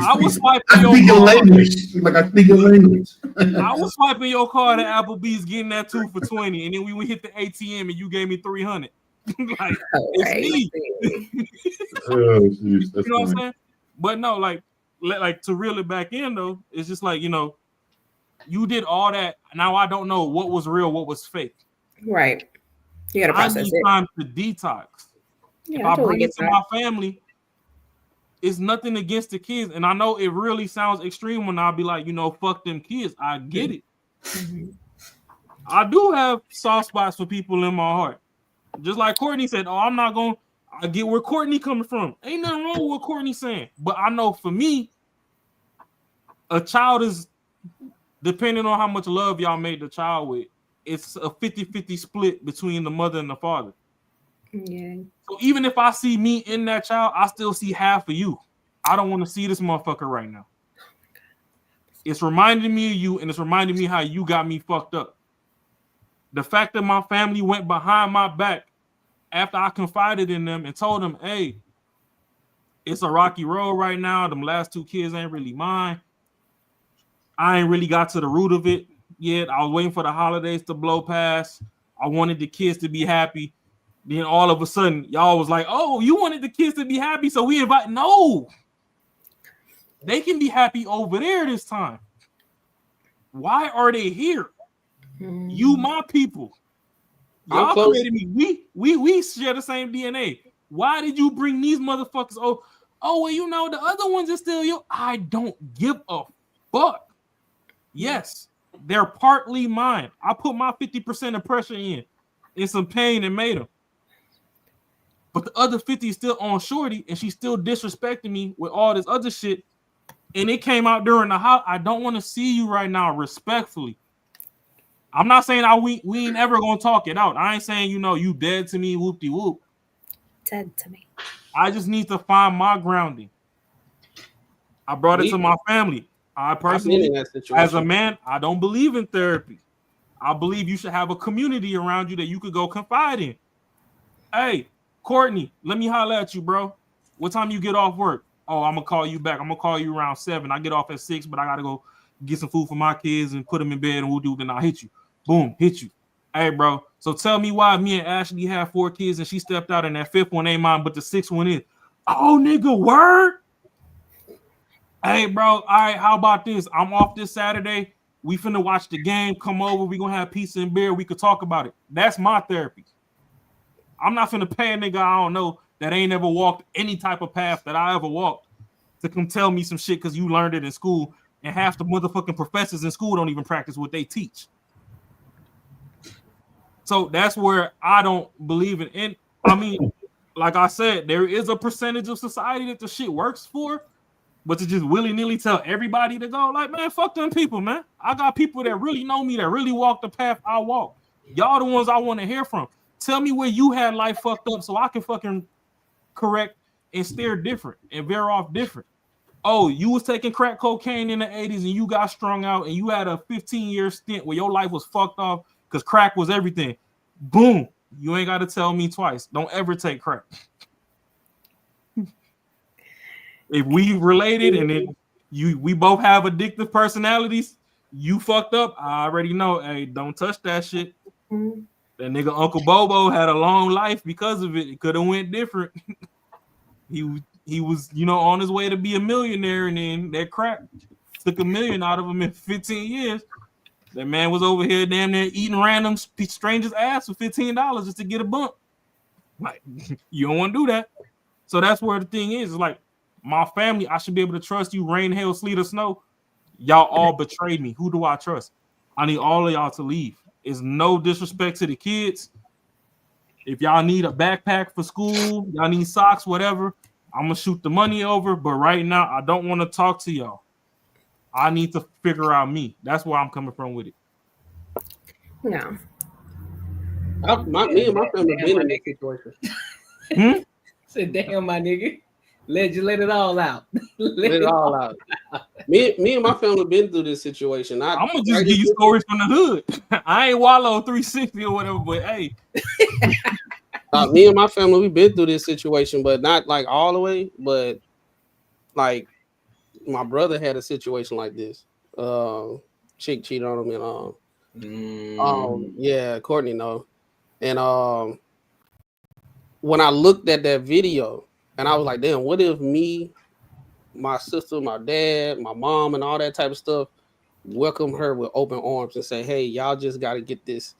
I was swiping your language. Like I speak your language. I was swiping your card at Applebee's, getting that 2 for $20, and then we hit the ATM and you gave me $300. Like, it's me. Geez, you know what I'm saying? But no, like to reel it back in though, it's just like, you did all that. Now I don't know what was real, what was fake. Right. You gotta process it. Time to detox. Yeah, if I bring it to my family, it's nothing against the kids. And I know it really sounds extreme when I'll be like, fuck them kids. I get it. Mm-hmm. I do have soft spots for people in my heart. Just like Courtney said, I get where Courtney coming from. Ain't nothing wrong with what Courtney's saying. But I know for me, a child is, depending on how much love y'all made the child with, it's a 50-50 split between the mother and the father. Yeah. So even if I see me in that child, I still see half of you. I don't want to see this motherfucker right now. It's reminding me of you, and it's reminding me how you got me fucked up. The fact that my family went behind my back after I confided in them and told them, hey, it's a rocky road right now. Them last 2 kids ain't really mine. I ain't really got to the root of it yet. I was waiting for the holidays to blow past. I wanted the kids to be happy. Then all of a sudden, y'all was like, oh, you wanted the kids to be happy, so we invite. No. They can be happy over there this time. Why are they here? You my people. Y'all created me. We share the same DNA. Why did you bring these motherfuckers? Oh, well, you know, the other ones are still you. I don't give a fuck. Yes, they're partly mine. I put my 50% of pressure in some pain and made them. But the other 50 is still on Shorty, and she's still disrespecting me with all this other shit. And it came out during the house. I don't want to see you right now, respectfully. I'm not saying we ain't ever gonna talk it out. I ain't saying, you know, you dead to me, whoop-de whoop. Dead to me. I just need to find my grounding. I brought it to my family. I personally, as a man, I don't believe in therapy. I believe you should have a community around you that you could go confide in. Hey, Courtney, let me holler at you, bro. What time you get off work? Oh, I'm gonna call you back. I'm gonna call you around 7. I get off at 6, but I gotta go get some food for my kids and put them in bed, and we'll do. Then I'll hit you. Boom, hit you. Hey, bro. So tell me why me and Ashley have 4 kids and she stepped out and that 5th one ain't mine, but the 6th one is. Oh, nigga, word. Hey, bro. All right, how about this? I'm off this Saturday. We finna watch the game. Come over. We gonna have pizza and beer. We could talk about it. That's my therapy. I'm not finna pay a nigga I don't know that ain't ever walked any type of path that I ever walked to come tell me some shit because you learned it in school, and half the motherfucking professors in school don't even practice what they teach. So that's where I don't believe in. And I mean, like I said, there is a percentage of society that the shit works for, but to just willy-nilly tell everybody to go, like, man, fuck them people, man. I got people that really know me, that really walk the path I walk. Y'all the ones I want to hear from. Tell me where you had life fucked up so I can fucking correct and steer different and veer off different. Oh, you was taking crack cocaine in the 80s and you got strung out and you had a 15-year stint where your life was fucked off because crack was everything. Boom. You ain't got to tell me twice. Don't ever take crack. If we related and we both have addictive personalities, you fucked up. I already know. Hey, don't touch that shit. Mm-hmm. That nigga Uncle Bobo had a long life because of it. It could have went different. He was, you know, on his way to be a millionaire, and then that crack took $1 million out of him in 15 years. That man was over here damn near eating random strangers' ass for $15 just to get a bump. Like, you don't want to do that. So that's where the thing is. It's like, my family, I should be able to trust you, rain, hail, sleet, or snow. Y'all all betrayed me. Who do I trust? I need all of y'all to leave. It's no disrespect to the kids. If y'all need a backpack for school, y'all need socks, whatever, I'm going to shoot the money over. But right now, I don't want to talk to y'all. I need to figure out me. That's where I'm coming from with it. No. Me and my family been in that situation. Said, damn, my nigga. Let it all out. Let it all out. Me and my family been through this situation. I'm gonna just give you stories from the hood. I ain't Wallow 360 or whatever, but hey. Me and my family, we've been through this situation, but not like all the way. But like my brother had a situation like this. Chick cheated on him, and yeah, Courtney know. And when I looked at that video, and I was like, damn, what if me, my sister, my dad, my mom, and all that type of stuff welcome her with open arms and say, hey, y'all just got to get this.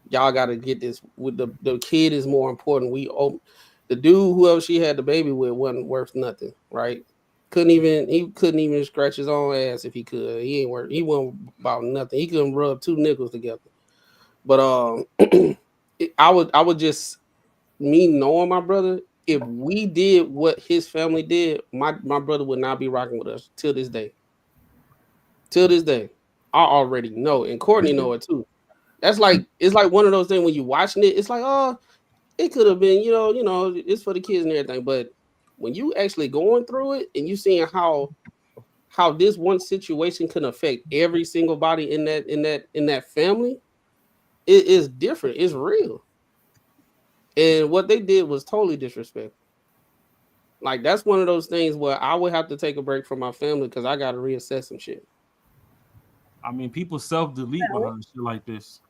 Y'all got to get this. With the kid is more important. The dude, whoever she had the baby with, wasn't worth nothing, right? He couldn't even scratch his own ass if he could. He wasn't about nothing. He couldn't rub 2 nickels together. But I would just, me knowing my brother, if we did what his family did, my brother would not be rocking with us till this day. Till this day. I already know. And Courtney know it too. It's like one of those things when you're watching it, it's like, oh, it could have been, you know, it's for the kids and everything. But when you actually going through it and you seeing how this one situation can affect every single body in that family, it is different. It's real. And what they did was totally disrespectful. Like, that's one of those things where I would have to take a break from my family because I got to reassess some shit. I mean, people self-delete behind shit like this.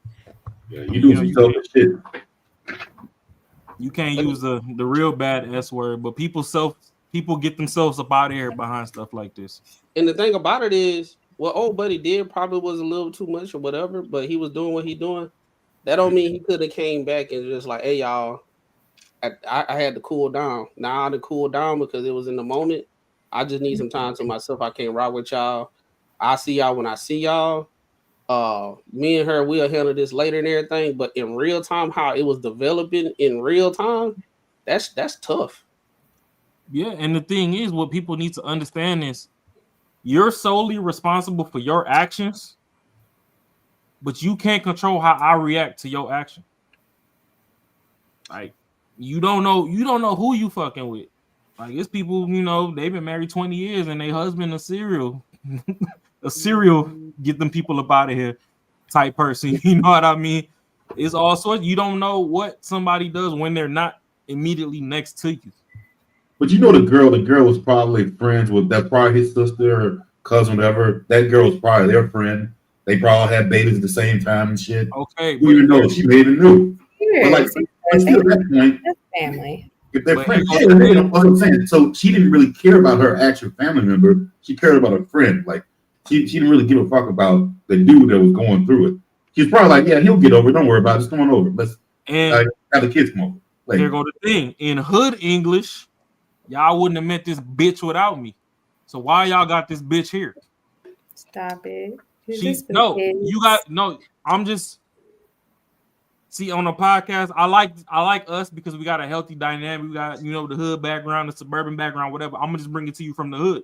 Yeah, you do some selfish shit. You can't use the real bad S word, but people get themselves up out of here behind stuff like this. And the thing about it is, what old buddy did probably was a little too much or whatever, but he was doing what he doing. That don't mean he could have came back and just like, hey y'all, I had to cool down. Now I had to cool down because it was in the moment. I just need some time to myself. I can't rock with y'all. I'll see y'all when I see y'all. Me and her, we'll handle this later and everything. But in real time, how it was developing in real time, that's tough. Yeah, and the thing is, what people need to understand is you're solely responsible for your actions, but you can't control how I react to your action. Like, you don't know who you fucking with. Like, it's people, they've been married 20 years and their husband a serial get them people up out of here type person. You know what I mean? It's all sorts. You don't know what somebody does when they're not immediately next to you. But the girl was probably friends with that, probably his sister or cousin, whatever. That girl was probably their friend. They probably had babies at the same time and shit. Okay, who even know she made it new. But like, until that point, family. If they're friends, what I'm saying. So she didn't really care about her actual family member. She cared about her friend. Like, she didn't really give a fuck about the dude that was going through it. She's probably like, yeah, he'll get over it. Don't worry about it. Just come on over. Let's have the kids come over. Like, there go the thing. In hood English, y'all wouldn't have met this bitch without me. So why y'all got this bitch here? Stop it. I'm just see on the podcast. I like us because we got a healthy dynamic. We got the hood background, the suburban background, whatever. I'm gonna just bring it to you from the hood.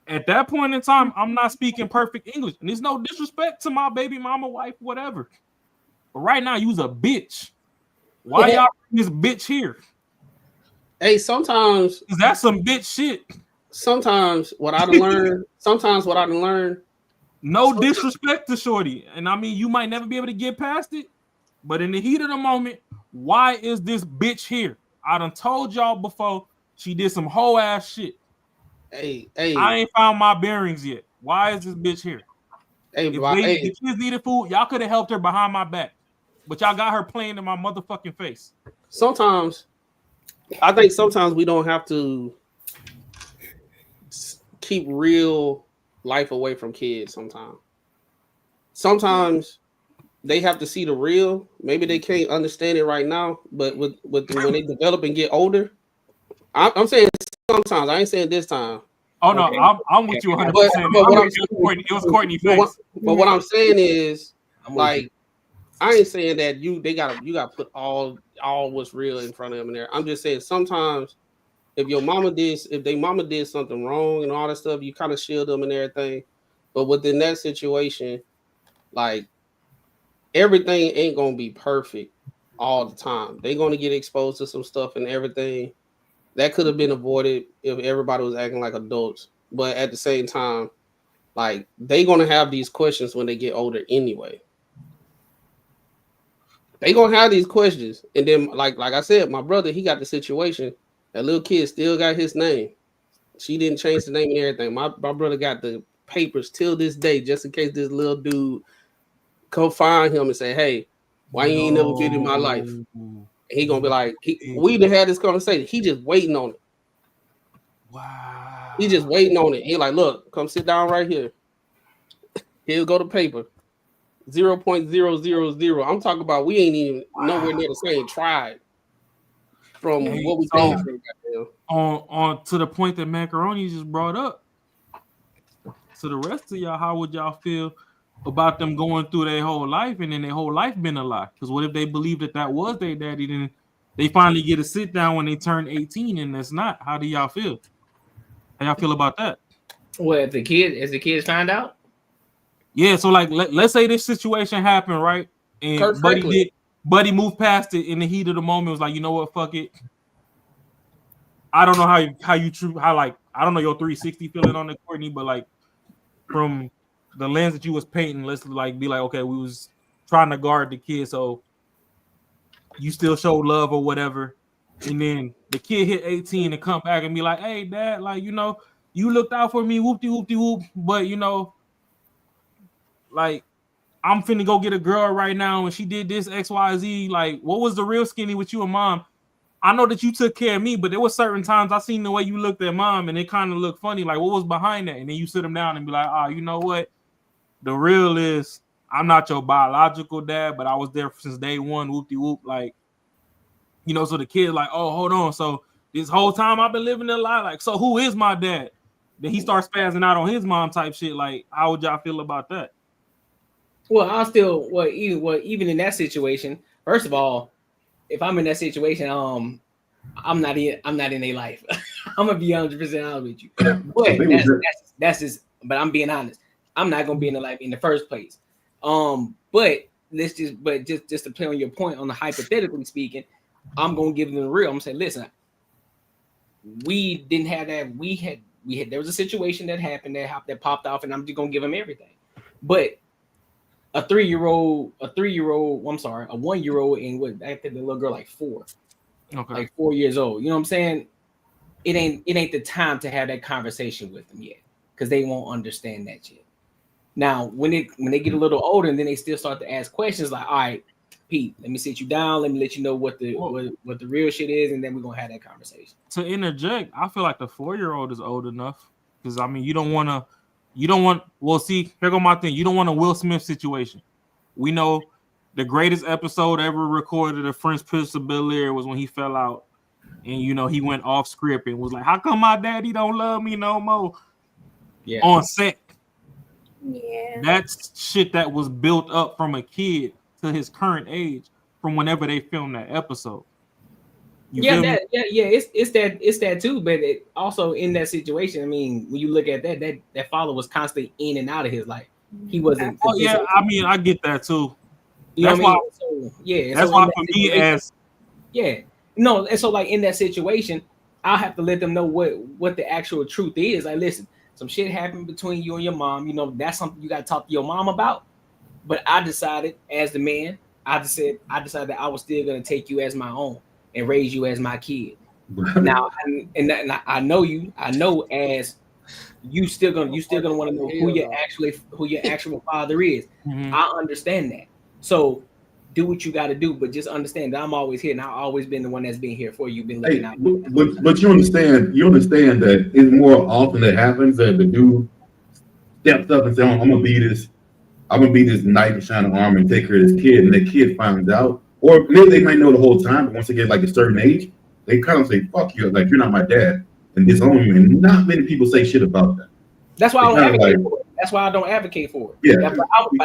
At that point in time, I'm not speaking perfect English, and there's no disrespect to my baby mama, wife, whatever. But right now, you's a bitch. Why y'all bring this bitch here? Hey, sometimes that's some bitch shit. Sometimes what I learned. No disrespect to Shorty, and I mean you might never be able to get past it. But in the heat of the moment, why is this bitch here? I done told y'all before she did some whole ass shit. Hey, I ain't found my bearings yet. Why is this bitch here? If the kids needed food, y'all could have helped her behind my back, but y'all got her playing in my motherfucking face. Sometimes, I think we don't have to keep real life away from kids. Sometimes they have to see the real. Maybe they can't understand it right now, but when they develop and get older, I'm saying sometimes. I ain't saying this time. Oh no, I'm with you 100%. It was Courtney face. But what I'm saying is, like, I ain't saying that you gotta put all what's real in front of them in there. I'm just saying sometimes if their mama did something wrong and all that stuff, you kind of shield them and everything. But within that situation, like, everything ain't gonna be perfect all the time. They're gonna get exposed to some stuff and everything that could have been avoided if everybody was acting like adults. But at the same time, like, they're gonna have these questions when they get older anyway. They gonna have these questions, and then like I said, my brother, he got the situation. That little kid still got his name. She didn't change the name and everything. My brother got the papers till this day, just in case this little dude come find him and say, "Hey, why you ain't never been in my life?" And he gonna be like, "We done had this conversation. He just waiting on it. Wow. He just waiting on it. He like, look, come sit down right here. He'll go to paper. 0.000. I'm talking about we ain't even nowhere near the same tribe from what we came from. On to the point that Macaroni just brought up. To the rest of y'all, how would y'all feel about them going through their whole life and then their whole life been a lie? Because what if they believe that was their daddy, then they finally get a sit down when they turn 18 and that's not? How do y'all feel? How y'all feel about that? Well, as the kids find out? Yeah, so like let's say this situation happened, right? And Buddy moved past it in the heat of the moment. Was like, you know what, fuck it. I don't know how I don't know your 360 feeling on the Courtney, but like from the lens that you was painting, let's like be like, okay, we was trying to guard the kid, so you still show love or whatever. And then the kid hit 18 and come back and be like, hey, dad, like, you know, you looked out for me, whoop-de-whoop-de-whoop, but, you know, like, I'm finna go get a girl right now and she did this XYZ. Like, what was the real skinny with you and mom? I know that you took care of me, but there were certain times I seen the way you looked at mom and it kind of looked funny. Like, what was behind that? And then you sit them down and be like, you know what? The real is I'm not your biological dad, but I was there since day one, whoop-de-whoop. Like, you know, so the kid like, oh, hold on. So this whole time I've been living a lie. Like, so who is my dad? Then he starts spazzing out on his mom type shit. Like, how would y'all feel about that? Well, even in that situation, first of all, if I'm in that situation, I'm not in their life. I'm gonna be 100% honest with you. But that's just. But I'm being honest. I'm not gonna be in their life in the first place. But just to play on your point on the hypothetically speaking, I'm gonna give them the real. I'm gonna say, listen, we didn't have that. We had. There was a situation that happened that popped off, and I'm just gonna give them everything. But a 1-year-old, and I think the little girl like 4, like 4 years old. You know what I'm saying? It ain't the time to have that conversation with them yet, because they won't understand that yet. Now, when they get a little older, and then they still start to ask questions like, all right, Pete, let me sit you down. Let me let you know what the real shit is, and then we're gonna have that conversation. To interject, I feel like the 4-year-old is old enough, because I mean, you don't want. Well, see, here go my thing. You don't want a Will Smith situation. We know the greatest episode ever recorded of Fresh Prince of Bel-Air was when he fell out, and you know he went off script and was like, "How come my daddy don't love me no more?" Yeah, on set. Yeah, that's shit that was built up from a kid to his current age from whenever they filmed that episode. It's that too. But it also in that situation, I mean, when you look at that father was constantly in and out of his life. He wasn't. Oh yeah, I mean, I get that too. That's why. That's why for me as no, and so like in that situation, I'll have to let them know what the actual truth is. Like, listen, some shit happened between you and your mom. You know, that's something you got to talk to your mom about. But I decided, as the man, I decided that I was still gonna take you as my own and raise you as my kid. Now, and I know you. I know as you still gonna want to know who your actual father is. Mm-hmm. I understand that. So do what you got to do, but just understand that I'm always here, and I've always been the one that's been here for you. Been looking out. But you understand that it's more often that happens that the dude steps up and says, "I'm gonna be this knight in shining armor and take care of this kid," and the kid finds out, or maybe they might know the whole time, but once they get like a certain age, they kind of say, "Fuck you," like, "You're not my dad," and disown you. And not many people say shit about that. That's why I don't advocate for it. That's why I don't advocate for it. Yeah,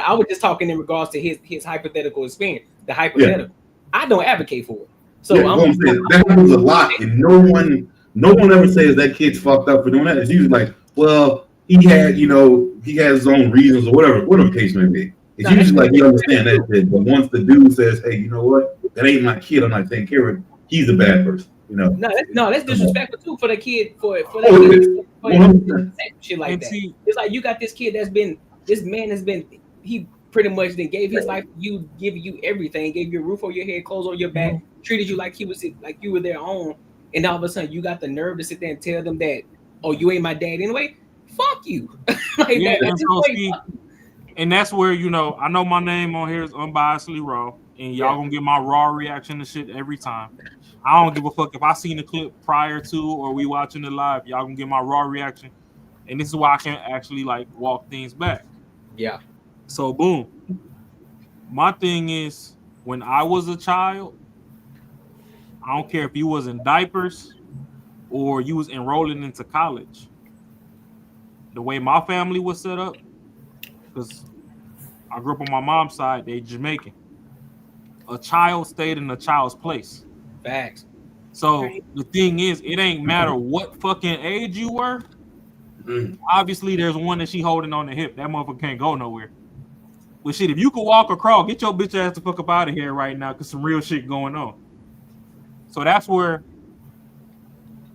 I was just talking in regards to his hypothetical experience. The hypothetical, I don't advocate for it. So that happens a lot, and no one ever says that kid's fucked up for doing that. It's usually like, well, he has his own reasons or whatever the case may be. It's usually like, you understand that, but once the dude says, "Hey, you know what? That ain't my kid. I'm not taking care of it," he's a bad person. You know. No, that's disrespectful too for the kid for that kid, shit like that. It's like you got this kid this man has been, he pretty much then gave his life to you, give you everything, gave you a roof over your head, clothes on your back, treated you like you were their own, and all of a sudden you got the nerve to sit there and tell them that, "Oh, you ain't my dad anyway." Fuck you. And that's where, you know, I know my name on here is Unbiasedly Raw, and y'all gonna get my raw reaction to shit every time. I don't give a fuck if I seen the clip prior to or we watching it live. Y'all gonna get my raw reaction, and this is why I can actually like walk things back. Yeah. So boom. My thing is, when I was a child, I don't care if you was in diapers or you was enrolling into college. The way my family was set up, because I grew up on my mom's side, they Jamaican. A child stayed in a child's place. Facts. So the thing is, it ain't matter what fucking age you were. Obviously, there's one that she holding on the hip. That motherfucker can't go nowhere. But shit, if you could walk or crawl, get your bitch ass the fuck up out of here right now, because some real shit going on. So that's where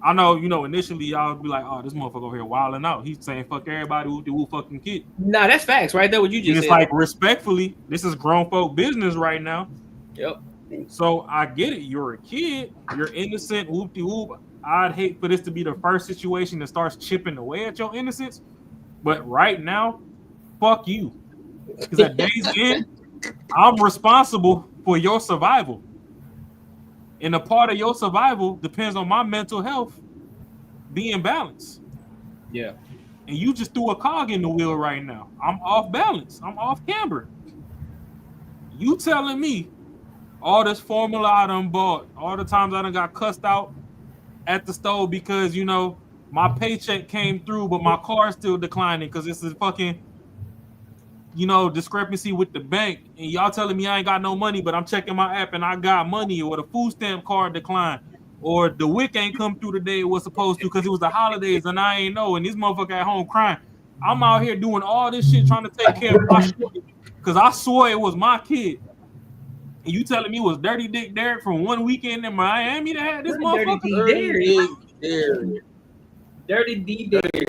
I know, initially y'all be like, oh, this motherfucker over here wilding out. He's saying fuck everybody who fucking kid. Nah, that's facts right there. What you just and it's said. like, respectfully, this is grown folk business right now. Yep. So I get it. You're a kid. You're innocent. Whoop de whoop. I'd hate for this to be the first situation that starts chipping away at your innocence. But right now, fuck you. Because at day's end, I'm responsible for your survival. And a part of your survival depends on my mental health being balanced. Yeah. And you just threw a cog in the wheel right now. I'm off balance. I'm off camber. You telling me all this formula I done bought, all the times I done got cussed out at the store because, my paycheck came through, but my car's still declining because it's a fucking, discrepancy with the bank. And y'all telling me I ain't got no money, but I'm checking my app and I got money, or the food stamp card declined, or the WIC ain't come through the day it was supposed to because it was the holidays and I ain't know. And this motherfucker at home crying. I'm out here doing all this shit trying to take care of my shit because I swore it was my kid. And you telling me it was Dirty Dick Derek from one weekend in Miami that had this motherfucker? Dirty D Derek.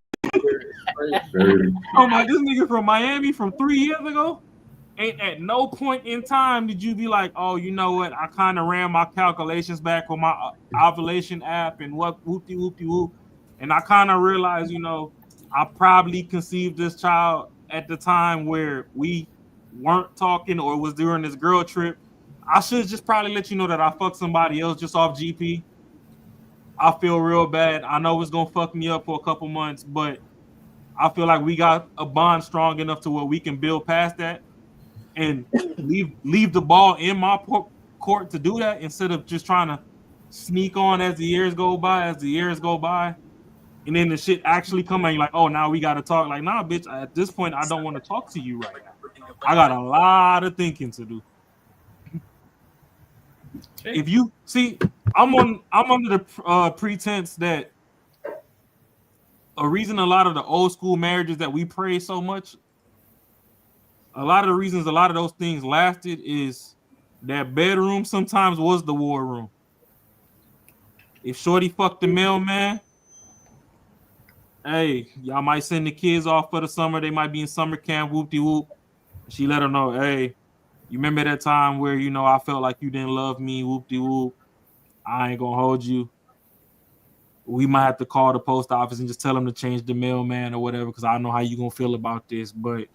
Oh my, this nigga from Miami from 3 years ago. Ain't at no point in time did you be like, oh, you know what? I kind of ran my calculations back on my ovulation app and whoop-de-whoop-de-whoop. And I kind of realized, I probably conceived this child at the time where we weren't talking or it was during this girl trip. I should just probably let you know that I fucked somebody else just off GP. I feel real bad. I know it's going to fuck me up for a couple months, but I feel like we got a bond strong enough to where we can build past that and leave the ball in my court to do that instead of just trying to sneak on as the years go by, and then the shit actually come and you're like, oh, now we got to talk. Like, nah, bitch, at this point, I don't want to talk to you right now. I got a lot of thinking to do. If you see, I'm under the pretense that a reason a lot of the old school marriages that we praise so much, a lot of the reasons a lot of those things lasted is that bedroom sometimes was the war room. If shorty fucked the mailman, hey, y'all might send the kids off for the summer. They might be in summer camp, whoop-de-whoop. She let her know, hey, you remember that time where, I felt like you didn't love me, whoop-de-whoop. I ain't gonna hold you. We might have to call the post office and just tell them to change the mailman or whatever, because I know how you gonna feel about this. But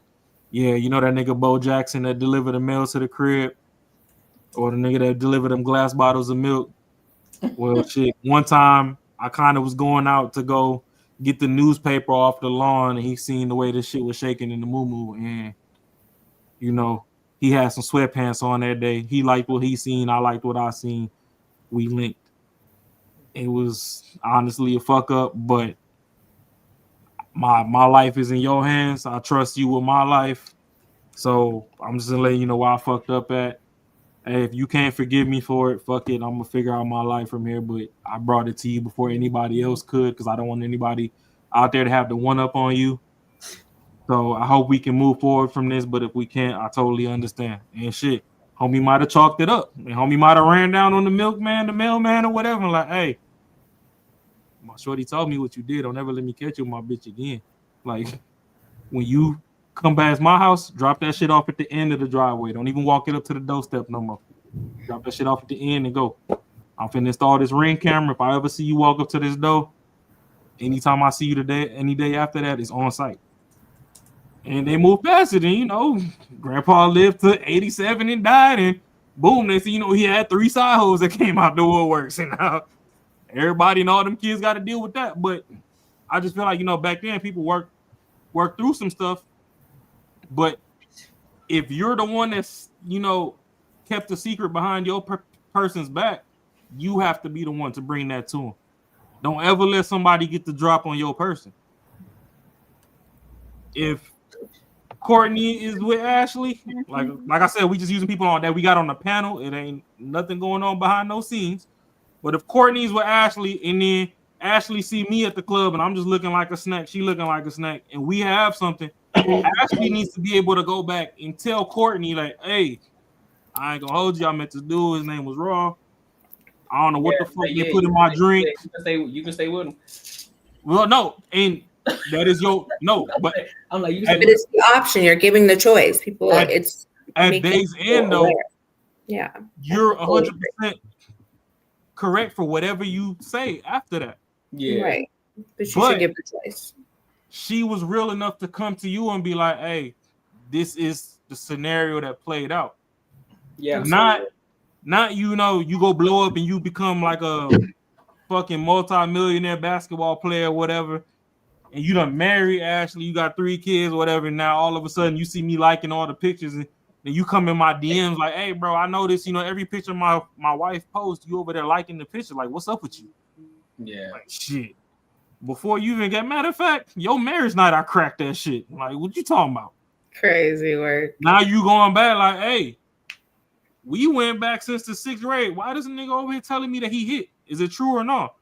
yeah, that nigga Bo Jackson that delivered the mail to the crib, or the nigga that delivered them glass bottles of milk. Well, shit, one time I kind of was going out to go get the newspaper off the lawn, and he seen the way this shit was shaking in the moo-moo, and he had some sweatpants on that day. He liked what he seen, I liked what I seen. We linked. It was honestly a fuck up, but my life is in your hands. I trust you with my life. So I'm just gonna let you know where I fucked up at. Hey, if you can't forgive me for it, fuck it. I'm gonna figure out my life from here. But I brought it to you before anybody else could, because I don't want anybody out there to have the one up on you. So I hope we can move forward from this. But if we can't, I totally understand. And shit, homie might have chalked it up. And homie might have ran down on the milkman, the mailman, or whatever. Like, hey, my shorty told me what you did. Don't ever let me catch you with my bitch again. Like, when you come past my house, drop that shit off at the end of the driveway. Don't even walk it up to the doorstep no more. Drop that shit off at the end and go. I'm finna install this Ring camera. If I ever see you walk up to this door, anytime I see you today, any day after that, it's on site. And they moved past it, and Grandpa lived to 87 and died, and boom, they see, he had 3 side hoes that came out the woodworks, and now everybody and all them kids got to deal with that. But I just feel like, back then people work through some stuff. But if you're the one that's, kept the secret behind your person's back, you have to be the one to bring that to them. Don't ever let somebody get the drop on your person. If Courtney is with Ashley, like I said, we just using people on that we got on the panel. It ain't nothing going on behind those scenes. But if Courtney's with Ashley and then Ashley see me at the club and I'm just looking like a snack, she looking like a snack, and we have something, Ashley needs to be able to go back and tell Courtney, like, hey, I ain't gonna hold you. I meant to do. His name was Raw. I don't know what the fuck yeah, they put in my drink. You can stay with them. Well, no, and that is your no, but I'm like, but it's the option. You're giving the choice. People, it's at making day's people end though. aware. Yeah, You're 100% correct for whatever you say after that. Yeah, right. But you should give the choice. She was real enough to come to you and be like, "Hey, this is the scenario that played out." Yeah, not you know you go blow up and you become like a fucking multi-millionaire basketball player, or whatever, and you done marry Ashley, you got 3 kids, whatever. And now all of a sudden you see me liking all the pictures, and you come in my DMs like, "Hey, bro, I noticed, you know, every picture my wife posts, you over there liking the picture. Like, what's up with you?" Yeah, like, shit. Before you even get, matter of fact, your marriage night, I cracked that shit. Like, what you talking about? Crazy work. Now you going back like, hey, we went back since the 6th grade. Why does a nigga over here telling me that he hit? Is it true or not?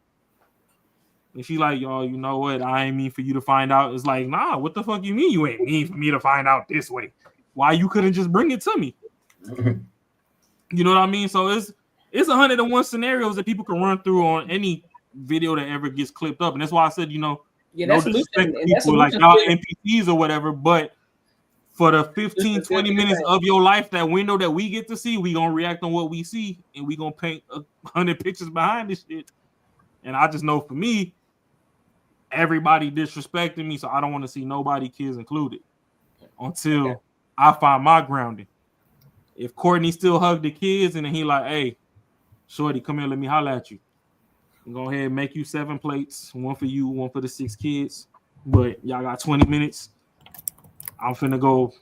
And she like, yo, you know what? I ain't mean for you to find out. It's like, nah, what the fuck you mean you ain't mean for me to find out this way? Why you couldn't just bring it to me? You know what I mean? So it's 101 scenarios that people can run through on any video that ever gets clipped up. And that's why I said, you know, yeah, no that's disrespect to and that's people like y'all NPCs or whatever, but for the 15, 20 minutes of your life, that window that we get to see, we gonna react on what we see, and we gonna paint 100 pictures behind this shit. And I just know for me, everybody disrespecting me, so I don't want to see nobody, kids included, until I find my grounding. If Courtney still hug the kids and then he like, hey, shorty, come here, let me holler at you. Go ahead and make you 7 plates, 1 for you, 1 for the 6 kids. But y'all got 20 minutes. I'm finna go.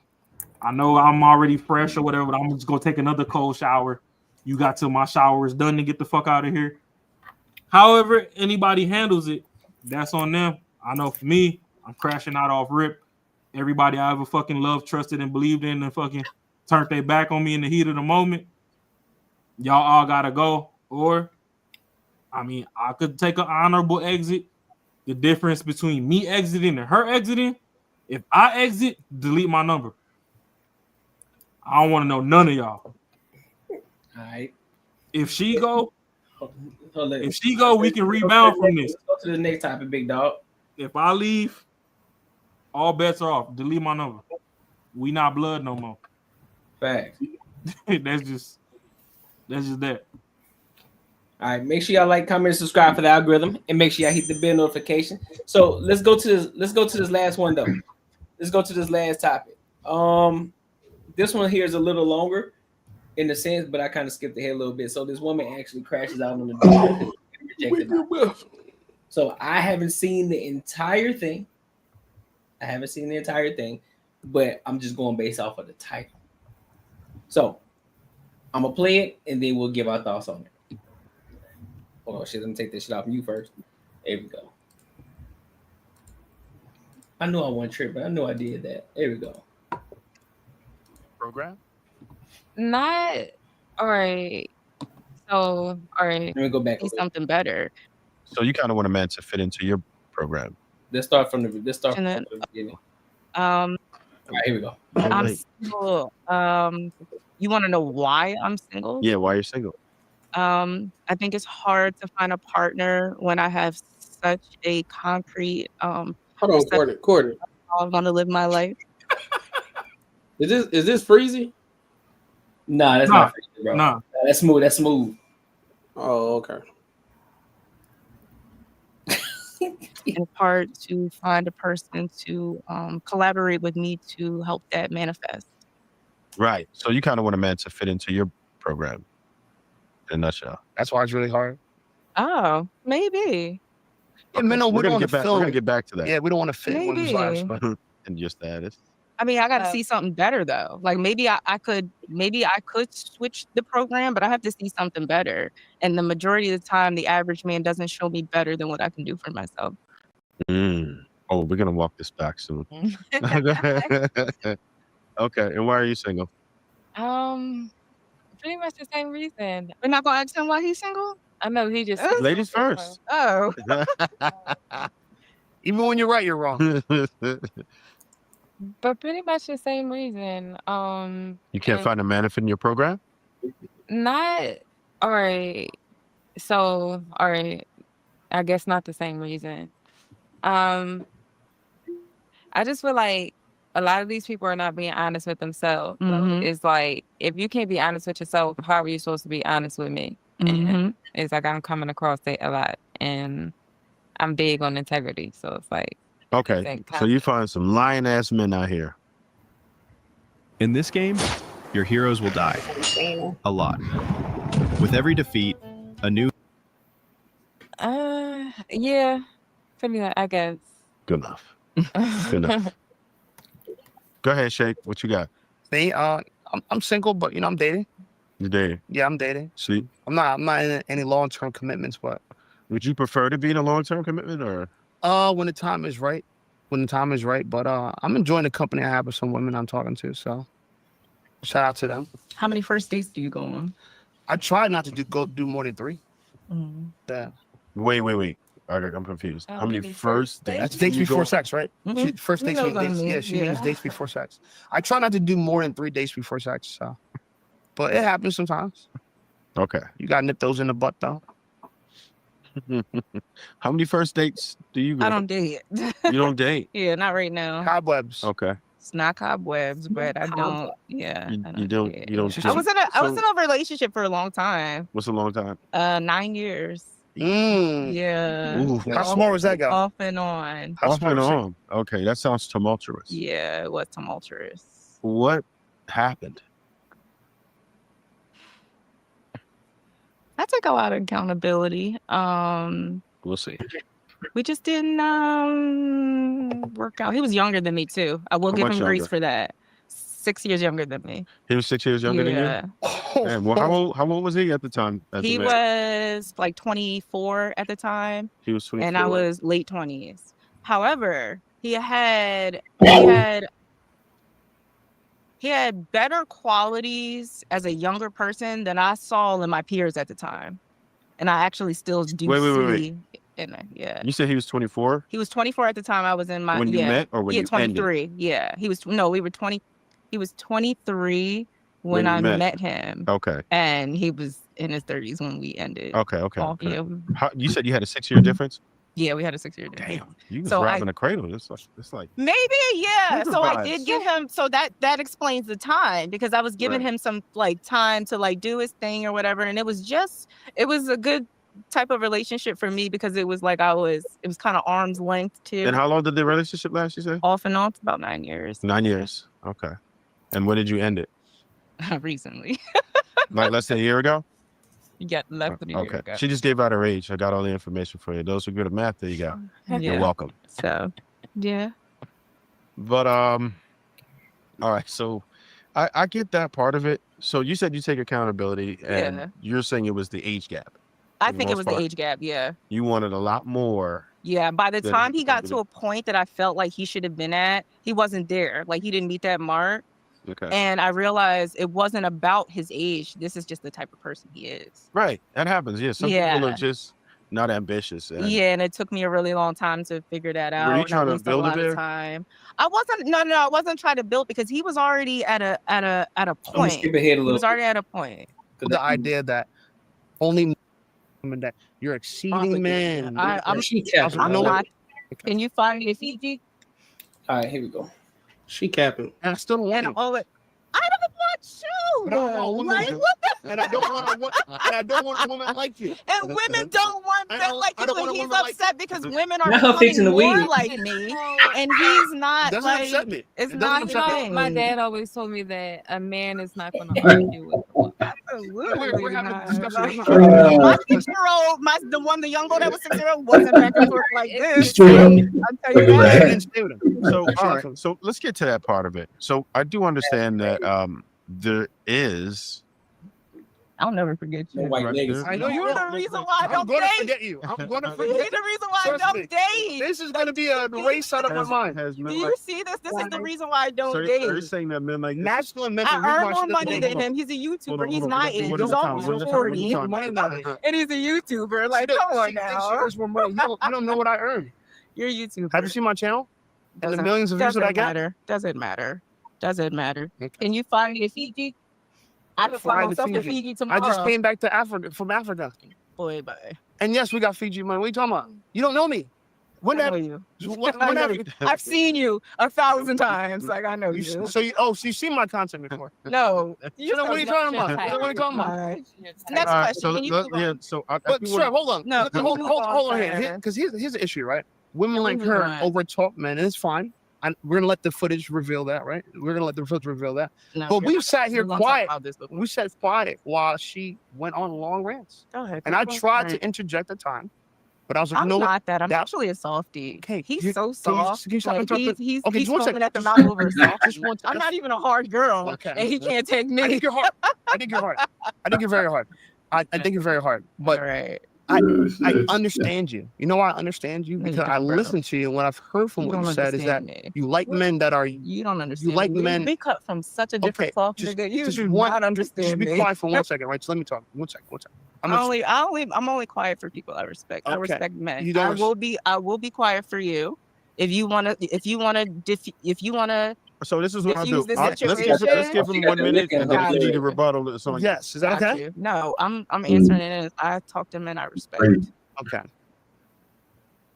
I know I'm already fresh or whatever, but I'm just gonna take another cold shower. You got till my shower is done to get the fuck out of here. However, anybody handles it, that's on them. I know for me, I'm crashing out off rip. Everybody I ever fucking loved, trusted, and believed in, and fucking turned their back on me in the heat of the moment. Y'all all gotta go. Or, I mean, I could take an honorable exit. The difference between me exiting and her exiting, if I exit, delete my number. I don't want to know none of y'all. All right. If she go, we can rebound from this. Let's go to the next topic, big dog. If I leave, all bets are off. Delete my number. We not blood no more. Facts. That's just that. All right, make sure y'all like, comment, and subscribe for the algorithm, and make sure y'all hit the bell notification. So let's go to this last one though. Let's go to this last topic. This one here is a little longer in the sense, but I kind of skipped ahead a little bit. So this woman actually crashes out on the door. So I haven't seen the entire thing. But I'm just going based off of the title. So I'm gonna play it and then we'll give our thoughts on it. Oh shit, let me take this shit off you first. There we go. I knew I wasn't tripping. I knew I did that. There we go. Program? Not all right. So all right. Let me go back. Something better. So you kind of want a man to fit into your program. Let's start from the beginning. All right, here we go. I'm single. You want to know why I'm single? Yeah, why you're single? I think it's hard to find a partner when I have such a concrete Hold on, Courtney. I want to live my life. Is this freezy? Nah, that's not freezy, bro. Nah. That's smooth. Oh, okay. In part to find a person to collaborate with me to help that manifest. Right. So you kind of want a man to fit into your program. In a nutshell. That's why it's really hard. Oh, maybe. Yeah, we don't want to feel. We're gonna get back to that. Yeah, we don't want to fit one of those lives, but in your status. I mean, I got to see something better though. Like maybe I could switch the program, but I have to see something better. And the majority of the time, the average man doesn't show me better than what I can do for myself. Oh, we're gonna walk this back soon. Okay, and why are you single? Pretty much the same reason. We're not gonna ask him why he's single. I know he just ladies first. Oh. Even when you're right, you're wrong. But pretty much the same reason. You can't find a man to fit in your program? Not all right. So, all right. I guess not the same reason. I just feel like a lot of these people are not being honest with themselves. It's like, if you can't be honest with yourself, how are you supposed to be honest with me? And it's like I'm coming across it a lot, and I'm big on integrity. So it's like, Okay, so you find some lying ass men out here. In this game, your heroes will die. A lot. With every defeat, a new... Yeah, pretty much, I guess. Good enough. Good enough. Go ahead, Shake. What you got? Me, I'm single, but I'm dating. You dating? Yeah, I'm dating. See? I'm not in any long-term commitments, but would you prefer to be in a long-term commitment or? When the time is right. When the time is right, but I'm enjoying the company I have with some women I'm talking to. So, shout out to them. How many first dates do you go on? I try not to do more than 3. Yeah. Wait. I'm confused. How many first dates? That's dates before sex, right? First dates mean dates. Yeah, she means dates before sex. I try not to do more than 3 dates before sex. So, but it happens sometimes. Okay. You gotta nip those in the butt though. How many first dates do you go? I don't date. You don't date? Yeah, not right now. Cobwebs. Okay. It's not cobwebs, but I don't. Yeah, You don't. I was in a relationship for a long time. What's a long time? 9 years. Yeah. Ooh. How small was that guy? Off and on. Off and on. Okay, that sounds tumultuous. Yeah, it was tumultuous. What happened? I took a lot of accountability. We'll see. We just didn't work out. He was younger than me too. I will How give much him grace younger? for that. 6 years younger than me. He was 6 years younger than Yeah. you? Man, well, how old was he at the time? He was like 24 at the time. He was 24. And I was late 20s. However, he had better qualities as a younger person than I saw in my peers at the time. And I actually still do Wait. Yeah. You said he was 24? He was 24 at the time I was in my When you met or when he you had 23. Yeah. He was 23 when I met him. Okay. And he was in his 30s when we ended. Okay. Yeah. You said you had a 6-year difference? Yeah, we had a 6-year difference. Damn, you was robbing a cradle. It's like maybe, yeah. Nigga So I vibes. did give him, so that explains the time, because I was giving him some like time to like do his thing or whatever, and it was a good type of relationship for me because it was like it was kind of arm's length too. And how long did the relationship last, you said? Off and on, it's about 9 years. 9 years. Okay. And when did you end it? Recently. Like less than a year ago? Yeah, less than a year Okay. ago. She just gave out her age. I got all the information for you. Those who are good at math, there you go. Yeah. You're welcome. So, yeah. But all right. So I get that part of it. So you said you take accountability, and Yeah. you're saying it was the age gap. I for the think it most was the part. age gap, yeah. You wanted a lot more. Yeah, by the than time he got to did. a point that I felt like he should have been at, he wasn't there. Like he didn't meet that mark. Okay. And I realized it wasn't about his age. This is just the type of person he is. Right. That happens. Yeah. Some people Yeah. are just not ambitious. And Yeah, and it took me a really long time to figure that out. Were you and I trying to wasted build a it lot of there? time. I wasn't trying to build because he was already at a point. skip ahead a He was little. already at a point. The idea that only women that you're exceeding man. I'm not. Can you find me a Fiji? All right, here we go. She capping. And I still don't want And all it. I don't want you. But I don't want a woman Like, to- what the- and I don't want a woman like you. And women don't want I that don't- like I you, don't but want a he's woman like upset because women are Not her fixing becoming the more weed. like me, and he's not. Doesn't like, upset me. It's It not doesn't his upset me. thing. My dad always told me that a man is not going to argue with a woman. Absolutely We're having a not. discussion. Like, my 6-year-old, the young boy that was 6-year-old, wasn't back and forth like this. It's true. I'll tell you that. So all right. So let's get to that part of it. So I do understand that there is. I'll never forget you. White niggas. I know You're the reason why I I'm don't going to date. forget you. I'm going to You're forget. the reason why I Trust don't me. date. This is going to be a race out of my mind. Do you see this? This is the reason why I don't date. Are you saying that men like this? Masculine men. I earn more money than him. He's a YouTuber. He's not in. He's almost 40. And he's a YouTuber. Like, come on now. You don't know what I earn. You're a YouTuber. Have you seen my channel? And the millions of views that I got? Doesn't matter. Can you find me a Fiji? I can fly Fly to myself to Fiji. Fiji I tomorrow. just came back to Africa from Africa. Boy, bye. And yes, we got Fiji money. What are you talking about? You don't know me. When I know you. I've seen you 1,000 times. Like I know you. So you've seen my content before? No. What are you talking about? What are you talking about? Next question. But sir, hold on. No, hold on here. Because here's the issue, right? Women like her overtalk men, and it's fine. We're gonna let the footage reveal that, right? We're gonna let the footage reveal that. No, but we sat here quiet. We We sat quiet while she went on long rants. Go ahead. And I tried to interject at time, but I was like, I'm no. not that. I'm actually a softie. Okay, he's so soft. He's okay, foaming at the mouth over soft. I'm not even a hard girl, and he can't take me. I think you're hard. I think you're hard. I think you're very hard. I think you're very hard. But I understand you. You know why I understand you? Because I listen to you. And what I've heard from what you said is that you like men that are. You don't understand. You like men. We cut from such a different cloth, nigga. You do not understand me. Just be quiet for 1 second, right? So let me talk. 1 second. I'm only quiet for people I respect. I respect men. I will be quiet for you. If you wanna. So this is what I'll do. Let's give him 1 minute and then if you need a rebuttal or something. Yes, is that okay? No, I'm answering it. I talk to men I respect. Okay.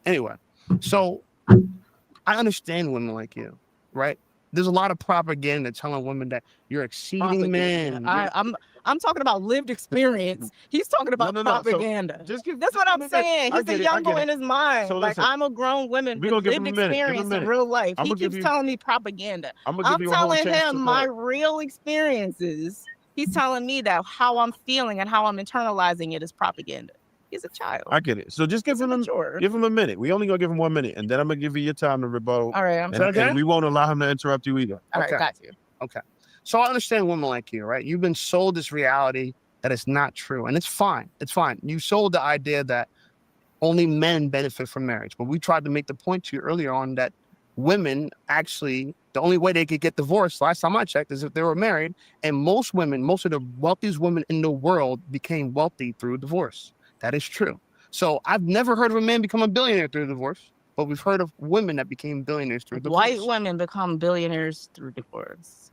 Anyway, so I understand women like you, right? There's a lot of propaganda telling women that you're exceeding men. I'm talking about lived experience. He's talking about propaganda. That's what I'm saying. He's a young boy in his mind. So like I'm a grown woman with lived experience in real life. He keeps telling me propaganda. I'm telling him my real experiences. He's telling me that how I'm feeling and how I'm internalizing it is propaganda. He's a child. I get it. So just give him a minute. We only gonna give him 1 minute, and then I'm gonna give you your time to rebuttal. All right, and we won't allow him to interrupt you either. All right, got you. Okay. So I understand women like you, right? You've been sold this reality that it's not true, and it's fine. It's fine. You sold the idea that only men benefit from marriage, but we tried to make the point to you earlier on that women actually, the only way they could get divorced, last time I checked, is if they were married, and most women, most of the wealthiest women in the world became wealthy through divorce. That is true. So I've never heard of a man become a billionaire through divorce, but we've heard of women that became billionaires through divorce. White women become billionaires through divorce.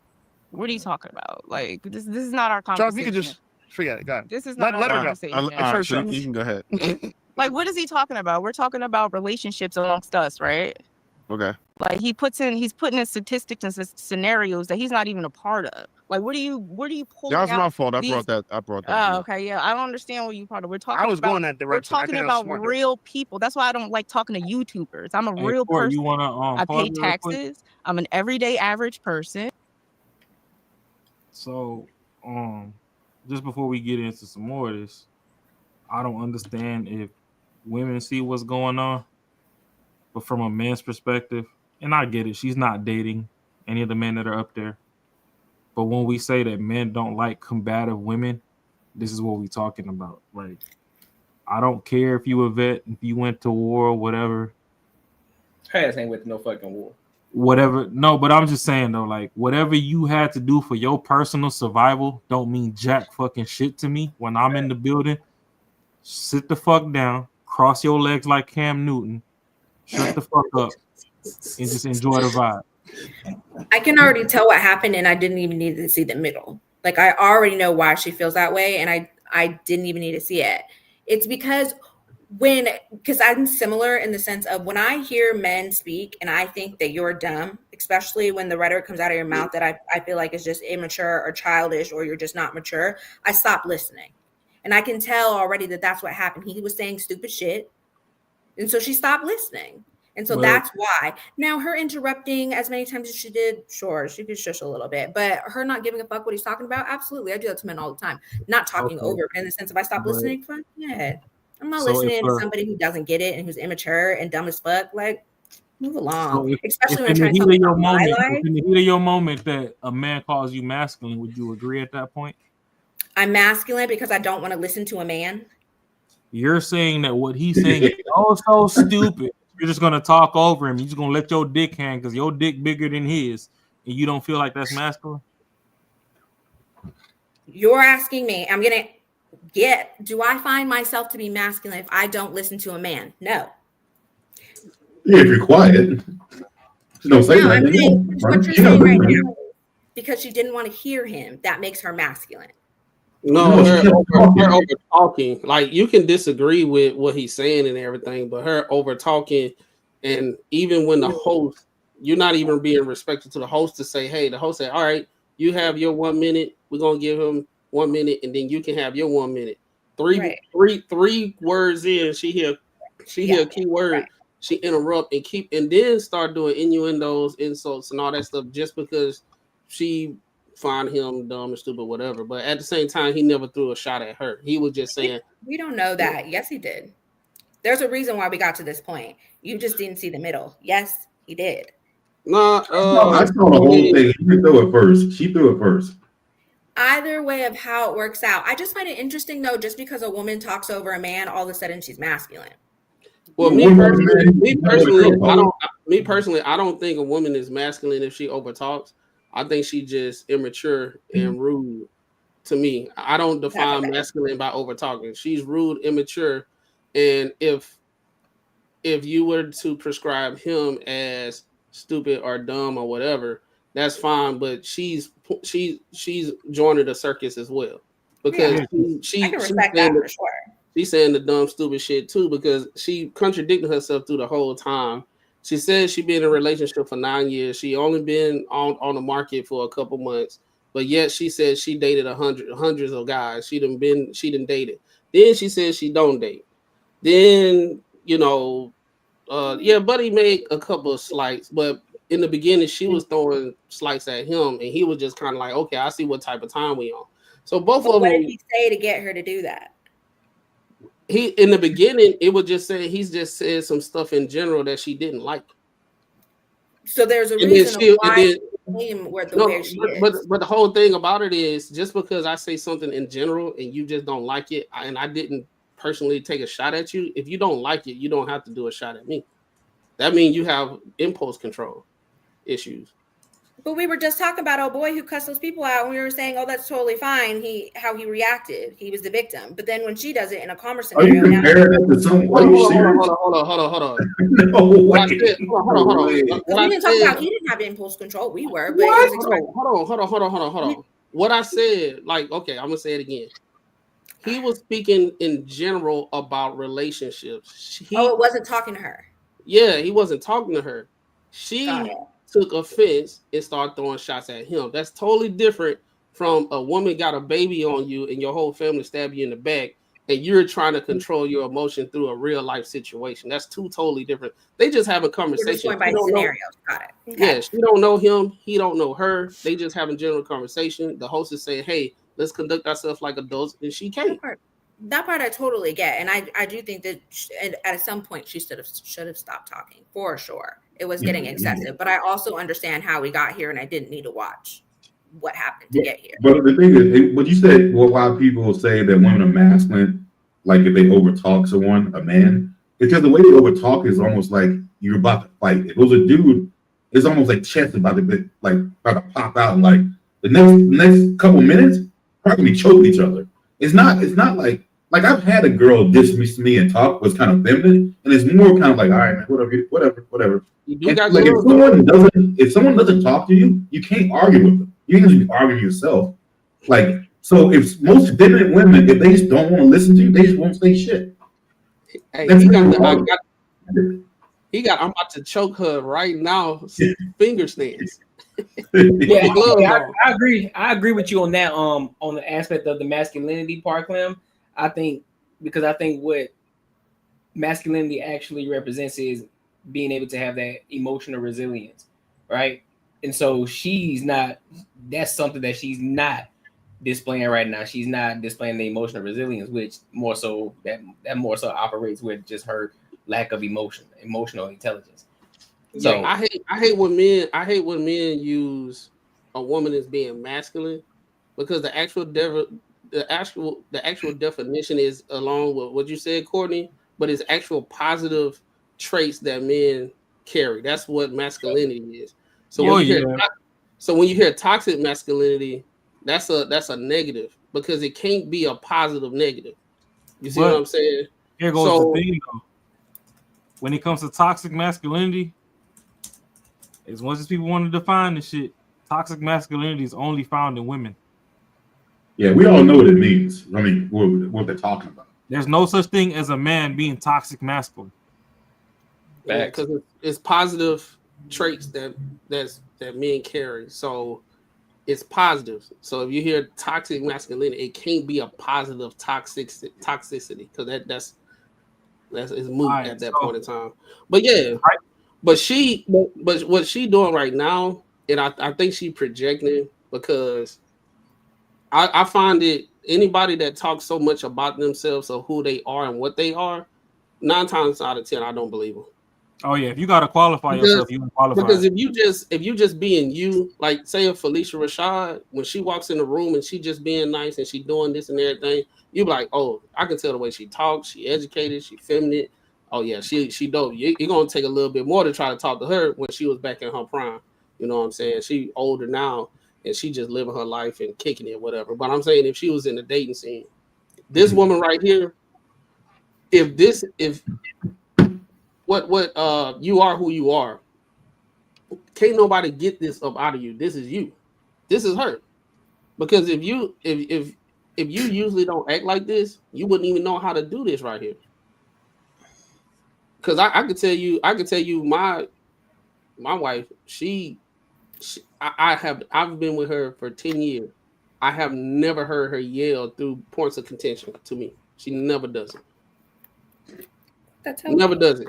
What are you talking about? Like this is not our conversation. John, you can just forget it. Go ahead. This is not our conversation. So you can go ahead. Like, what is he talking about? We're talking about relationships amongst us, right? Okay. Like he's putting in statistics and scenarios that he's not even a part of. Like, what are you pulling That was out my fault. I these- brought that. Oh, okay, yeah. I don't understand what you part of. We're talking. I was about, going that direction. We're talking about real people. That's why I don't like talking to YouTubers. I'm a real person. You wanna I pay pause real quick? taxes. I'm an everyday average person. So, just before we get into some more of this, I don't understand if women see what's going on, but from a man's perspective, and I get it, she's not dating any of the men that are up there. But when we say that men don't like combative women, this is what we're talking about. Like, I don't care if you a vet, if you went to war, whatever. Her ass ain't went to no fucking war. Whatever. No, but I'm just saying though, like whatever you had to do for your personal survival don't mean jack fucking shit to me when I'm in the building. Sit the fuck down, cross your legs like Cam Newton, shut the fuck up, and just enjoy the vibe. I can already tell what happened, and I didn't even need to see the middle. Like I already know why she feels that way, and I didn't even need to see it. It's because I'm similar in the sense of when I hear men speak and I think that you're dumb, especially when the rhetoric comes out of your mouth that I feel like is just immature or childish or you're just not mature, I stop listening. And I can tell already that that's what happened. He was saying stupid shit. And so she stopped listening. And so that's why. Now, her interrupting as many times as she did, sure, she could shush a little bit. But her not giving a fuck what he's talking about, absolutely. I do that to men all the time. Not talking over, but in the sense if I stop listening, fuck yeah. I'm not listening to somebody who doesn't get it and who's immature and dumb as fuck. Like, move along. So especially when in trying the to heat talk of your about my moment, life. in the heat of your moment that a man calls you masculine, would you agree at that point? I'm masculine because I don't want to listen to a man. You're saying that what he's saying is so stupid. You're just gonna talk over him. You're just gonna let your dick hang because your dick bigger than his, and you don't feel like that's masculine. You're asking me, do I find myself to be masculine if I don't listen to a man? No. Yeah, if you're quiet, just don't say I'm nothing. saying what you're saying right now. Because she didn't want to hear him, that makes her masculine. No, she her kept talking. over talking. Like you can disagree with what he's saying and everything, but her over talking, and even when the host, you're not even being respectful to the host to say, "Hey," the host said, "All right, you have your 1 minute. We're gonna give him 1 minute, and then you can have your 1 minute." Three words in, she hear a key word. She interrupt and then start doing innuendos, insults, and all that stuff just because she find him dumb and stupid, whatever. But at the same time, he never threw a shot at her. He was just saying, We don't know that. Yes, he did. There's a reason why we got to this point. You just didn't see the middle. Yes, he did. "Nah." I saw the whole thing. She threw it first. Either way of how it works out. I just find it interesting though, just because a woman talks over a man, all of a sudden she's masculine. Well, me personally, I don't think a woman is masculine if she overtalks. I think she just immature and rude. To me, I don't define masculine by overtalking. She's rude, immature, and if you were to prescribe him as stupid or dumb or whatever, that's fine. But she's joining the circus as well because I can respect that for sure. She's saying the dumb, stupid shit too because she contradicted herself through the whole time. She said she been in a relationship for 9 years. She only been on the market for a couple months, but yet she said she dated hundreds of guys. She done dated. Then she said she don't date. Then Buddy made a couple of slights, but in the beginning she was throwing slights at him, and he was just kind of like, okay, I see what type of time we on. So both of them. What did he say to get her to do that? He in the beginning, it would just say he's just said some stuff in general that she didn't like. So there's a reason why where she is. But the whole thing about it is just because I say something in general and you just don't like it, and I didn't personally take a shot at you. If you don't like it, you don't have to do a shot at me. That means you have impulse control issues. But we were just talking about boy who cussed those people out, and we were saying, "Oh, that's totally fine." How he reacted, he was the victim. But then when she does it in a calmer scenario, are you comparing that to something? Are you serious? Hold on. No way. Hold on. We didn't talk about he didn't have impulse control. We were, but hold on. What I said, like, okay, I'm gonna say it again. He was speaking in general about relationships. It wasn't talking to her. Yeah, he wasn't talking to her. She took offense and started throwing shots at him. That's totally different from a woman got a baby on you and your whole family stab you in the back and you're trying to control your emotion through a real life situation. That's two totally different. They just have a conversation. Going by scenarios. Got it. Okay. Yeah, she don't know him. He don't know her. They just having general conversation. The host is saying, "Hey, let's conduct ourselves like adults," and she can't. That part I totally get, and I do think that at some point she should have stopped talking for sure. It was getting excessive, but I also understand how we got here, and I didn't need to watch what happened to get here. But the thing is, what you said, why people say that women are masculine, like if they overtalk someone, a man, because the way they overtalk is almost like you're about to fight. If it was a dude, it's almost like chest about to pop out, and like the next couple minutes, probably choking each other. It's not like I've had a girl dismiss me and talk was kind of feminine, and it's more kind of like, all right, man, whatever. Like if someone doesn't talk to you, you can't argue with them. You can just argue with yourself. Like, so if most feminine women, if they just don't want to listen to you, they just won't say shit. Hey, I'm about to choke her right now. Finger snares. Yeah, I agree. I agree with you on that. On the aspect of the masculinity part, Clem. I think what masculinity actually represents is being able to have that emotional resilience, right? And so that's something that she's not displaying right now. She's not displaying the emotional resilience, which more so operates with just her lack of emotional intelligence. So yeah, I hate when men use a woman as being masculine because the actual definition is along with what you said, Courtney, but it's actual positive traits that men carry. That's what masculinity is. So when you hear toxic masculinity, that's a negative because it can't be a positive negative. You see what I'm saying? Here goes the thing though. When it comes to toxic masculinity, as much as people want to define this shit, toxic masculinity is only found in women. Yeah, we all know what it means. I mean, what they're talking about. There's no such thing as a man being toxic masculine. Yeah, because it's positive traits that men carry. So it's positive. So if you hear toxic masculinity, it can't be a positive toxicity because that's moot Right, at that point in time. But yeah, but what she doing right now, and I think she projecting because I find it anybody that talks so much about themselves or who they are and what they are, 9 times out of 10, I don't believe them. Oh yeah, if you gotta qualify yourself, you qualify. Because if you just being you, like say if Felicia Rashad, when she walks in the room and she just being nice and she doing this and everything, you be like, oh, I can tell the way she talks, she educated, she feminine. Oh yeah, she dope. You're gonna take a little bit more to try to talk to her when she was back in her prime. You know what I'm saying? She older now and she just living her life and kicking it, whatever. But I'm saying if she was in the dating scene, this woman right here, what you are who you are. Can't nobody get this up out of you. This is you. This is her. Because if you usually don't act like this, you wouldn't even know how to do this right here. Because I could tell you my wife, I've been with her for 10 years. I have never heard her yell through points of contention to me. She never does it. Never does it.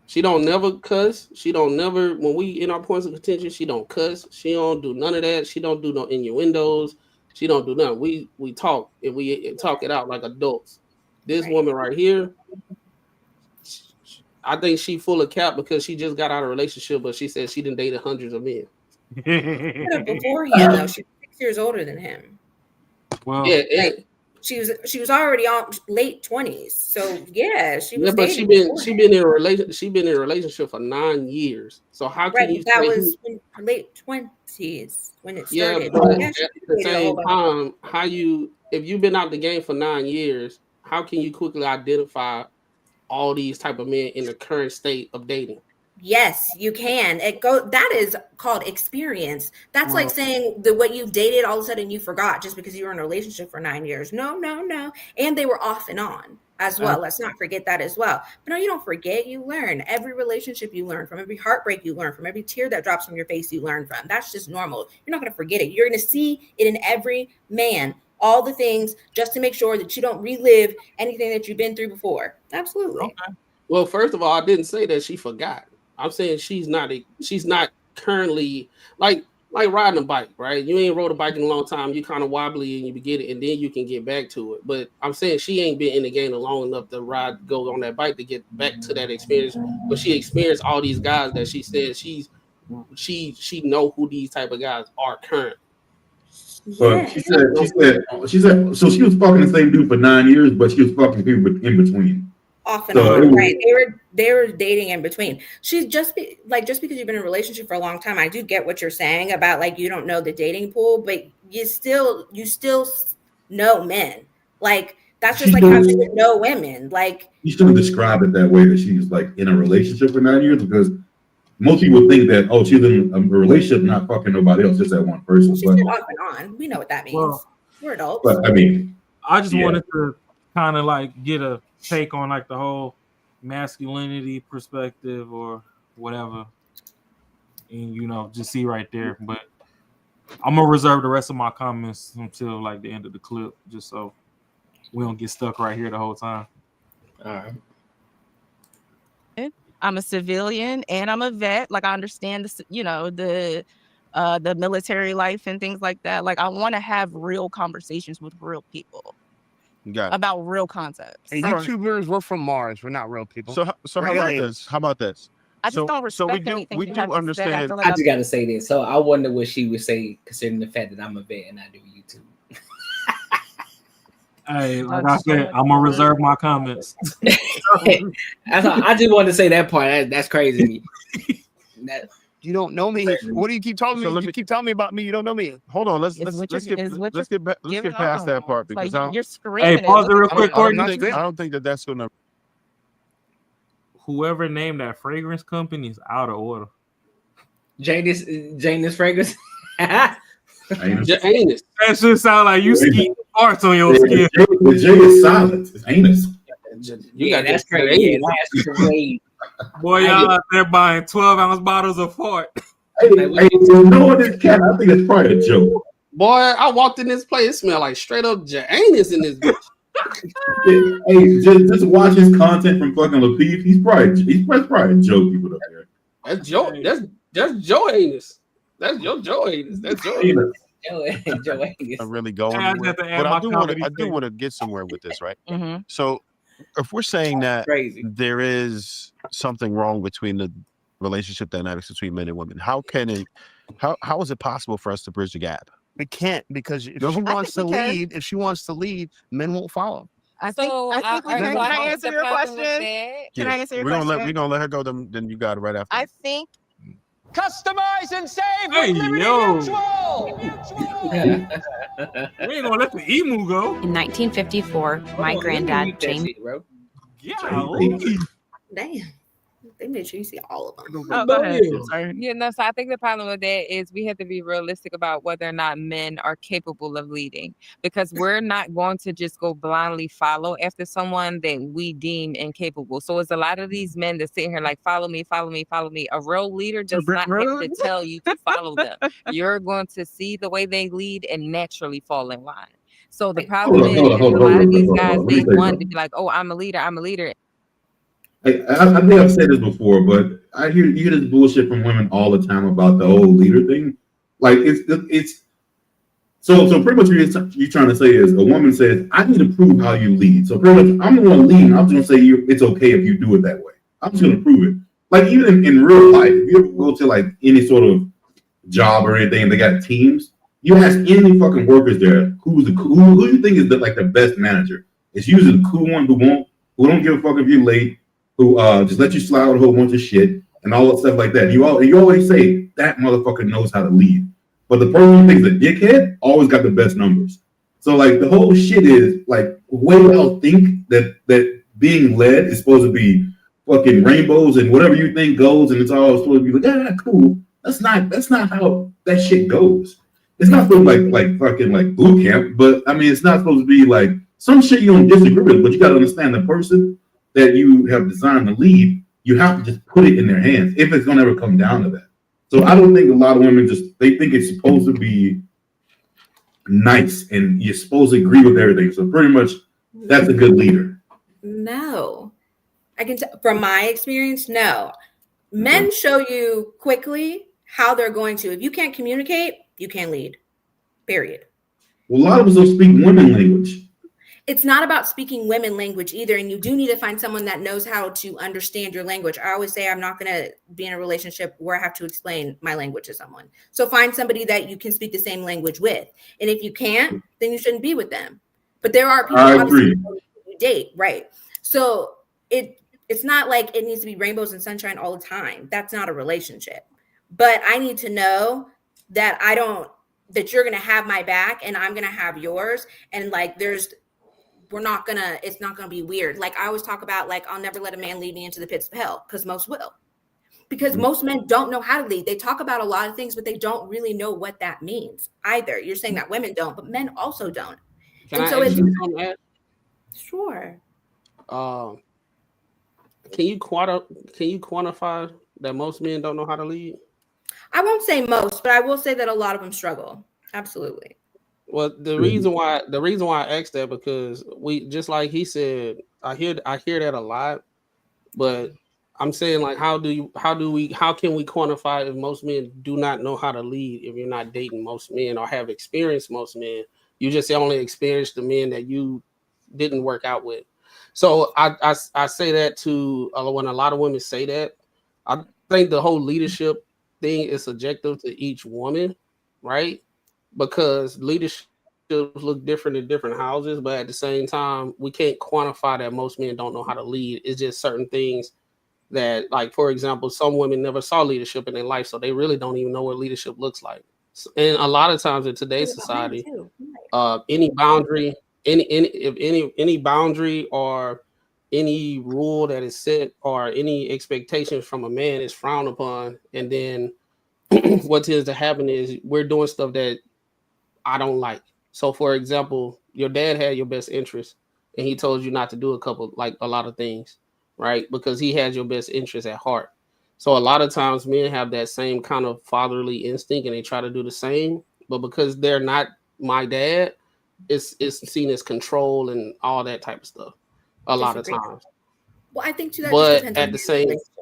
She don't never cuss. She don't never, when we in our points of contention, she don't cuss. She don't do none of that. She don't do no innuendos. She don't do nothing. We talk and we talk it out like adults. This woman right here, I think she full of cap because she just got out of a relationship, but she said she done dated hundreds of men. Beforehand, though, she's 6 years older than him. Well, yeah, like, she was already on late 20s. So yeah, she was. Yeah, but she been in a relationship for 9 years. So how can you that say was late 20s when it started? Yeah, but at the same time, if you've been out the game for 9 years, how can you quickly identify all these type of men in the current state of dating? Yes, you can. That is called experience. That's like saying that what you've dated, all of a sudden you forgot just because you were in a relationship for 9 years. No. And they were off and on as well. Let's not forget that as well. But no, you don't forget. You learn. Every relationship you learn from, every heartbreak you learn from, every tear that drops from your face you learn from. That's just normal. You're not going to forget it. You're going to see it in every man. All the things just to make sure that you don't relive anything that you've been through before. Absolutely. Okay. Well, first of all, I didn't say that she forgot. I'm saying she's not currently like riding a bike, right? You ain't rode a bike in a long time. You kind of wobbly and you get it, and then you can get back to it. But I'm saying she ain't been in the game long enough to go on that bike to get back to that experience. But she experienced all these guys that she said she know who these type of guys are current. But she said so she was fucking the same dude for 9 years, but she was fucking people in between. Off and on, right? They were dating in between. She's just because you've been in a relationship for a long time. I do get what you're saying about like you don't know the dating pool, but you still know men. Like that's just like how you would know women. Like you shouldn't describe it that way that she's like in a relationship for 9 years because most people think that she's in a relationship, not fucking nobody else, just that one person. She's been off and on. We know what that means. We're adults. But I mean, I just wanted to kind of like get a take on like the whole masculinity perspective or whatever, and just see right there. But I'm gonna reserve the rest of my comments until like the end of the clip, just so we don't get stuck right here the whole time. All right. I'm a civilian and I'm a vet. Like I understand the military life and things like that. Like I want to have real conversations with real people about real concepts. And YouTubers, we're from Mars. We're not real people. So how about this? How about this? I just don't respect anything. We do understand. I just got to say this. So I wonder what she would say, considering the fact that I'm a vet and I do YouTube. Hey, like I said, I'm gonna reserve my comments. I just wanted to say that part. That's crazy. You don't know me. What do you keep telling me? You keep telling me about me. You don't know me. Hold on. Let's get past that part because you're screaming. Hey, pause it real quick, Courtney. I don't think that's gonna. Whoever named that fragrance company is out of order. Janus fragrance. Janus. That should sound like you ski. Parts on your skin. The J is silent. It's anus. Yeah, that's crazy. Yeah, that's crazy. Boy, y'all out there buying 12-ounce bottles of fart. Hey, you know what this cat? I think it's probably a joke. Boy, I walked in this place, it smelled like straight up Janus in this bitch. Hey, just watch his content from fucking Lapeef. He's probably a joke. People up there. That's Joe. That's Joe Anus. That's your Joe Anus. That's Joe Anus. Joe Anus. I'm really going. I With, but I do want to get somewhere with this, right? Mm-hmm. So, if we're saying that Crazy. there is something wrong between the relationship dynamics between men and women, how is it possible for us to bridge the gap? We can't, because if she wants to lead, men won't follow. I think we can I answer your question? Can I answer your question? We're gonna let her go. Then you got it right after. I think customize and save Hey, with Liberty yo. Mutual. We ain't gonna let the emu go. In 1954, my granddad, James. Damn. They made sure you see all of them. Oh, go ahead. Sorry. Yeah, no, so I think the problem with that is we have to be realistic about whether or not men are capable of leading, because we're not going to just go blindly follow after someone that we deem incapable. So it's a lot of these men that sit here like, follow me, follow me, follow me. A real leader does not have to tell you to follow them. You're going to see the way they lead and naturally fall in line. So the problem is a lot of these guys, they want to be like, oh, I'm a leader, I'm a leader. I think I've said this before, but you hear this bullshit from women all the time about the whole leader thing. Like it's so pretty much what you're trying to say is a woman says, I need to prove how you lead. So pretty much I'm the one leading. I'm just gonna say it's okay if you do it that way. I'm just gonna prove it. Like even in real life, if you ever go to like any sort of job or anything, and they got teams, you ask any fucking workers there who you think is the best manager. It's usually the cool one who don't give a fuck if you're late, who just let you slide with a whole bunch of shit and all that stuff like that. You always say that motherfucker knows how to lead, but the person who thinks a dickhead always got the best numbers. So like the whole shit is like way y'all think that being led is supposed to be fucking rainbows and whatever you think goes, and it's all supposed to be like cool. That's not how that shit goes. It's not supposed to be like fucking like boot camp, but I mean it's not supposed to be like some shit you don't disagree with, but you gotta understand the person that you have designed to lead, you have to just put it in their hands if it's gonna ever come down to that. So I don't think a lot of women they think it's supposed to be nice and you're supposed to agree with everything. So pretty much that's a good leader. No. I can tell from my experience, no. Men show you quickly how they're going to. If you can't communicate, you can't lead. Period. Well, a lot of us don't speak women language. It's not about speaking women language either. And you do need to find someone that knows how to understand your language. I always say I'm not going to be in a relationship where I have to explain my language to someone. So find somebody that you can speak the same language with. And if you can't, then you shouldn't be with them. But there are people obviously you date, right? So it's not like it needs to be rainbows and sunshine all the time. That's not a relationship. But I need to know that that you're going to have my back and I'm going to have yours. And like it's not gonna be weird. Like I always talk about, like, I'll never let a man lead me into the pits of hell, because most will. Because most men don't know how to lead. They talk about a lot of things, but they don't really know what that means either. You're saying that women don't, but men also don't. Can Sure. Can you quantify that most men don't know how to lead? I won't say most, but I will say that a lot of them struggle. Absolutely. Well, the reason why I asked that, because we, just like he said, I hear that a lot, but I'm saying, like, how can we quantify if most men do not know how to lead? If you're not dating most men or have experienced most men, you just only experienced the men that you didn't work out with. So I say that to when a lot of women say that, I think the whole leadership thing is subjective to each woman, right? Because leadership look different in different houses, but at the same time, we can't quantify that most men don't know how to lead. It's just certain things that, like, for example, some women never saw leadership in their life, so they really don't even know what leadership looks like. And a lot of times in today's society, any boundary or any rule that is set or any expectations from a man is frowned upon, and then what tends to happen is we're doing stuff that I don't like. So, for example, your dad had your best interest, and he told you not to do a lot of things, right? Because he had your best interest at heart. So a lot of times men have that same kind of fatherly instinct, and they try to do the same, but because they're not my dad, it's seen as control and all that type of stuff a lot of times. Well, I think too that But just depends at on the the same, relationship.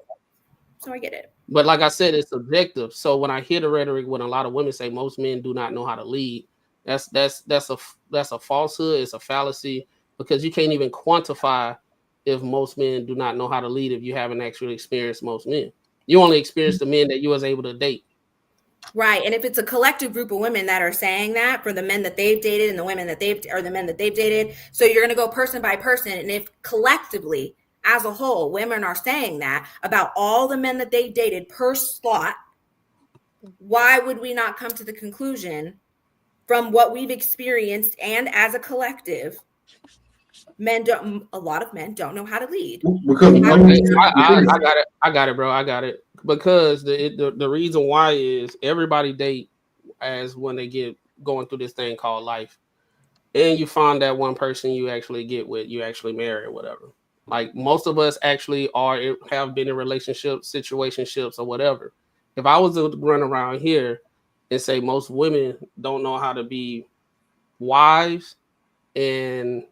So I get it. but like I said, it's subjective. So when I hear the rhetoric when a lot of women say most men do not know how to lead, that's a falsehood. It's a fallacy because you can't even quantify if most men do not know how to lead if you haven't actually experienced most men. You only experience the men that you was able to date. Right. And if it's a collective group of women that are saying that for the men that they've dated and the women that the men that they've dated, so you're going to go person by person. And if collectively, as a whole, women are saying that about all the men that they dated per slot, why would we not come to the conclusion from what we've experienced and as a collective, a lot of men don't know how to lead. Because I got it, bro. I got it. Because the reason why is everybody date as when they get going through this thing called life, and you find that one person you actually get with, you actually marry or whatever. Like most of us actually have been in relationships, situationships, or whatever. If I was to run around here and say most women don't know how to be wives, and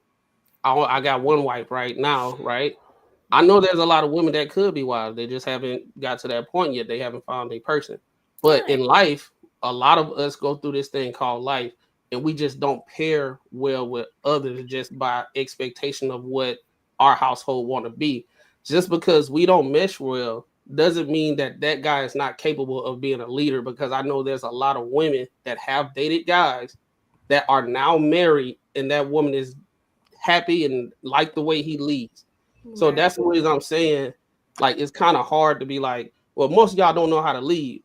I got one wife right now, right? I know there's a lot of women that could be wives. They just haven't got to that point yet. They haven't found a person. But in life, a lot of us go through this thing called life, and we just don't pair well with others just by expectation of what our household want to be. Just because we don't mesh well doesn't mean that that guy is not capable of being a leader, because I know there's a lot of women that have dated guys that are now married, and that woman is happy and like the way he leads. So that's the reason I'm saying, like, it's kind of hard to be like, well, most of y'all don't know how to lead.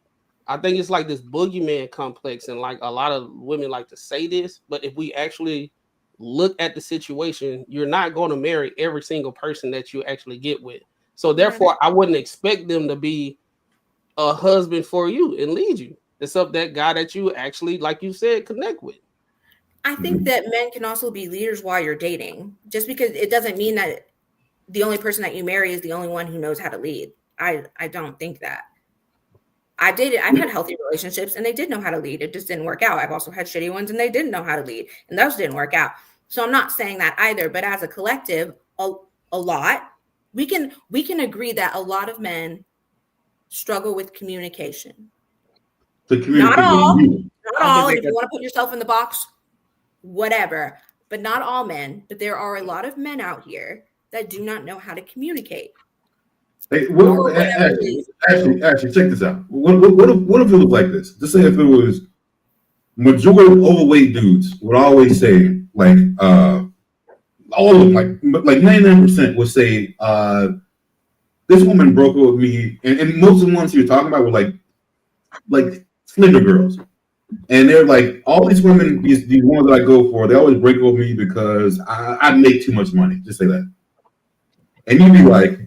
I think it's like this boogeyman complex, and like a lot of women like to say this, but if we actually look at the situation, you're not going to marry every single person that you actually get with. So therefore, I wouldn't expect them to be a husband for you and lead you. It's up that guy that you actually, like you said, connect with. I think that men can also be leaders while you're dating, just because it doesn't mean that the only person that you marry is the only one who knows how to lead. I don't think that. I've had healthy relationships and they did know how to lead. It just didn't work out. I've also had shitty ones and they didn't know how to lead, and those didn't work out. So I'm not saying that either, but as a collective, a lot, we can agree that a lot of men struggle with communication. Not all. And if you want to put yourself in the box, whatever, but not all men. But there are a lot of men out here that do not know how to communicate. Hey, actually, check this out. What if it was like this? Just say if it was majority of overweight dudes would always say, like, all of them, like 99% would say, this woman broke up with me, and most of the ones you're talking about were like slender girls. And they're like, all these women, these ones that I go for, they always break up with me because I make too much money. Just say that. And you'd be like,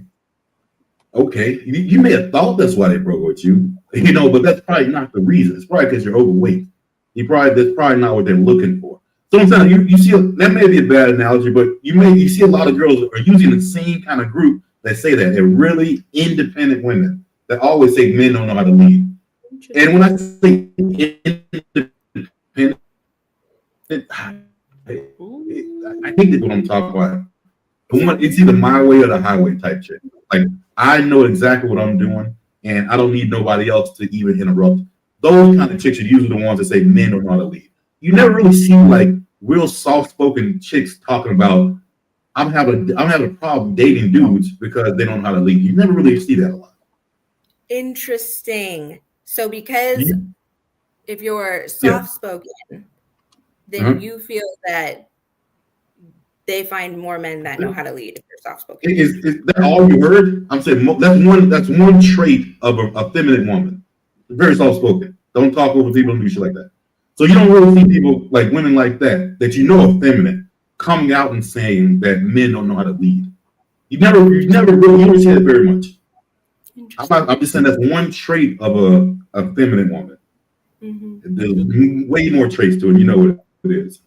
okay, you may have thought that's why they broke up with you, but that's probably not the reason. It's probably because you're overweight. That's probably not what they're looking for. So I'm saying you see that may be a bad analogy, but you see a lot of girls are using the same kind of group that say that. They're really independent women that always say men don't know how to lead. And when I say independent, I think that's what I'm talking about. It's either my way or the highway type shit. Like, I know exactly what I'm doing, and I don't need nobody else to even interrupt. Those kind of chicks are usually the ones that say men don't know how to lead. You never really see like real soft-spoken chicks talking about, I'm having a problem dating dudes because they don't know how to lead. You never really see that a lot. Interesting. So because if you're soft-spoken, then you feel that they find more men that know how to lead if you're soft-spoken. Is that all you heard? I'm saying that's one trait of a feminine woman. Very soft-spoken. Don't talk over people and do shit like that. So you don't really see people like women like that you know are feminine coming out and saying that men don't know how to lead. You never really see it very much. I'm just saying that's one trait of a feminine woman. Mm-hmm. There's way more traits to it. You know what it is.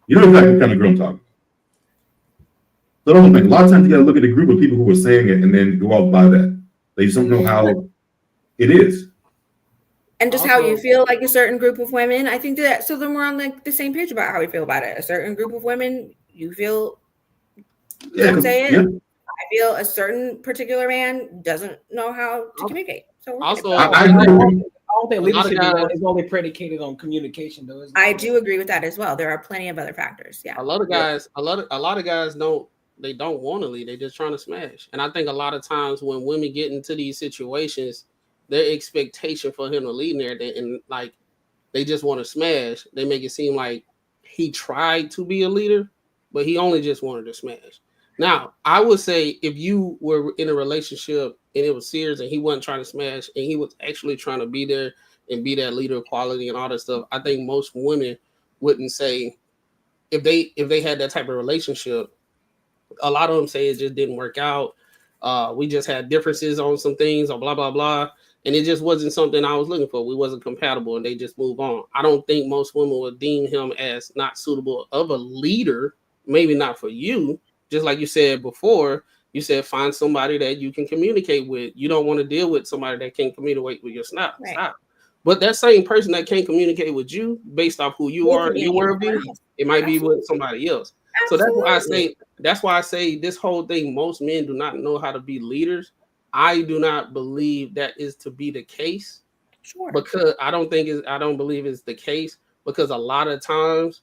You know exactly what kind of girl I'm talking. So don't think. A lot of times you gotta look at a group of people who are saying it and then go out by that. They just don't know how it is. And just how you feel like a certain group of women. I think that so then we're on like the same page about how we feel about it. A certain group of women, you feel don't say it. Yeah. I feel a certain particular man doesn't know how to communicate. So also, I don't think leadership is only predicated on communication, though. I do agree with that as well. There are plenty of other factors. Yeah, a lot of guys don't want to lead. They're just trying to smash. And I think a lot of times when women get into these situations, their expectation for him to lead in there, and like they just want to smash. They make it seem like he tried to be a leader, but he only just wanted to smash. Now, I would say if you were in a relationship and it was serious and he wasn't trying to smash and he was actually trying to be there and be that leader of quality and all that stuff, I think most women wouldn't say if they had that type of relationship. A lot of them say it just didn't work out. We just had differences on some things or blah, blah, blah. And it just wasn't something I was looking for. We wasn't compatible and they just move on. I don't think most women would deem him as not suitable of a leader. Maybe not for you. Just like you said before, you said find somebody that you can communicate with. You don't want to deal with somebody that can't communicate with your snap. Right. Stop. But that same person that can't communicate with you based off who you are and your worldview, it might be with somebody else. Absolutely. So that's why I say this whole thing, most men do not know how to be leaders. I do not believe that is to be the case. Sure. Because I don't believe it's the case because a lot of times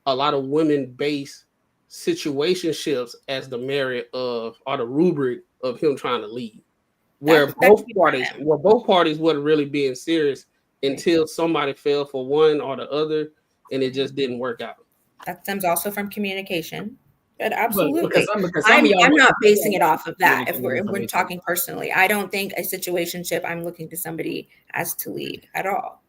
a lot of women base situationships as the merit of or the rubric of him trying to lead. Where both parties wasn't really being serious until somebody fell for one or the other and it just didn't work out. That stems also from communication. But absolutely. I'm not basing it off of that. If we're talking personally, I don't think a situationship I'm looking to somebody as to lead at all.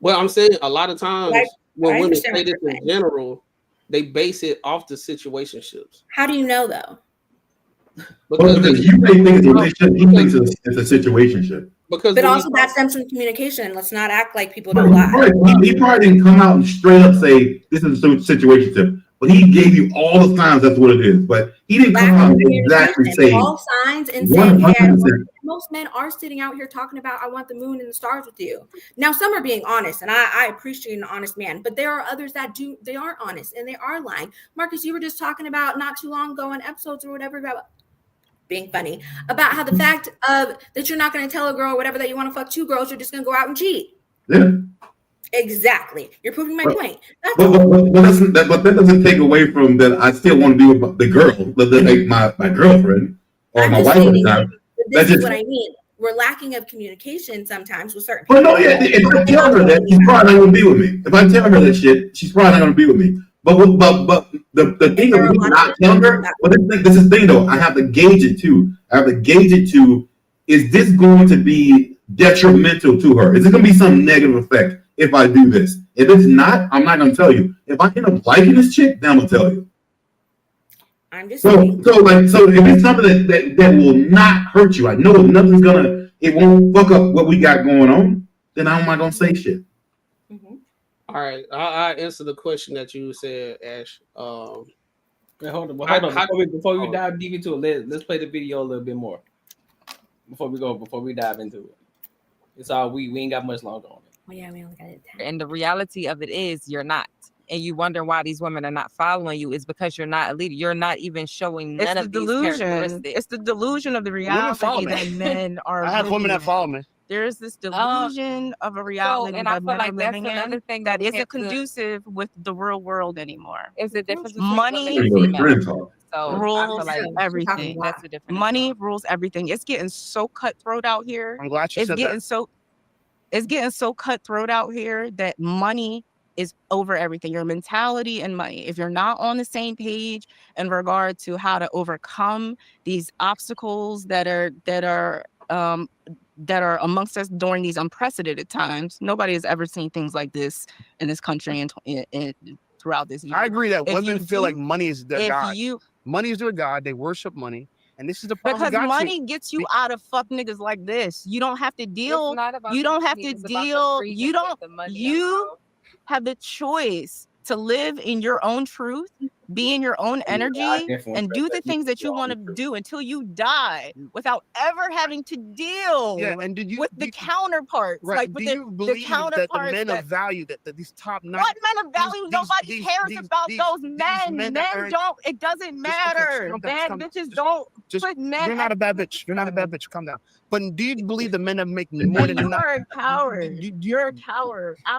Well, I'm saying a lot of times when women say this in general, they base it off the situationships. How do you know though? Because you may think it's a relationship, he thinks it's a situationship. But also that stems from communication. Let's not act like people don't lie. He probably didn't come out and straight up say this is a situationship. But he gave you all the signs that's what it is. But he didn't come out and exactly say all signs and saying, yeah, most men are sitting out here talking about I want the moon and the stars with you. Now, some are being honest, and I appreciate an honest man, but there are others that they aren't honest and they are lying. Marcus, you were just talking about not too long ago in episodes or whatever about being funny about how the fact of that you're not going to tell a girl whatever that you want to fuck two girls, you're just going to go out and cheat. Yeah. Exactly. You're proving my point. But that doesn't take away from that I still want to be with the girl, like my girlfriend or my wife at the time. This is what I mean. We're lacking of communication sometimes with certain people. Well, no, yeah. If I tell her that, she's probably not going to be with me. If I tell her that shit, she's probably not going to be with me. But the thing of me not telling her, this is the thing though. I have to gauge it too. Is this going to be detrimental to her? Is it going to be some negative effect if I do this? If it's not, I'm not going to tell you. If I end up liking this chick, then I'm going to tell you. I'm just so if it's something that will not hurt you, I know it won't fuck up what we got going on, then I'm not going to say shit. Mm-hmm. All right, I'll answer the question that you said, Ash. Wait, hold on. Before we dive deep into it, let's play the video a little bit more. Before we dive into it. It's all we ain't got much longer on it. Oh yeah, we only got it. And the reality of it is you're not. And you wonder why these women are not following you is because you're not a leader. You're not even showing none of these characteristics. It's the delusion of the reality that men are. I have women that follow me. There's this delusion of a reality and I feel like that's living another thing that isn't conducive with the real world anymore. It's the difference between money rules everything. That's the difference. Money rules everything. It's getting so cutthroat out here. I'm glad you said that. It's getting so cutthroat out here that money is over everything. Your mentality and money. If you're not on the same page in regard to how to overcome these obstacles that are amongst us during these unprecedented times, nobody has ever seen things like this in this country and throughout this year. I agree that women feel like money is their god. Money is their god. They worship money. And this is the problem. Because money gets you out of fuck niggas like this. You don't have to deal. You don't have to deal. You have the choice to live in your own truth, be in your own energy, definitely and do the things that you want to do until you die without ever having to deal with the counterparts. Right. Like Do with you the believe that the counterparts men that of value that these top nine? what men of value? Nobody cares about those men. Men don't. It doesn't matter. Bad bitches don't put men. You're not a bad bitch. You're not a bad bitch. Calm down. But do you believe the men that make more than enough? You're a coward. You're a coward. I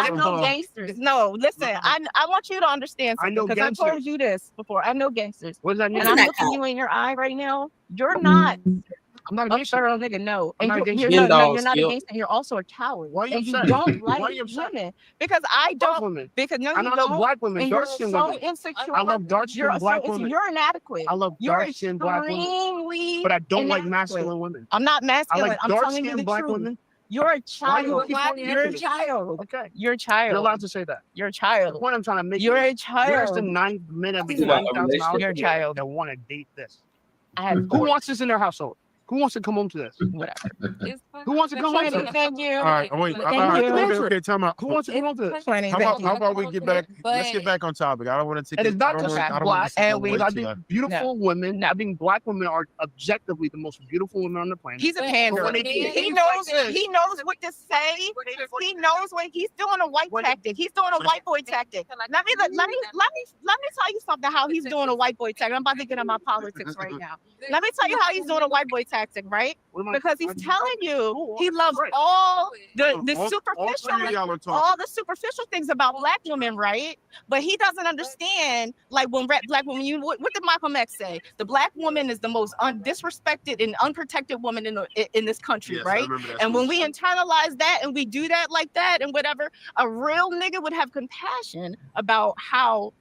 know gangsters. No, listen. I want you to understand something because I told you this before. I know gangsters. What does that mean? And I'm looking you in your eye right now. You're not. I'm not a gangster. Thorough nigga, no. I'm And not a you're gangster. not a gangster. You're also a coward. Why are you and upset? you don't like Why are you upset? women because I don't. Women. Because no, I you love don't. black women, And you're dark-skinned so women. insecure. I love dark-skinned black women. You're inadequate. I love dark-skinned black women. Extremely But I don't like inadequate. masculine women. I'm not masculine. I like I'm telling you dark-skinned the black truth. women. You're a Why child. do you keep pointing You're a at me? child. Okay. You're a child. You're allowed to say that. You're a child. The point I'm trying to make You're is, a child. where's the 9 men that make This is about a $90,000 relationship. You're a child. that want to date this? I have Who wants this in their household? Who wants to come home to this? whatever. Who wants to come home to this? Thank you. All right, wait. Thank All right, you. okay, time out. Who wants to come home to this? How about we get back? Let's get back on topic. I don't want to take And it's not I don't just wanna- I don't black. wanna- And I think beautiful women, I think black women are objectively the most beautiful women on the planet. He's a But pander. when they He behave knows. like this- He knows what to say. He knows what he's doing. A white tactic. He's doing a white boy tactic. Let me tell you something. How he's doing a white boy tactic. I'm about to get in my politics right now. Let me tell you how he's doing a white boy tactic, right? Because he's telling you he loves all the superficial things about black women, right? But he doesn't understand, like when black women. What did Malcolm X say? The black woman is the most disrespected and unprotected woman in this country, Yes, I right? remember that And when speech. we internalize that and we do that like that and whatever, a real nigga would have compassion about how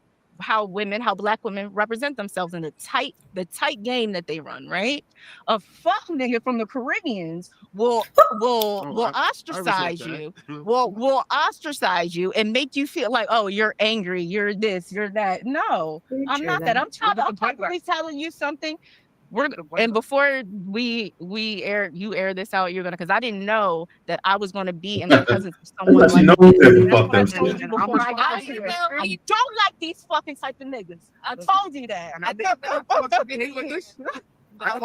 black women represent themselves in the tight game that they run, right? A fuck nigga from the Caribbeans will ostracize you, will ostracise you and make you feel like, oh, you're angry, you're this, you're that. No, I'm not that. I'm probably telling you something. And before you air this out, you're gonna, because I didn't know that I was gonna be in the presence of someone She like knows this. that we That's fucked what I up told shit. you before I got here. I don't like these fucking type of niggas. I told you that. I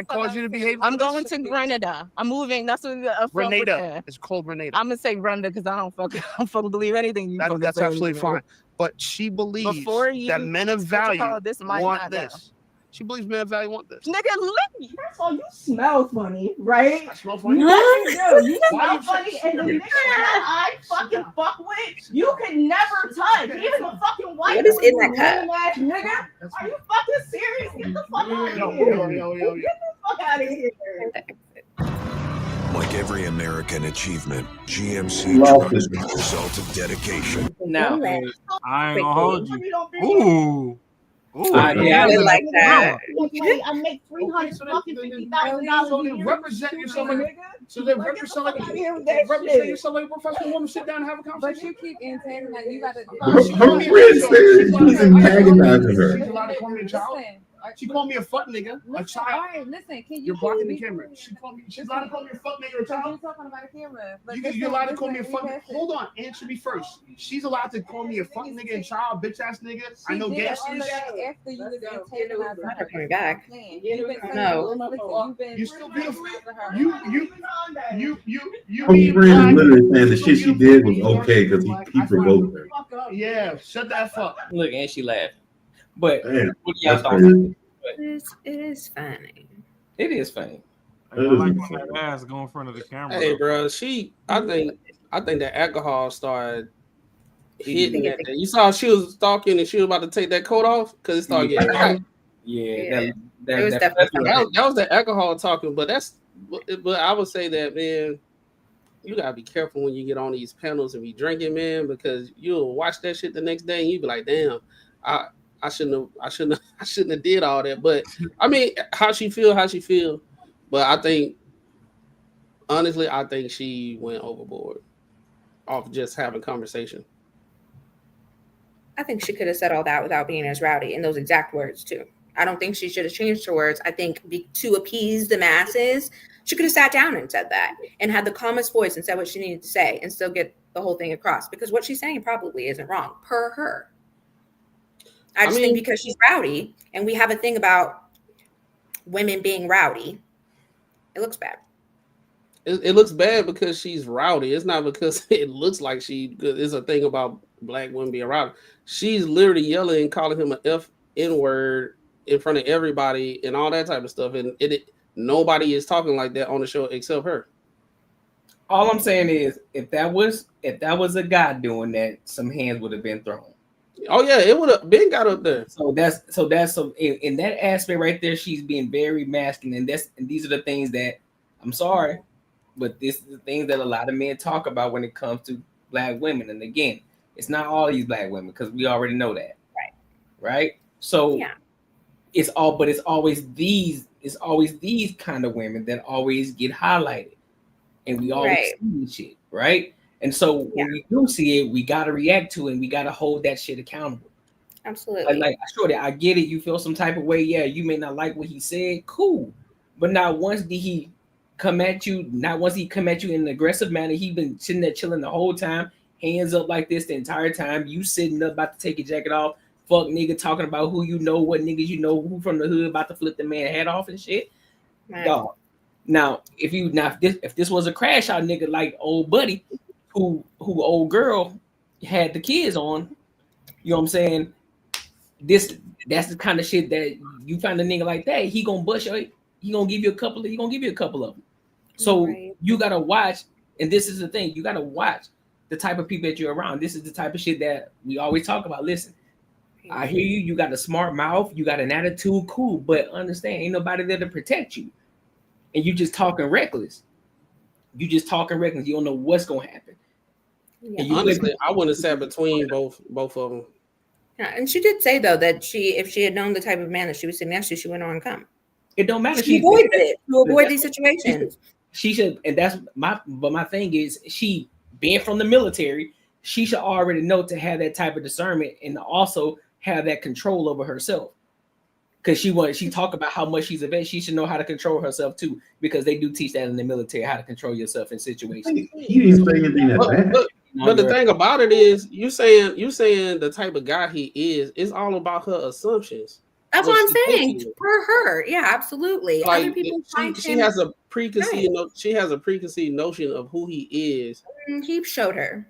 caused you to behave. I'm going to Grenada. I'm moving. That's what Grenada. It's called Grenada. I'm gonna say Grenada because I don't fucking believe anything you fucking That's say absolutely anymore. fine. But she believes Before you- that men of value this might want not this. She believes men of value want this. Nigga, look. First of all, you smell funny, right? I smell funny. You do. You Why smell you funny, say- and the nigga that I fucking fuck with, you can never touch. Even the fucking white What is boy, in that you cup? lame-ass nigga. Are you fucking serious? Get the fuck out of here. Get the fuck out of here. Like every American achievement, GMC Love truck is this. the result of dedication. Now, I ain't gonna hold you. Ooh. Ooh. I would like that. I make $350,000. Represent yourself like so they represent like yourself like a professional woman. Sit down and have a conversation. But you keep antagonizing. You gotta. Her friend said she's antagonizing her. She's allowed to call me a child. She called me a fuck nigga, a child. All right, listen. Can you? You're blocking the camera. She's allowed to call me a fuck nigga, a child. You're talking about a camera. You're allowed to call me a fuck. Hold on, answer me first. She's allowed to call me a fuck nigga and child, bitch ass nigga. I know gangsters. After you was antagonizing Not coming back. No. You're still beautiful. You. Her friend is literally saying the shit she did was okay because he provoked her. Yeah, shut that fuck. Look, and she laughed. But Damn, what do y'all that's thought? crazy. It is funny. It is funny. I like when that ass go in front of the camera. Hey, bro, I think that alcohol started hitting that thing. You saw she was stalking and she was about to take that coat off because it started getting hot. Yeah, that was the alcohol talking, but I would say that, man, you gotta be careful when you get on these panels and be drinking, man, because you'll watch that shit the next day and you be like, damn, I shouldn't have did all that. But I mean, how she feel. But I think, honestly, she went overboard off just having conversation. I think she could have said all that without being as rowdy in those exact words too. I don't think she should have changed her words. I think to appease the masses, she could have sat down and said that and had the calmest voice and said what she needed to say and still get the whole thing across, because what she's saying probably isn't wrong per her. I just think because she's rowdy, and we have a thing about women being rowdy, it looks bad. It looks bad because she's rowdy. It's not because it looks like she. It's a thing about black women being rowdy. She's literally yelling and calling him an N-word in front of everybody and all that type of stuff. And nobody is talking like that on the show except her. All I'm saying is, if that was a guy doing that, some hands would have been thrown. Oh yeah, it would have been got up there. So that's in that aspect right there, she's being very masculine. And these are the things that, I'm sorry, but this is the things that a lot of men talk about when it comes to black women. And again, it's not all these black women, because we already know that. Right. So it's always these kind of women that always get highlighted. And we always see shit, right? And so when we do see it, we gotta react to it, and we gotta hold that shit accountable. Absolutely. Like Shorty, I get it. You feel some type of way. Yeah, you may not like what he said. Cool. But not once did he come at you. Not once he come at you in an aggressive manner. He been sitting there chilling the whole time, hands up like this the entire time. You sitting up about to take your jacket off. Fuck nigga talking about who you know, what niggas you know, who from the hood about to flip the man head off and shit. Dog. Now, if this was a crash out nigga like old buddy, who old girl had the kids on, you know what I'm saying? That's the kind of shit that you find a nigga like that, he gonna bust you. He gonna give you a couple of them. So you gotta watch, and this is the thing, you gotta watch the type of people that you're around. This is the type of shit that we always talk about. Listen, I hear you. You got a smart mouth. You got an attitude. Cool, but understand, ain't nobody there to protect you. And you just talking reckless. You don't know what's gonna happen. Yeah. Honestly, I wouldn't have sat between both of them. Yeah, and she did say though that if she had known the type of man that she was sitting next to, she wouldn't want to come. It don't matter. She avoided it to avoid these situations. She should, and that's my thing is, she being from the military, she should already know to have that type of discernment and also have that control over herself. Because she talk about how much she's a vet, she should know how to control herself too, because they do teach that in the military, how to control yourself in situations. He didn't say anything that bad. But the thing about it is, you saying the type of guy he is, it's all about her assumptions. That's what I'm saying. For her, yeah, absolutely. Like, other people she has a preconceived notion of who he is. He showed her.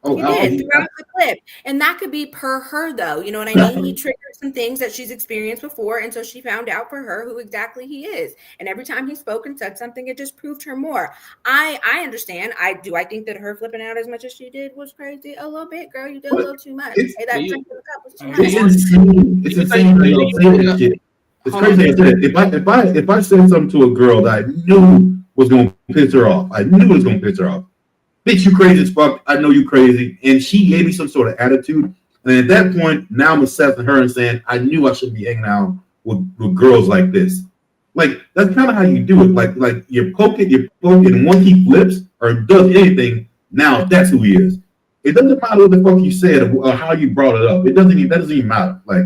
Oh, he did throughout the clip, and that could be per her though. You know what I mean? He triggered some things that she's experienced before, and so she found out for her who exactly he is. And every time he spoke and said something, it just proved her more. I understand. I think that her flipping out as much as she did was crazy. A little bit, girl. You did a little too much. Say that drink to the cup was too much. It's insane. It's crazy. If I said something to a girl that I knew was gonna piss her off, bitch, you crazy as fuck. I know you crazy. And she gave me some sort of attitude. And at that point, now I'm assessing her and saying, I knew I shouldn't be hanging out with girls like this. Like, that's kind of how you do it. Like you're poking, and once he flips or does anything, now that's who he is. It doesn't matter what the fuck you said or how you brought it up. That doesn't even matter. Like,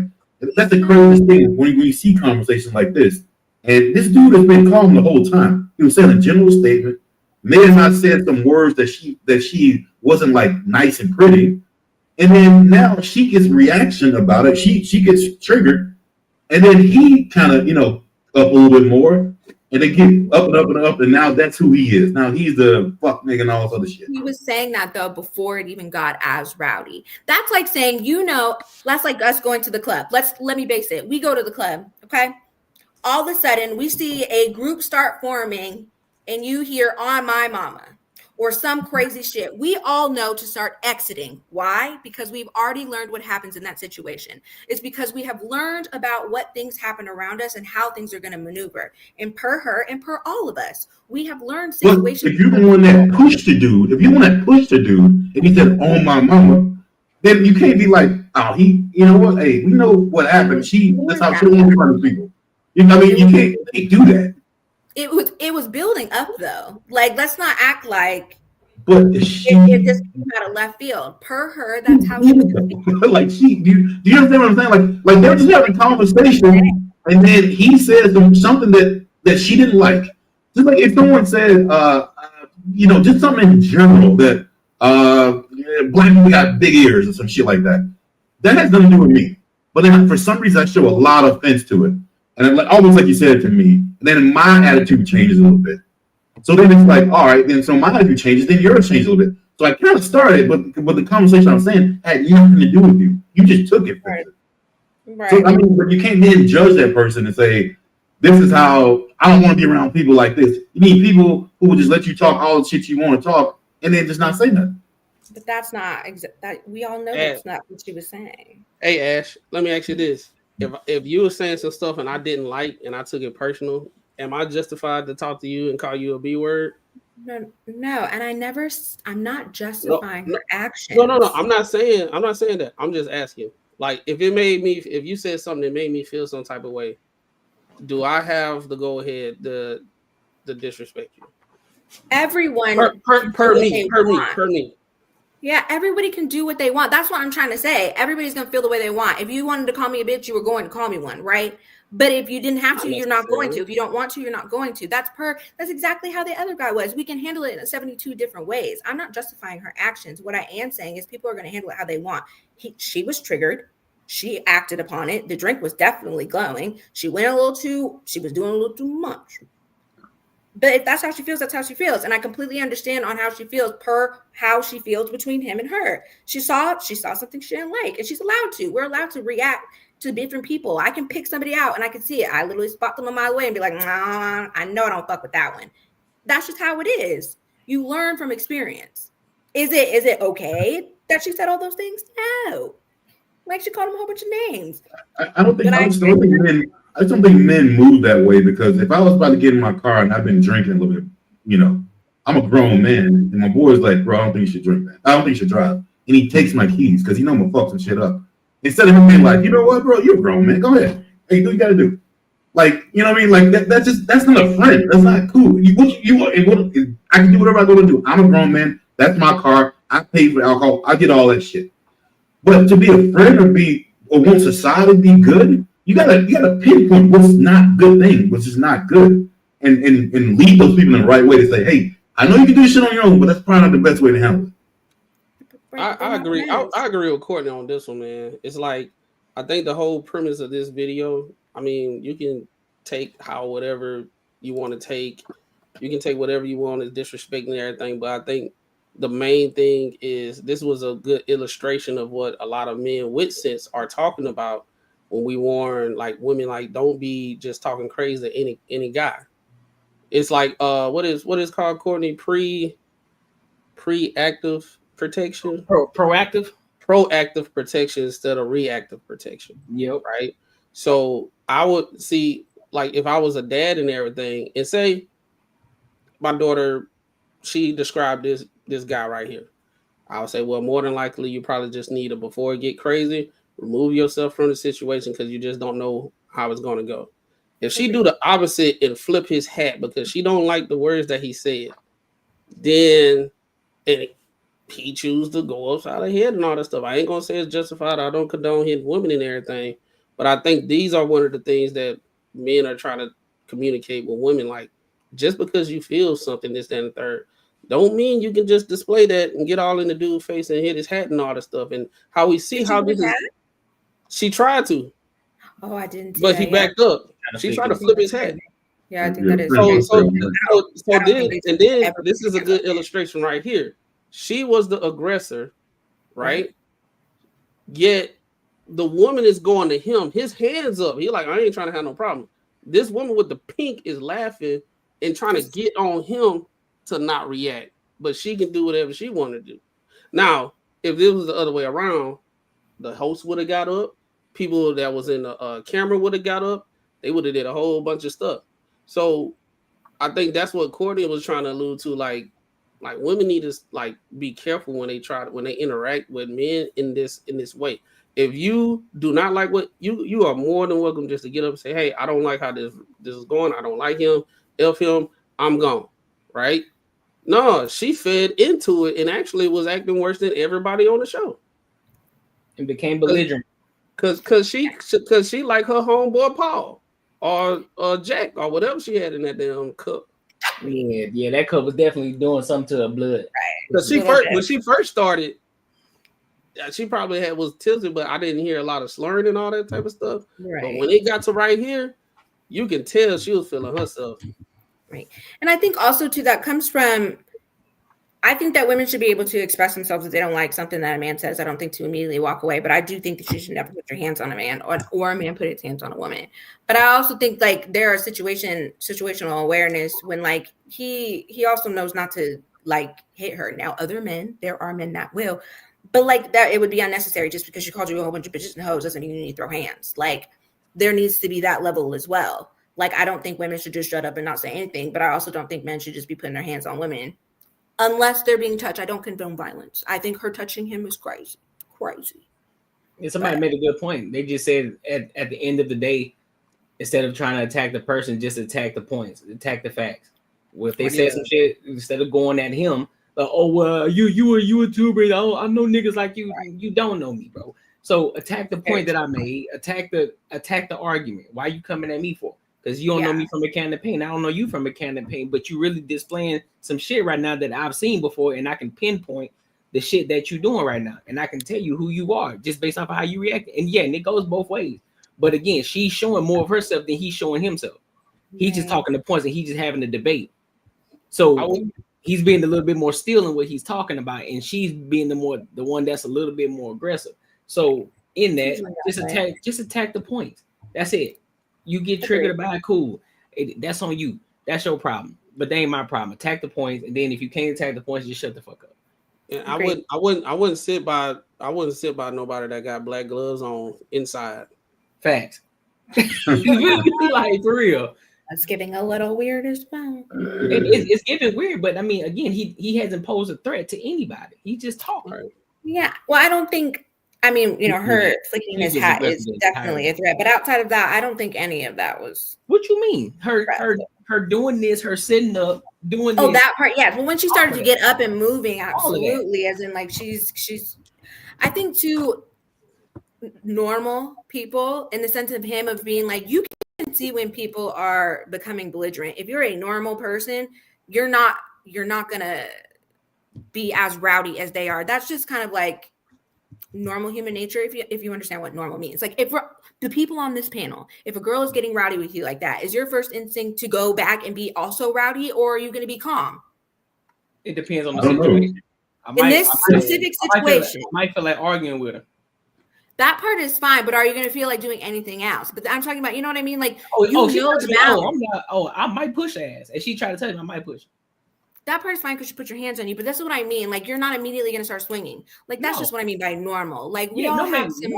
that's the craziest thing when you see conversations like this. And this dude has been calm the whole time. He was saying a general statement. May have not said some words that she wasn't like nice and pretty, and then now she gets reaction about it. She gets triggered, and then he kind of up a little bit more, and they get up and up and up, and now that's who he is. Now he's the fuck nigga and all this other shit. He was saying that though before it even got as rowdy. That's like saying, that's like us going to the club. Let me base it. We go to the club, okay? All of a sudden, we see a group start forming. And you hear on my mama or some crazy shit, we all know to start exiting. Why? Because we've already learned what happens in that situation. It's because we have learned about what things happen around us and how things are going to maneuver. And per her and per all of us, we have learned situations. But if you're the one that pushed the dude, and he said, "Oh my mama," then you can't be like, "Oh, you know what? Hey, we know what happened. That's how she in front of people." You know what I mean? You can't do that. It was building up though. Like, let's not act like it just came out of left field. Per her, that's how she was gonna be. Like, do you understand what I'm saying? Like they're just having a conversation, and then he says something that she didn't like. Just like if someone said, just something in general that black people got big ears or some shit like that. That has nothing to do with me. But then for some reason I show a lot of offense to it. And it, almost like you said to me, and then my attitude changes a little bit. So then it's like, all right, then so my attitude changes, then yours changes a little bit. So I kind of started, but the conversation I'm saying had nothing to do with you. You just took it. Right. So I mean, but you can't then judge that person and say, this is how I don't want to be around people like this. You need people who will just let you talk all the shit you want to talk and then just not say nothing. But that's not that we all know that's not what she was saying. Hey Ash, let me ask you this. If you were saying some stuff and I didn't like and I took it personal, am I justified to talk to you and call you a B word? No, and I'm not justifying her actions. No. I'm not saying that. I'm just asking. Like, if you said something that made me feel some type of way, do I have the go ahead to disrespect you? Everyone per me. Yeah, everybody can do what they want. That's what I'm trying to say. Everybody's gonna feel the way they want. If you wanted to call me a bitch, you were going to call me one, right? But if you didn't have to, you're not going to. If you don't want to, you're not going to. That's exactly how the other guy was. We can handle it in 72 different ways. I'm not justifying her actions. What I am saying is people are going to handle it how they want. She was triggered. She acted upon it. The drink was definitely glowing. She was doing a little too much. But if that's how she feels, that's how she feels. And I completely understand on how she feels per how she feels between him and her. She saw something she didn't like, and she's allowed to. We're allowed to react to different people. I can pick somebody out and I can see it. I literally spot them a mile away and be like, nah, I know I don't fuck with that one. That's just how it is. You learn from experience. Is it okay that she said all those things? No. Like, she called him a whole bunch of names. I don't think I just don't think men move that way, because if I was about to get in my car and I've been drinking a little bit, I'm a grown man, and my boy's like, bro, I don't think you should drink that. I don't think you should drive. And he takes my keys because I'm gonna fuck some shit up. Instead of him being like, you know what, bro, you're a grown man. Go ahead. Hey, do what you gotta do. Like, you know what I mean? Like that's not a friend. That's not cool. I can do whatever I go to do. I'm a grown man. That's my car. I pay for alcohol. I get all that shit. But to be a friend or want society to be good, you gotta pinpoint what's not good thing, what's just not good, and lead those people in the right way to say, hey, I know you can do this shit on your own, but that's probably not the best way to handle it. I agree. I agree with Courtney on this one, man. It's like, I think the whole premise of this video, I mean, you can take whatever you want to take. You can take whatever you want as disrespecting and everything, but I think the main thing is this was a good illustration of what a lot of men with sense are talking about when we warn like women, like, don't be just talking crazy to any guy. It's like what is called, Courtney, pre-active protection, proactive protection instead of reactive protection. Yep. Right. So I would see, like, if I was a dad and everything, and say my daughter, she described this guy right here, I would say, well, more than likely you probably just need to, before it get crazy, remove yourself from the situation, because you just don't know how it's going to go. If she do the opposite and flip his hat because she don't like the words that he said, then he choose to go upside her head and all that stuff. I ain't gonna say it's justified. I don't condone hitting women and everything, but I think these are one of the things that men are trying to communicate with women. Like, just because you feel something, this, that, and the third, don't mean you can just display that and get all in the dude's face and hit his hat and all that stuff. And how we see how this is. She tried to. Oh, I didn't. But he backed up. She tried to flip his hat. Yeah, I think that is. So then this is a good illustration right here. She was the aggressor, right? Yet the woman is going to him. His hands up. He like, I ain't trying to have no problem. This woman with the pink is laughing and trying to get on him to not react. But she can do whatever she want to do. Now, if this was the other way around, the host would have got up. People that was in the camera would have got up. They would have did a whole bunch of stuff. So I think that's what Courtney was trying to allude to. Like women need to like be careful when they interact with men in this way. If you do not like what you are more than welcome just to get up and say, hey, I don't like how this is going. I don't like him. F him. I'm gone. Right? No, she fed into it and actually was acting worse than everybody on the show. And became belligerent. Cause she like her homeboy Paul or Jack or whatever she had in that damn cup. Yeah, that cup was definitely doing something to her blood. Because when she first started, she probably was tilted, but I didn't hear a lot of slurring and all that type of stuff. Right. But when it got to right here, you can tell she was feeling herself. Right. And I think also too that comes from, I think that women should be able to express themselves if they don't like something that a man says. I don't think to immediately walk away, but I do think that you should never put your hands on a man or a man put his hands on a woman. But I also think like there are situational awareness when like he also knows not to like hit her. Now other men, there are men that will, but like that it would be unnecessary just because she called you a whole bunch of bitches and hoes doesn't mean you need to throw hands. Like there needs to be that level as well. Like I don't think women should just shut up and not say anything, but I also don't think men should just be putting their hands on women. Unless they're being touched. I don't condone violence. I think her touching him is crazy. And somebody made a good point. They just said at the end of the day, instead of trying to attack the person, just attack the points, attack the facts. Well, if they said some shit, instead of going at him, like, oh well, you a tuber. I know niggas like you. You don't know me, bro. So attack the point that I made. Attack the argument. Why are you coming at me for? Because you don't know me from a can of paint. I don't know you from a can of paint, but you really displaying some shit right now that I've seen before, and I can pinpoint the shit that you're doing right now, and I can tell you who you are just based off of how you react. And yeah, and it goes both ways. But again, she's showing more of herself than he's showing himself. He's just talking the points, and he's just having a debate. So he's being a little bit more still in what he's talking about, and she's being the one that's a little bit more aggressive. So in that, just attack the points. That's it. You get triggered by it, cool. That's on you. That's your problem. But that ain't my problem. Attack the points, and then if you can't attack the points, just shut the fuck up. And I wouldn't sit by nobody that got black gloves on inside. Facts. Like for real. That's getting a little weird as well. It's getting weird, but I mean, again, he hasn't posed a threat to anybody. He just talking. Right. Yeah. Well, I don't think. I mean, you know, her flicking his hat is definitely a threat, but outside of that, I don't think any of that was. What you mean? Her doing this, her sitting up, doing this. Oh, that part, yeah. But when she started to get up and moving, absolutely, as in like she's. I think too, normal people in the sense of him of being like you can see when people are becoming belligerent. If you're a normal person, you're not gonna be as rowdy as they are. That's just kind of like normal human nature, if you understand what normal means. Like if the people on this panel, if a girl is getting rowdy with you like that, is your first instinct to go back and be also rowdy, or are you going to be calm? It depends on the situation. In this specific situation, I might feel like arguing with her. That part is fine, but are you going to feel like doing anything else? But I'm talking about, you know what I mean? Like, I might push her ass. If she try to touch me, I might push her. That part is fine because she put your hands on you, but that's what I mean. Like, you're not immediately going to start swinging. Like, that's just what I mean by normal. Like, we all have some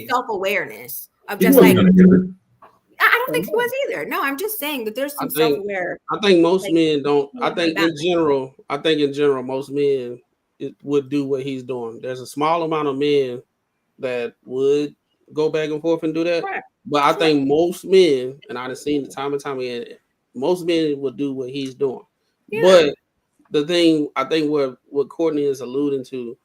self-awareness of just like, I don't think he was either. No, I'm just saying that there's some self-aware. I think most men don't. I think in general, most men would do what he's doing. There's a small amount of men that would go back and forth and do that. Right. But I think most men, and I've seen the time and time again, most men would do what he's doing. Yeah. But the thing I think what Courtney is alluding to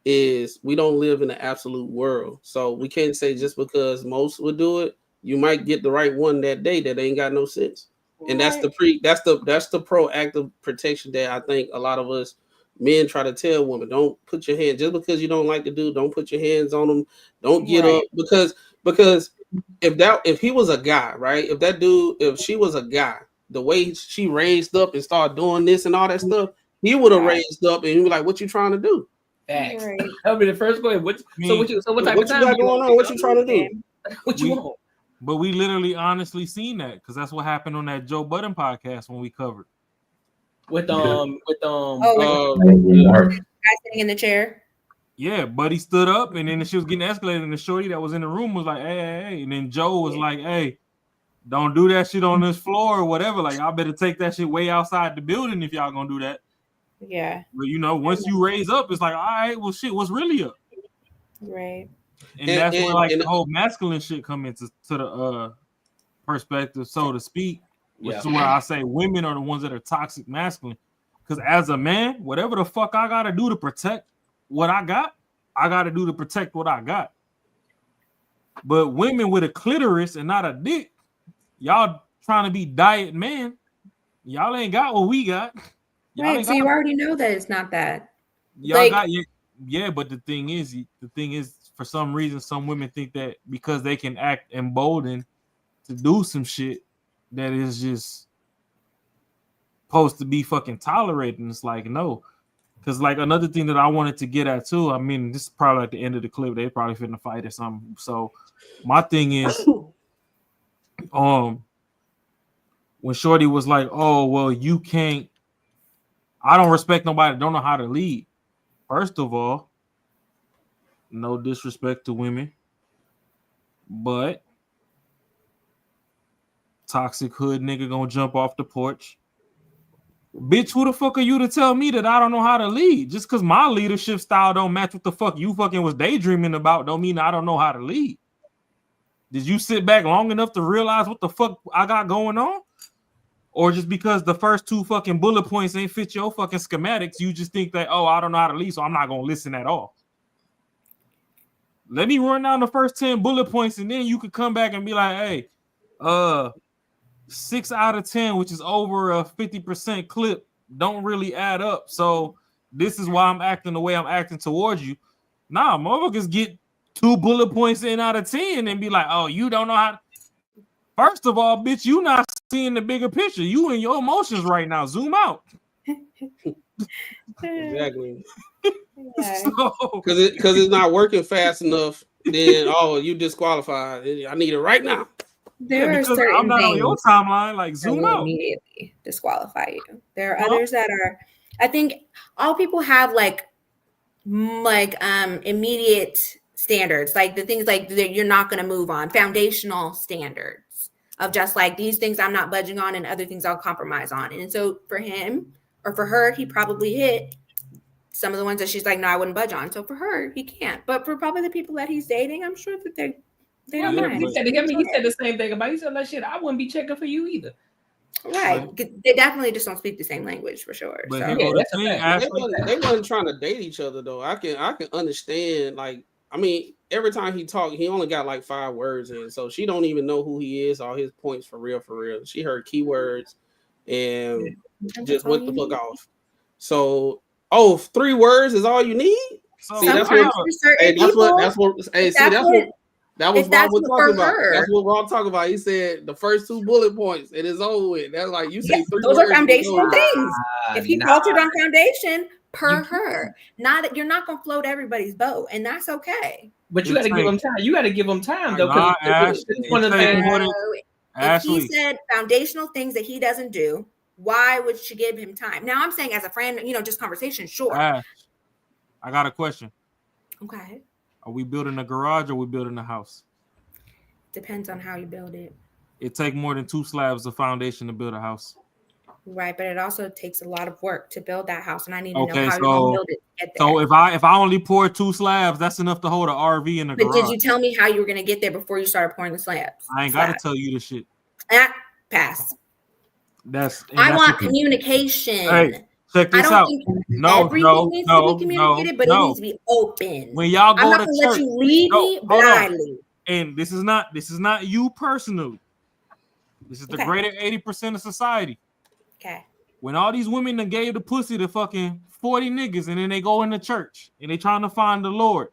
is we don't live in an absolute world. So we can't say just because most would do it, you might get the right one that day that ain't got no sense. And that's the proactive protection that I think a lot of us men try to tell women. Don't put your hand just because you don't like the dude, don't put your hands on them. Don't get up because if he was a guy, right? If she was a guy, the way she raised up and started doing this and all that stuff, he would have raised up and he was like, "What you trying to do?" Facts. That'll be the first question. What type of time you got going on? What you trying to do? What you want? But we literally honestly seen that because that's what happened on that Joe Budden podcast when we covered. Guy sitting in the chair. Yeah, Buddy stood up and then she was getting escalated, and the shorty that was in the room was like, hey. And then Joe was like, hey, don't do that shit on this floor or whatever. Like, y'all better take that shit way outside the building if y'all gonna do that. Yeah. But you know, once you raise up, it's like, all right, well, shit, what's really up? Right. And that's where like the whole masculine shit come into the perspective, so to speak. Which is where I say women are the ones that are toxic masculine. Because as a man, whatever the fuck I gotta do to protect what I gotta do to protect what I got. But women with a clitoris and not a dick, y'all trying to be diet man, Y'all ain't got what we got. Y'all Right. ain't So got you already know that it's not that. y'all got yeah, but the thing is, for some reason, some women think that because they can act emboldened to do some shit that is just supposed to be fucking tolerated. And it's like, no. Because like another thing that I wanted to get at too, I mean, this is probably at the end of the clip, they probably finna fight or something. So my thing is, when Shorty was like, oh, well, you can't, I don't respect nobody that don't know how to lead. First of all, no disrespect to women, but toxic hood nigga gonna jump off the porch. Bitch, who the fuck are you to tell me that I don't know how to lead? Just because my leadership style don't match what the fuck you fucking was daydreaming about don't mean I don't know how to lead. Did you sit back long enough to realize what the fuck I got going on? Or just because the first 2 fucking bullet points ain't fit your fucking schematics, you just think that, oh, I don't know how to lead, so I'm not gonna listen at all. Let me run down the first 10 bullet points, and then you could come back and be like, hey, 6 out of 10, which is over a 50% clip, don't really add up. So this is why I'm acting the way I'm acting towards you. Nah, motherfuckers get 2 bullet points in out of 10 and be like, oh, you don't know how to... First of all, bitch, you not seeing the bigger picture. You in your emotions right now. Zoom out. Exactly. Yeah. Because it's not working fast enough, then you disqualified. I need it right now. There are certain I'm not things on your timeline. Like that zoom will out. immediately disqualify you. There are others that are. I think all people have like immediate standards, like the things like that you're not going to move on. Foundational standards of just like these things I'm not budging on, and other things I'll compromise on. And so for him or for her, he probably hit some of the ones that she's like, no, I wouldn't budge on. So for her, he can't. But for probably the people that he's dating, I'm sure that they don't mind. He said the same thing about. He said that shit. I wouldn't be checking for you either. Right. They definitely just don't speak the same language for sure. But So. They wasn't trying to date each other though. I can understand. Like, I mean, every time he talked, he only got like 5 words in, so she don't even know who he is, all his points for real. She heard keywords and just went the fuck off. So, 3 words is all you need. So see, that's what talking about. That's what Rob talking about. He said the first 2 bullet points, it is over with. That's like you say 3 those words. are foundational things. If he faltered on foundation, You her. Not you're not gonna float everybody's boat, and that's okay. But you got to give him time. You got to give him time though. Because it's one of the things. If he said foundational things that he doesn't do, why would she give him time? Now I'm saying as a friend, just conversation, sure. Ash, I got a question. Okay. Are we building a garage or are we building a house? Depends on how you build it. It takes more than 2 slabs of foundation to build a house. Right, but it also takes a lot of work to build that house, and I need to know how you're gonna build it to get there. So if I only pour 2 slabs, that's enough to hold an RV in the garage. But did you tell me how you were gonna get there before you started pouring the slabs? I ain't gotta tell you the shit. Pass. I want communication. Hey, check this out. Everything needs to be communicated, but it needs to be open. When y'all go I'm not to gonna church, let you lead me blindly. And this is not you personally. This is the greater 80% of society. Okay. When all these women that gave the pussy to fucking 40 niggas and then they go into church and they trying to find the Lord,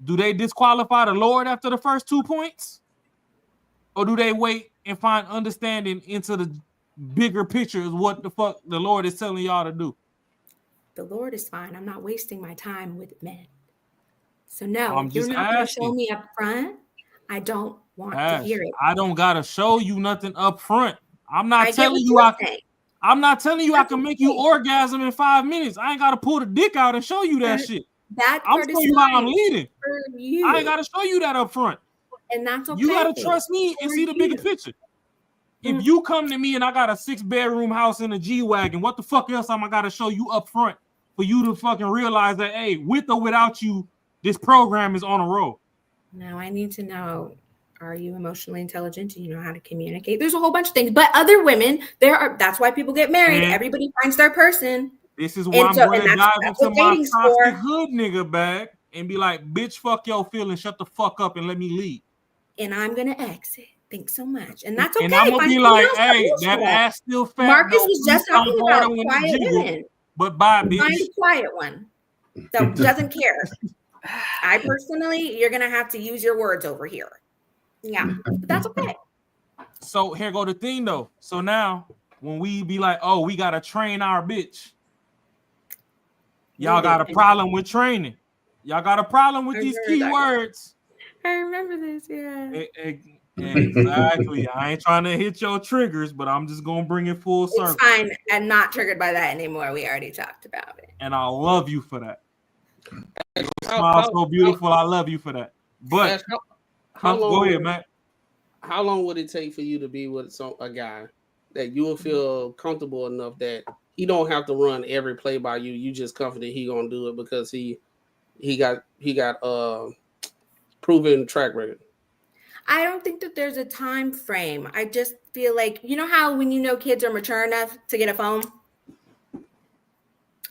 do they disqualify the Lord after the first 2 points? Or do they wait and find understanding into the bigger picture of what the fuck the Lord is telling y'all to do? The Lord is fine. I'm not wasting my time with men. So no, I'm if you're just not going to asking. show me up front, I don't want to hear it. I don't gotta show you nothing up front. I'm not telling you I can make you orgasm in 5 minutes. I ain't gotta pull the dick out and show you that shit. I'm showing you how I'm leading. I ain't gotta show you that up front. And that's okay. You gotta trust me and see the bigger picture. If you come to me and I got a 6-bedroom house in a G-Wagon, what the fuck else am I gotta show you up front for you to fucking realize that, hey, with or without you, this program is on a roll? Now I need to know, are you emotionally intelligent? Do you know how to communicate? There's a whole bunch of things. But other women, that's why people get married. Everybody finds their person. This is why I'm going to dive into my toxic hood nigga bag and be like, bitch, fuck your feelings. Shut the fuck up and let me lead. And I'm going to exit. Thanks so much. And that's okay. And I'm gonna Find be someone like, else to hey, bullshit that with. ass still fat. Marcus though. was Please just stop talking harder about when it quiet jiggle. women. But bye, bitch. Find a quiet one that doesn't care. I personally, you're gonna have to use your words over here. Yeah, but that's okay. So here go the thing though. So now when we be like, oh, we gotta train our bitch, y'all got a problem with training. Y'all got a problem with these keywords. I remember this, yeah. Exactly. I ain't trying to hit your triggers, but I'm just gonna bring it full circle. It's fine. I'm not triggered by that anymore. We already talked about it. And I love you for that. You smile so beautiful. I love you for that. But how long, go ahead, Matt. How long would it take for you to be with a guy that you will feel comfortable enough that he don't have to run every play by you? You just confident he gonna do it because he got proven track record. I don't think that there's a time frame. I just feel like, you know how when you know kids are mature enough to get a phone?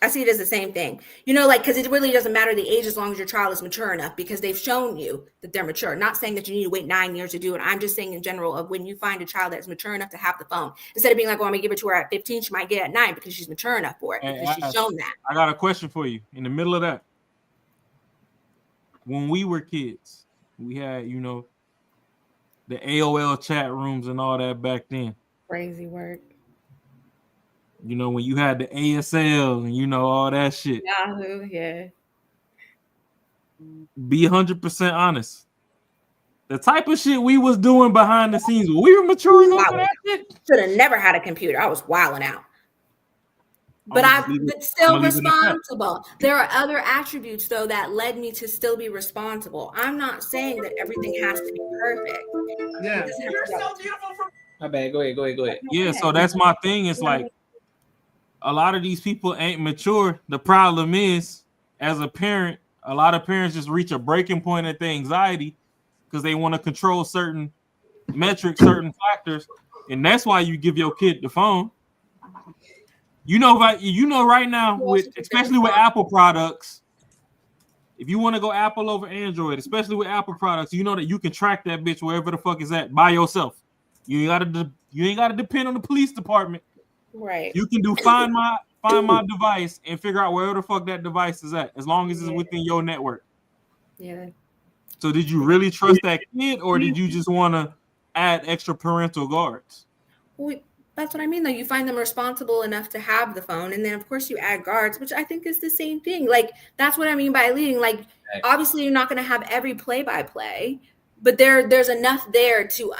I see it as the same thing. You know, like, because it really doesn't matter the age as long as your child is mature enough because they've shown you that they're mature. Not saying that you need to wait 9 years to do it. I'm just saying in general of when you find a child that's mature enough to have the phone. Instead of being like, well, I'm going to give it to her at 15, she might get it at 9 because she's mature enough for it because she's shown that. I got a question for you. In the middle of that, when we were kids, we had, you know, the AOL chat rooms and all that back then. Crazy work. You know, when you had the ASL and, you know, all that shit. Yahoo, yeah. Be 100% honest. The type of shit we was doing behind the scenes, we were mature enough for that shit. Should have never had a computer. I was wilding out. But but still responsible. There are other attributes, though, that led me to still be responsible. I'm not saying that everything has to be perfect. Yeah. You're so beautiful. My bad. Go ahead. Yeah, so that's my thing. It's like a lot of these people ain't mature. The problem is, as a parent, a lot of parents just reach a breaking point at the anxiety because they want to control certain metrics, certain factors, and that's why you give your kid the phone. You know right now, especially with Apple products, if you want to go Apple over Android, especially with Apple products, you know that you can track that bitch wherever the fuck is at by yourself. You ain't gotta depend on the police department. Right. You can do find my device and figure out wherever the fuck that device is at, as long as it's within your network. Yeah. So did you really trust that kid, or did you just want to add extra parental guards? Well, that's what I mean, though. You find them responsible enough to have the phone, and then of course you add guards, which I think is the same thing. Like, that's what I mean by leading. Like, obviously you're not going to have every play-by-play, but there's enough there to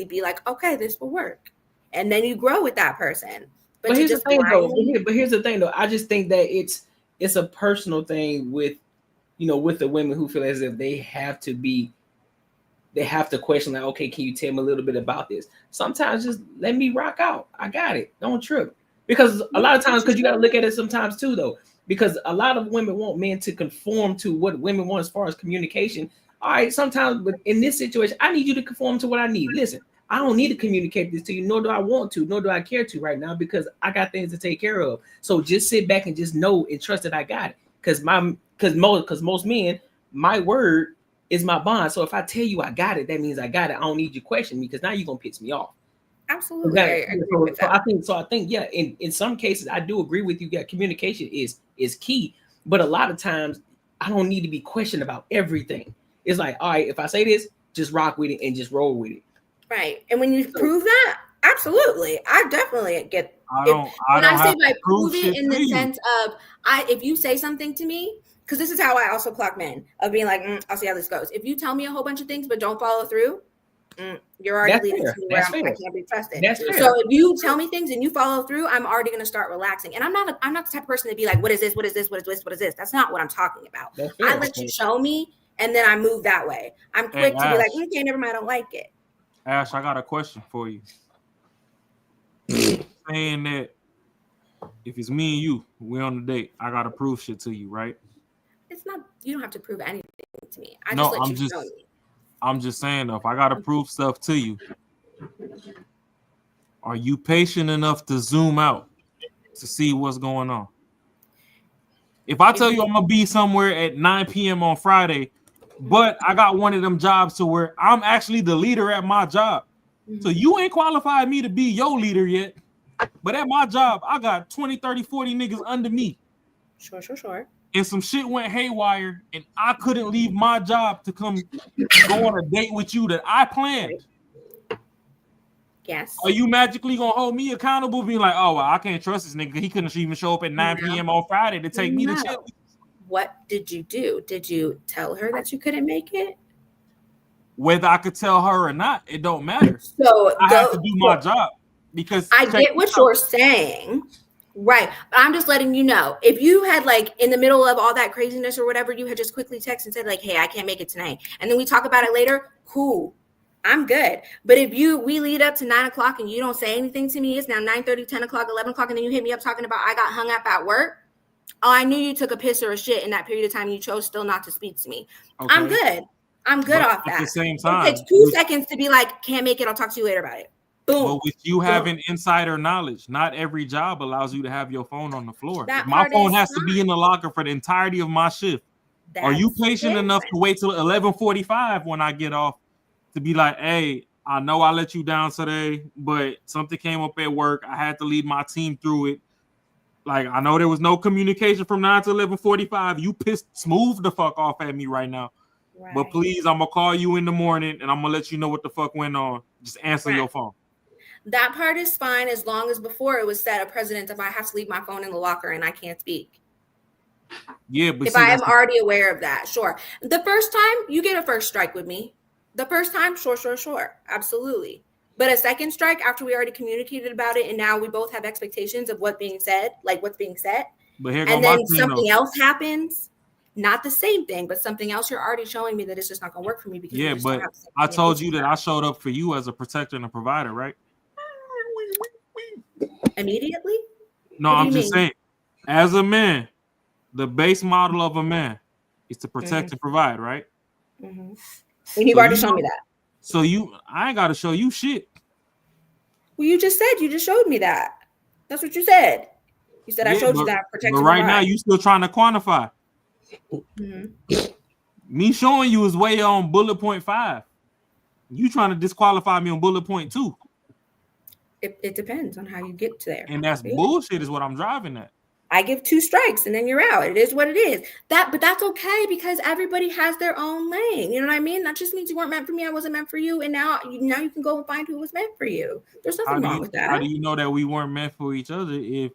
be like, okay, this will work, and then you grow with that person. But here's the thing, though. But here's the thing, though. I just think that it's a personal thing with, you know, with the women who feel as if they have to question, like, okay, can you tell me a little bit about this? Sometimes just let me rock out. I got it. Don't trip. Because a lot of times, because you got to look at it sometimes too, though, because a lot of women want men to conform to what women want as far as communication. All right, sometimes, but in this situation, I need you to conform to what I need. Listen, I don't need to communicate this to you, nor do I want to, nor do I care to right now, because I got things to take care of. So just sit back and just know and trust that I got it. Because most men, my word is my bond. So if I tell you I got it, that means I got it. I don't need you to question me, because now you're gonna piss me off. Absolutely. I agree with that. I think yeah, in some cases I do agree with you. Yeah, communication is key, but a lot of times I don't need to be questioned about everything. It's like, all right, if I say this, just rock with it and just roll with it. Right. And when you prove that, absolutely. I definitely get when I say by prove it in the sense of if you say something to me, because this is how I also clock men, of being like, I'll see how this goes. If you tell me a whole bunch of things but don't follow through, you're already leading to me where I can't be trusted. So if you tell me things and you follow through, I'm already going to start relaxing. And I'm not the type of person to be like, what is this? What is this? What is this? What is this? That's not what I'm talking about. I let you show me, and then I move that way. I'm quick to be like, okay, never mind, I don't like it. Ash, I got a question for you. Saying that if it's me and you, we're on a date, I gotta prove shit to you, right? It's not. You don't have to prove anything to me. I'm just saying though, if I gotta prove stuff to you, are you patient enough to zoom out to see what's going on? If I tell you I'm gonna be somewhere at 9 p.m. on Friday, But I got one of them jobs to where I'm actually the leader at my job. So you ain't qualified me to be your leader yet. But at my job, I got 20, 30, 40 niggas under me. Sure. And some shit went haywire, and I couldn't leave my job to come go on a date with you that I planned. Yes. Are you magically gonna hold me accountable, being like, oh, well, I can't trust this nigga. He couldn't even show up at 9 p.m. on Friday to take me to chill. What did you do? Did you tell her that you couldn't make it? Whether I could tell her or not, it don't matter. So I have to do my job because I get what you're saying. Right. But I'm just letting you know, if you had like in the middle of all that craziness or whatever, you had just quickly texted and said like, hey, I can't make it tonight. And then we talk about it later. Cool. I'm good. But if we lead up to 9 o'clock and you don't say anything to me, it's now 9:30, 10 o'clock, 11 o'clock. And then you hit me up talking about I got hung up at work. Oh, I knew you took a piss or a shit in that period of time. You chose still not to speak to me. Okay. I'm good. I'm good off that. At the same time, it takes 2 seconds to be like, can't make it. I'll talk to you later about it. Boom. But with you having insider knowledge, not every job allows you to have your phone on the floor. That My phone has fine. to be in the locker for the entirety of my shift. Are you patient enough to wait till 11:45 when I get off to be like, hey, I know I let you down today, but something came up at work. I had to lead my team through it. Like, I know there was no communication from 9 to 11:45. You pissed smooth the fuck off at me right now. Right. But please, I'm going to call you in the morning and I'm going to let you know what the fuck went on. Just answer your phone. That part is fine as long as before it was set a precedent if I have to leave my phone in the locker and I can't speak. Yeah, but if I am already aware of that, sure. The first time, you get a first strike with me. The first time, sure. Absolutely. But a second strike after we already communicated about it and now we both have expectations of what's being said, But here and then something else happens, not the same thing, but something else, you're already showing me that it's just not going to work for me. Because but I told you that I showed up for you as a protector and a provider, right? Immediately? No, I'm just saying, as a man, the base model of a man is to protect and provide, right? And you've already shown me that. So I ain't got to show you shit. Well, you just showed me that. That's what you said. You said I showed you that protect. But right now, you still trying to quantify. Me showing you is way on bullet point 5. You trying to disqualify me on bullet point 2. It depends on how you get to there. And that's bullshit is what I'm driving at. I give 2 strikes and then you're out. It is what it is. But that's okay because everybody has their own lane. You know what I mean? That just means you weren't meant for me. I wasn't meant for you. And now you can go and find who was meant for you. There's nothing wrong with that. How do you know that we weren't meant for each other if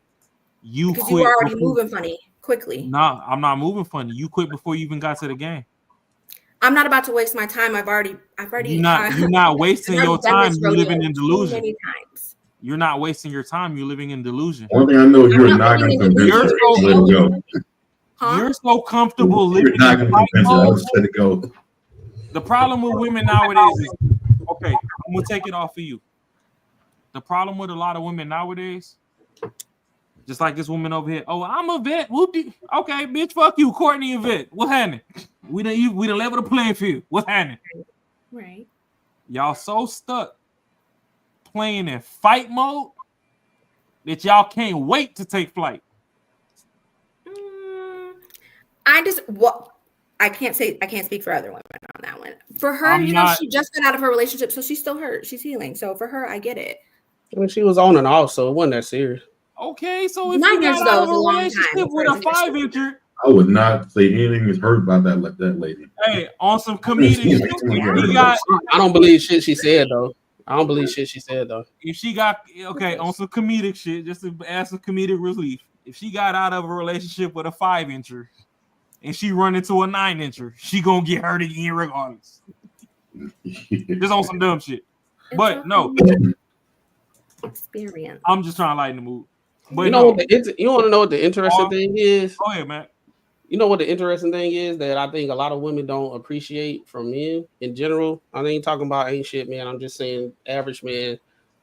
you because quit? You were already moving funny quickly. Nah, I'm not moving funny. You quit before you even got to the game. I'm not about to waste my time. I've already. You're not wasting your time. You're living in delusion. Many times. You're not wasting your time. You're living in delusion. One thing I know is you're not going to convince her to let it go. You're so comfortable living. You're not going to convince her. I'll just let it go. The problem with women nowadays is, okay, I'm going to take it off for you. The problem with a lot of women nowadays, just like this woman over here. Oh, I'm a vet. Whoop-de. Okay, bitch, fuck you, Courtney a vet. What happened? We done level the playing field. What happened? Right. Y'all so stuck playing in fight mode that y'all can't wait to take flight. I can't speak for other women on that one. For her, she just got out of her relationship, so she's still hurt. She's healing. So for her, I get it. I mean, she was on and off, so it wasn't that serious. Okay, so if you got out of a relationship with a 5-incher, I would not say anything is hurt about that lady. Hey, on some comedic shit, I don't believe shit she said though. If she got on some comedic shit, just to add some comedic relief, if she got out of a relationship with a 5-incher and she run into a 9-incher, she gonna get hurt again regardless. Just on some dumb shit. But no experience. I'm just trying to lighten the mood. But you want to know what the interesting thing is? Go ahead, man. You know what the interesting thing is that I think a lot of women don't appreciate from men in general? I ain't talking about ain't shit, man. I'm just saying average man,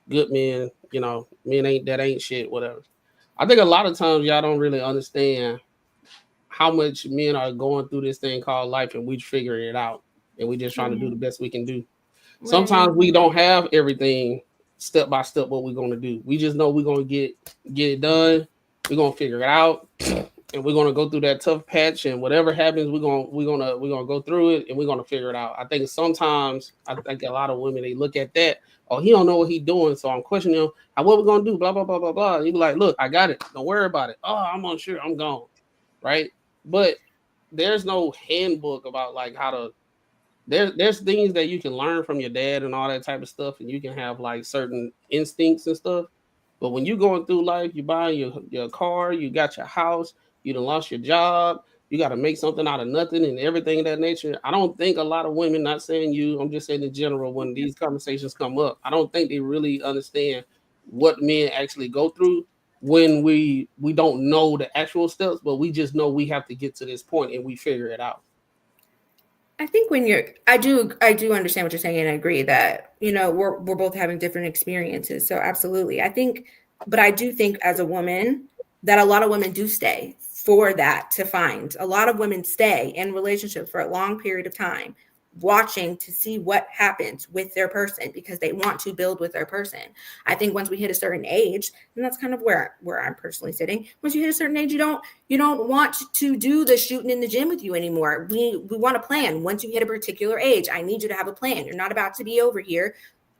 good men, men ain't shit, whatever. I think a lot of times y'all don't really understand how much men are going through this thing called life and we figuring it out and we just trying to do the best we can do. Right. Sometimes we don't have everything step by step what we're going to do. We just know we're going to get it done. We're going to figure it out. and we're gonna go through that tough patch, and whatever happens, we're gonna go through it, and we're gonna figure it out. I think sometimes a lot of women, they look at that, oh, he don't know what he's doing, so I'm questioning him. What we gonna do? Blah blah blah blah blah. You be like, look, I got it. Don't worry about it. Oh, I'm unsure. I'm gone. Right? But there's no handbook about like how to. There's things that you can learn from your dad and all that type of stuff, and you can have like certain instincts and stuff. But when you're going through life, you buy your car, you got your house, you done lost your job, you got to make something out of nothing and everything of that nature. I don't think a lot of women, not saying you, I'm just saying in general, when these conversations come up, I don't think they really understand what men actually go through when we don't know the actual steps, but we just know we have to get to this point and we figure it out. I think I do understand what you're saying, and I agree that, we're both having different experiences. So absolutely. But I do think as a woman that a lot of women do stay for that, to find. A lot of women stay in relationships for a long period of time, watching to see what happens with their person because they want to build with their person. I think once we hit a certain age, and that's kind of where I'm personally sitting, once you hit a certain age, you don't want to do the shooting in the gym with you anymore. We want a plan. Once you hit a particular age, I need you to have a plan. You're not about to be over here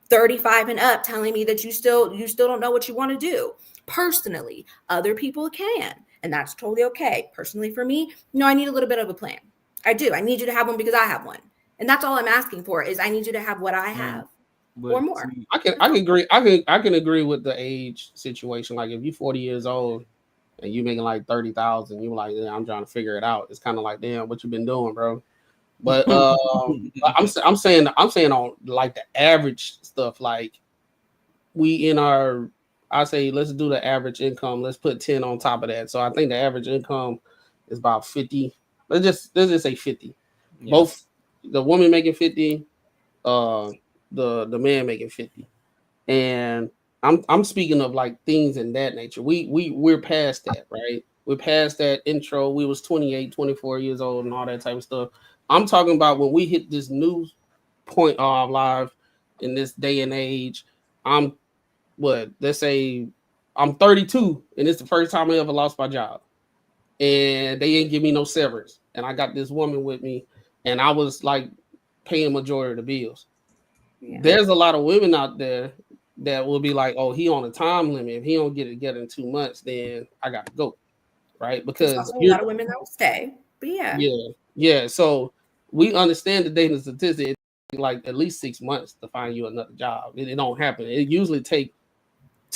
35 and up telling me that you still don't know what you want to do. Personally, other people can, and that's totally okay. Personally, for me, I need a little bit of a plan. I do. I need you to have one because I have one. And that's all I'm asking for is I need you to have what I have or more. I can agree. I can agree with the age situation. Like if you're 40 years old and you making like 30,000, you're like, yeah, I'm trying to figure it out. It's kind of like, damn, what you been doing, bro? But I'm saying on like the average stuff, like I say let's do the average income. Let's put 10 on top of that. So I think the average income is about 50. Let's just say 50. Yeah. Both the woman making 50, the man making 50. And I'm speaking of like things in that nature. We're past that, right? We're past that intro. We was 28, 24 years old and all that type of stuff. I'm talking about when we hit this new point of our life in this day and age. Let's say I'm 32 and it's the first time I ever lost my job. And they ain't give me no severance. And I got this woman with me and I was like paying majority of the bills. Yeah. There's a lot of women out there that will be like, oh, he on a time limit. If he don't get it together in 2 months, then I got to go. Right? Because a lot of women that will stay. But yeah. Yeah. So we understand the dating statistic. It takes like at least 6 months to find you another job. It don't happen. It usually take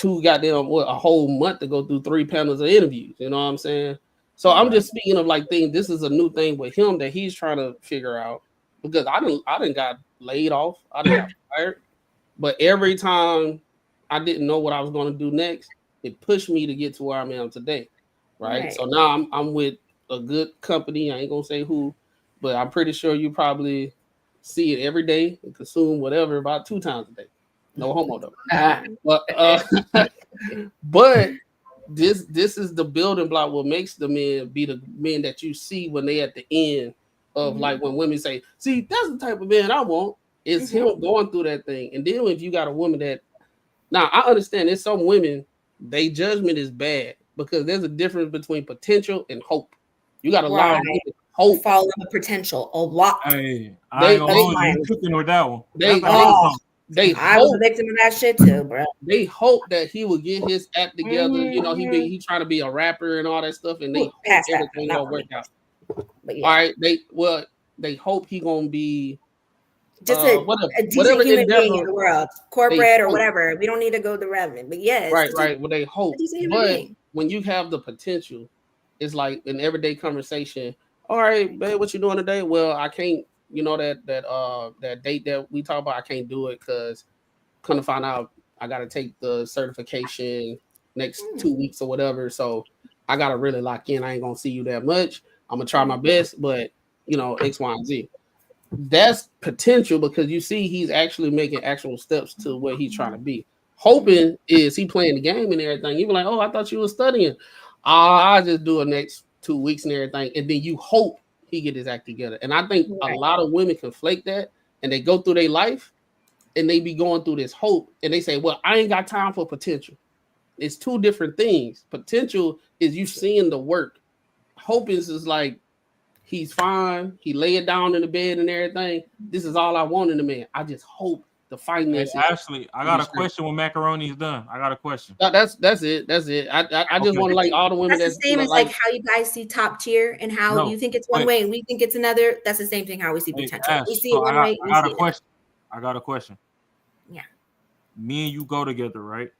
a whole month to go through 3 panels of interviews. You know what I'm saying? So I'm just speaking of like things. This is a new thing with him that he's trying to figure out because I didn't got laid off. I didn't got fired. But every time I didn't know what I was going to do next, it pushed me to get to where I am today. Right. So now I'm with a good company. I ain't gonna say who, but I'm pretty sure you probably see it every day and consume whatever about 2 times a day. No homo though. But this is the building block. What makes the men be the men that you see when they at the end of like when women say, "See, that's the type of man I want." It's him going through that thing, and then if you got a woman that now I understand there's some women they judgment is bad because there's a difference between potential and hope. You got a lot of hope. Follow the potential a lot. Hey, I ain't gonna hold you cooking with that one. I was a victim of that shit too, bro. They hope that he will get his act together. You know, he trying to be a rapper and all that stuff, and they hope everything gonna work out. But yeah. All right, they hope he gonna be just a decent human being in the world, corporate or whatever. We don't need to go the revenue, but yes, right. Well, they hope, but when you have the potential, it's like an everyday conversation. All right, babe, what you doing today? Well, I can't. You know that date that we talk about, I can't do it because couldn't find out I got to take the certification next 2 weeks or whatever. So I got to really lock in. I ain't gonna see you that much. I'm gonna try my best, but you know X, Y, and Z. That's potential because you see he's actually making actual steps to where he's trying to be. Hoping is he playing the game and everything. You be like, oh, I thought you were studying. I'll just do it next 2 weeks and everything, and then you hope he get his act together. And I think a lot of women conflate that and they go through their life and they be going through this hope and they say, well, I ain't got time for potential. It's two different things. Potential is you seeing the work, hoping is like he's fine. He lay it down in the bed and everything. This is all I want in a man. I just hope the finances. Hey, Ashley, I got a question when macaroni's done. I got a question. That's it. That's it. I just want to like all the women. That's the same as like how you guys see top tier and how you think it's one way and we think it's another. That's the same thing how we see potential. Ash, we see it one way. I got a question. I got a question. Yeah. Me and you go together, right?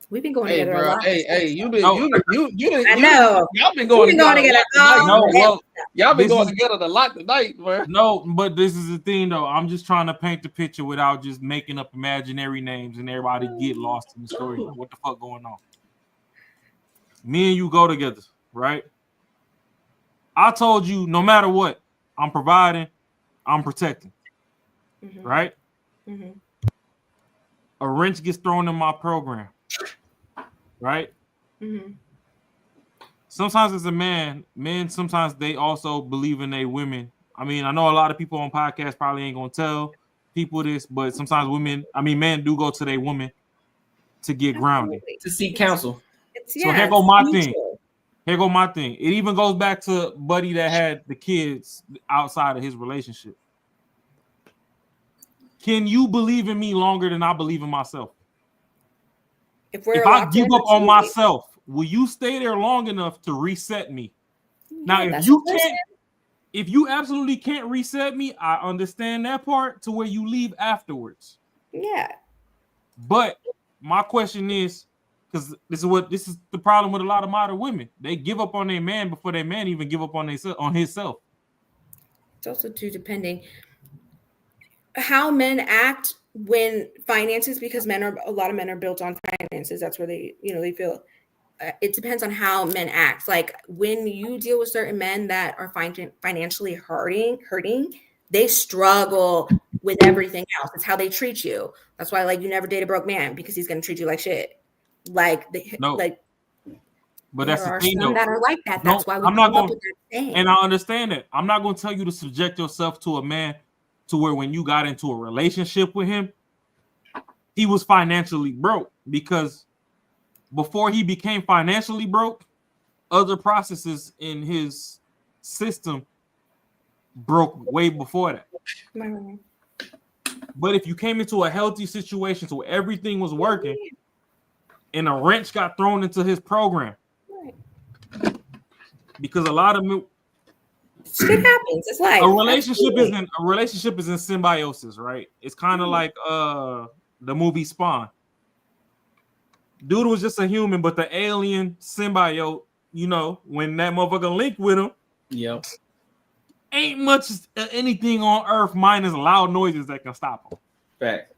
We've been going together a lot. Hey, you been I know. Y'all been going together. Y'all been going is- together a lot tonight, bro. No, but this is the thing though. I'm just trying to paint the picture without just making up imaginary names and everybody get lost in the story. Like, what the fuck going on? Me and you go together, right? I told you no matter what, I'm providing, I'm protecting. Right? Mm-hmm. A wrench gets thrown in my program. Right? Mm-hmm. Sometimes as a men sometimes they also believe in their women. I mean, I know a lot of people on podcasts probably ain't gonna tell people this, but sometimes men do go to their woman to get grounded, to seek counsel. So here go my thing. Here go my thing. It even goes back to Buddy that had the kids outside of his relationship. Can you believe in me longer than I believe in myself? If I give up on myself, will you stay there long enough to reset me? Now, if you absolutely can't reset me, I understand that part to where you leave afterwards. Yeah. But my question is, because this is the problem with a lot of modern women. They give up on their man before their man even give up on himself. It's also too depending how men act when finances, because a lot of men are built on finances. That's where they feel. It depends on how men act. Like when you deal with certain men that are financially hurting, they struggle with everything else. It's how they treat you. That's why, like, you never date a broke man, because he's gonna treat you like shit. But that's the thing, some though. that are like that. That's why I'm not come up going, with that thing. and I understand that. I'm not going to tell you to subject yourself to a man to where when you got into a relationship with him, he was financially broke, because before he became financially broke, other processes in his system broke way before that. Right. But if you came into a healthy situation where everything was working and a wrench got thrown into his program, because a lot of shit happens. It's like a relationship is in symbiosis, right? It's kind of like the movie Spawn. Dude was just a human, but the alien symbiote, when that motherfucker linked with him, ain't much anything on Earth minus loud noises that can stop him. Fact.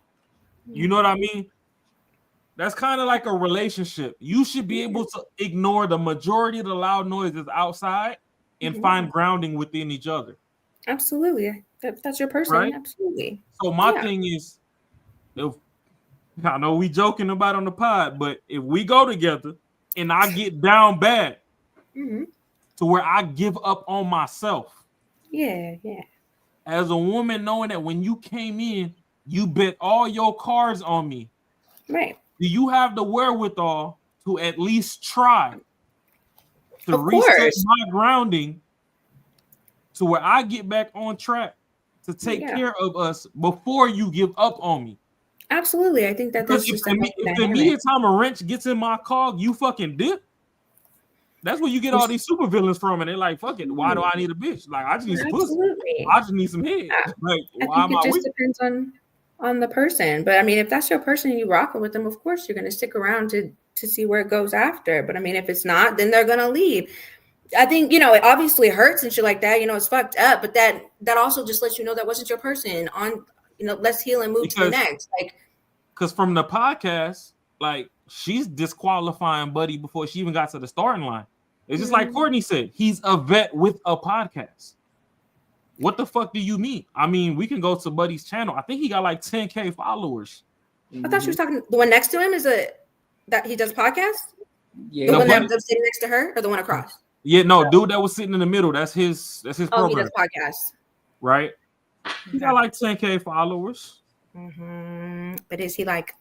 You know what I mean? That's kind of like a relationship. You should be able to ignore the majority of the loud noises outside and find grounding within each other. Absolutely. That's your person. Right? Absolutely. So my thing is, I know we joking about on the pod, but if we go together and I get down bad to where I give up on myself. Yeah. As a woman, knowing that when you came in, you bet all your cards on me. Right. Do you have the wherewithal to at least try to reset my grounding to where I get back on track to take care of us before you give up on me? Absolutely. I think that's if the immediate time a wrench gets in my cog, you fucking dip. That's where you get all these supervillains from, and they're like, "Fuck it, why do I need a bitch? Like, I just need some pussy. I just need some head." Like, why am I? I think it just depends on the person. But I mean, if that's your person and you rocking with them, of course you're gonna stick around to see where it goes after. But I mean, if it's not, then they're gonna leave. I think, it obviously hurts and shit like that. It's fucked up, but that also just lets you know that wasn't your person. Let's heal and move to the next. Because from the podcast, like, she's disqualifying Buddy before she even got to the starting line. It's just like Courtney said, he's a vet with a podcast. What the fuck do you mean? I mean, we can go to Buddy's channel. I think he got like 10K followers. I thought she was talking. The one next to him is that he does podcast. Yeah, the one that was sitting next to her, or the one across. Yeah, no, dude that was sitting in the middle. That's his program. Oh, he does podcast. Right. He got like 10K followers. But is he like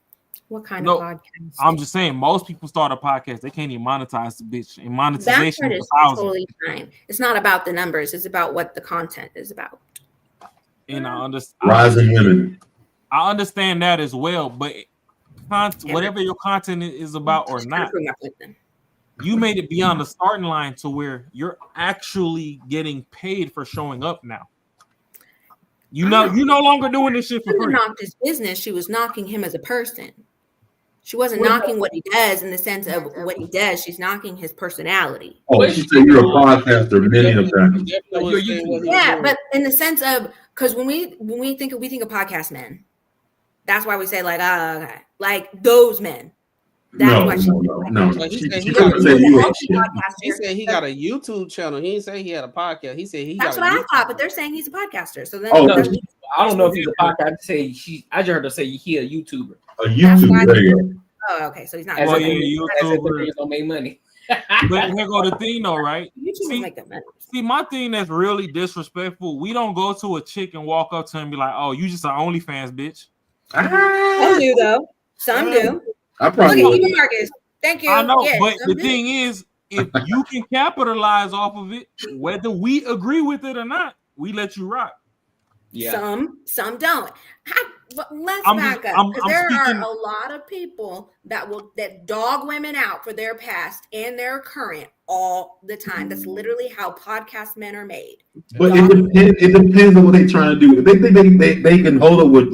What kind No, of podcast? I'm just saying, most people start a podcast, they can't even monetize the bitch. And That monetization part is is 1,000. totally fine. It's not about the numbers. It's about what the content is about. And I Rising women. I understand that as well, but whatever your content is about or not, you made it beyond the starting line to where you're actually getting paid for showing up now. You no longer doing this shit for free. Knocked his business. She was knocking him as a person. She wasn't knocking what he does in the sense of what he does. She's knocking his personality. Oh, she said you're a podcaster many of times. Yeah, but in the sense of, because when we think of podcast men, that's why we say like those men. No. He said he got a YouTube channel. He didn't say he had a podcast. He said that's what I thought, but they're saying he's a podcaster. So then, I don't know if he's a podcaster. I just heard her say he a YouTuber. A YouTuber. There you go. Oh, okay. So he's not. YouTuber don't make money. But here go the thing, though, right? See, my thing that's really disrespectful. We don't go to a chick and walk up to her and be like, "Oh, you just an OnlyFans bitch." Some do though. Some do. I probably look at you, Marcus. Thank you. I know, yes, but the thing is, if you can capitalize off of it, whether we agree with it or not, we let you rock. Yeah. Some don't. Let's back up, because there are a lot of people that dog women out for their past and their current all the time. That's literally how podcast men are made. But it depends on what they're trying to do. If they think they can hold up with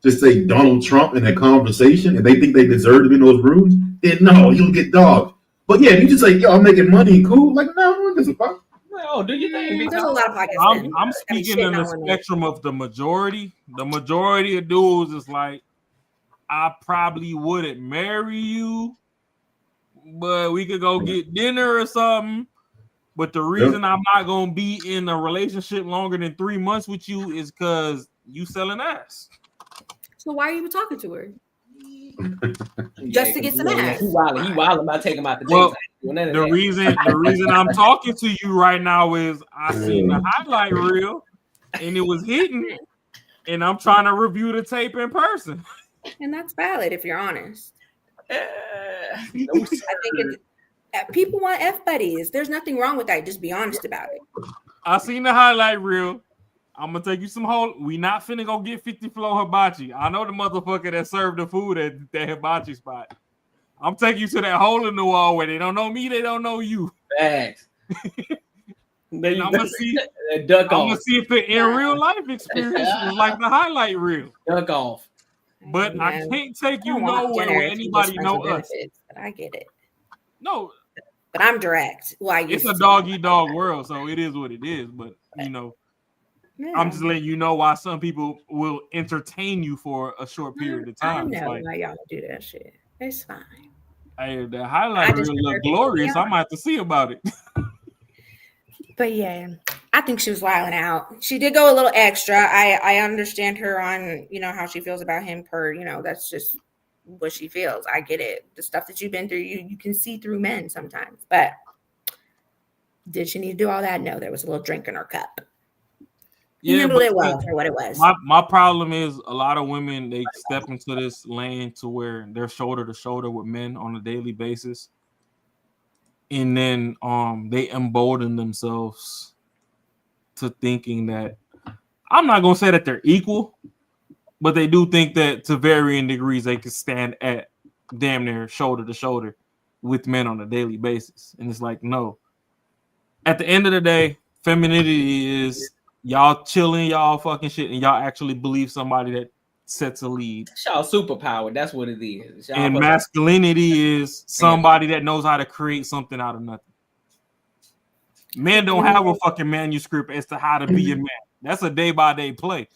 just say Donald Trump in a conversation and they think they deserve to be in those rooms, then no, you'll get dogged. But yeah, if you just say, yo, I'm making money, cool, no, what does it fuck? Oh, do you think there's a lot of podcasts? I'm speaking in the spectrum of the majority. The majority of dudes is like, I probably wouldn't marry you, but we could go get dinner or something. But the reason I'm not gonna be in a relationship longer than 3 months with you is because you selling ass. So why are you talking to her? Just to get some ass. He wild about taking him out the date. The reason I'm talking to you right now is I seen the highlight reel and it was hitting, and I'm trying to review the tape in person. And that's valid if you're honest. I think people want F buddies. There's nothing wrong with that. Just be honest about it. I seen the highlight reel. I'm gonna take you some whole. We not finna go get 50 Flow Hibachi. I know the motherfucker that served the food at that hibachi spot. I'm taking you to that hole in the wall where they don't know me, they don't know you. Facts. I'm gonna see if the in real life experience was like the highlight reel. Duck off. But I can't take you nowhere where anybody know us. But I get it. No, but I'm direct. It's a dog eat dog world, so it is what it is. But I'm just letting you know why some people will entertain you for a short period of time. I know why y'all do that shit. It's fine. Hey, the highlight reel look glorious. I might have to see about it. But yeah, I think she was wilding out. She did go a little extra. I understand her on how she feels about him that's just what she feels. I get it. The stuff that you've been through, you can see through men sometimes. But did she need to do all that? No, there was a little drink in her cup. He handled it well for what it was. My problem is a lot of women, they step into this lane to where they're shoulder to shoulder with men on a daily basis. And then they embolden themselves to thinking that, I'm not going to say that they're equal, but they do think that to varying degrees they can stand at damn near shoulder to shoulder with men on a daily basis. And it's like, no. At the end of the day, femininity is y'all chilling, y'all fucking shit, and y'all actually believe somebody that sets a lead. It's y'all superpower. That's what it is. And masculinity is somebody that knows how to create something out of nothing. Men don't have a fucking manuscript as to how to be a man. That's a day-by-day play.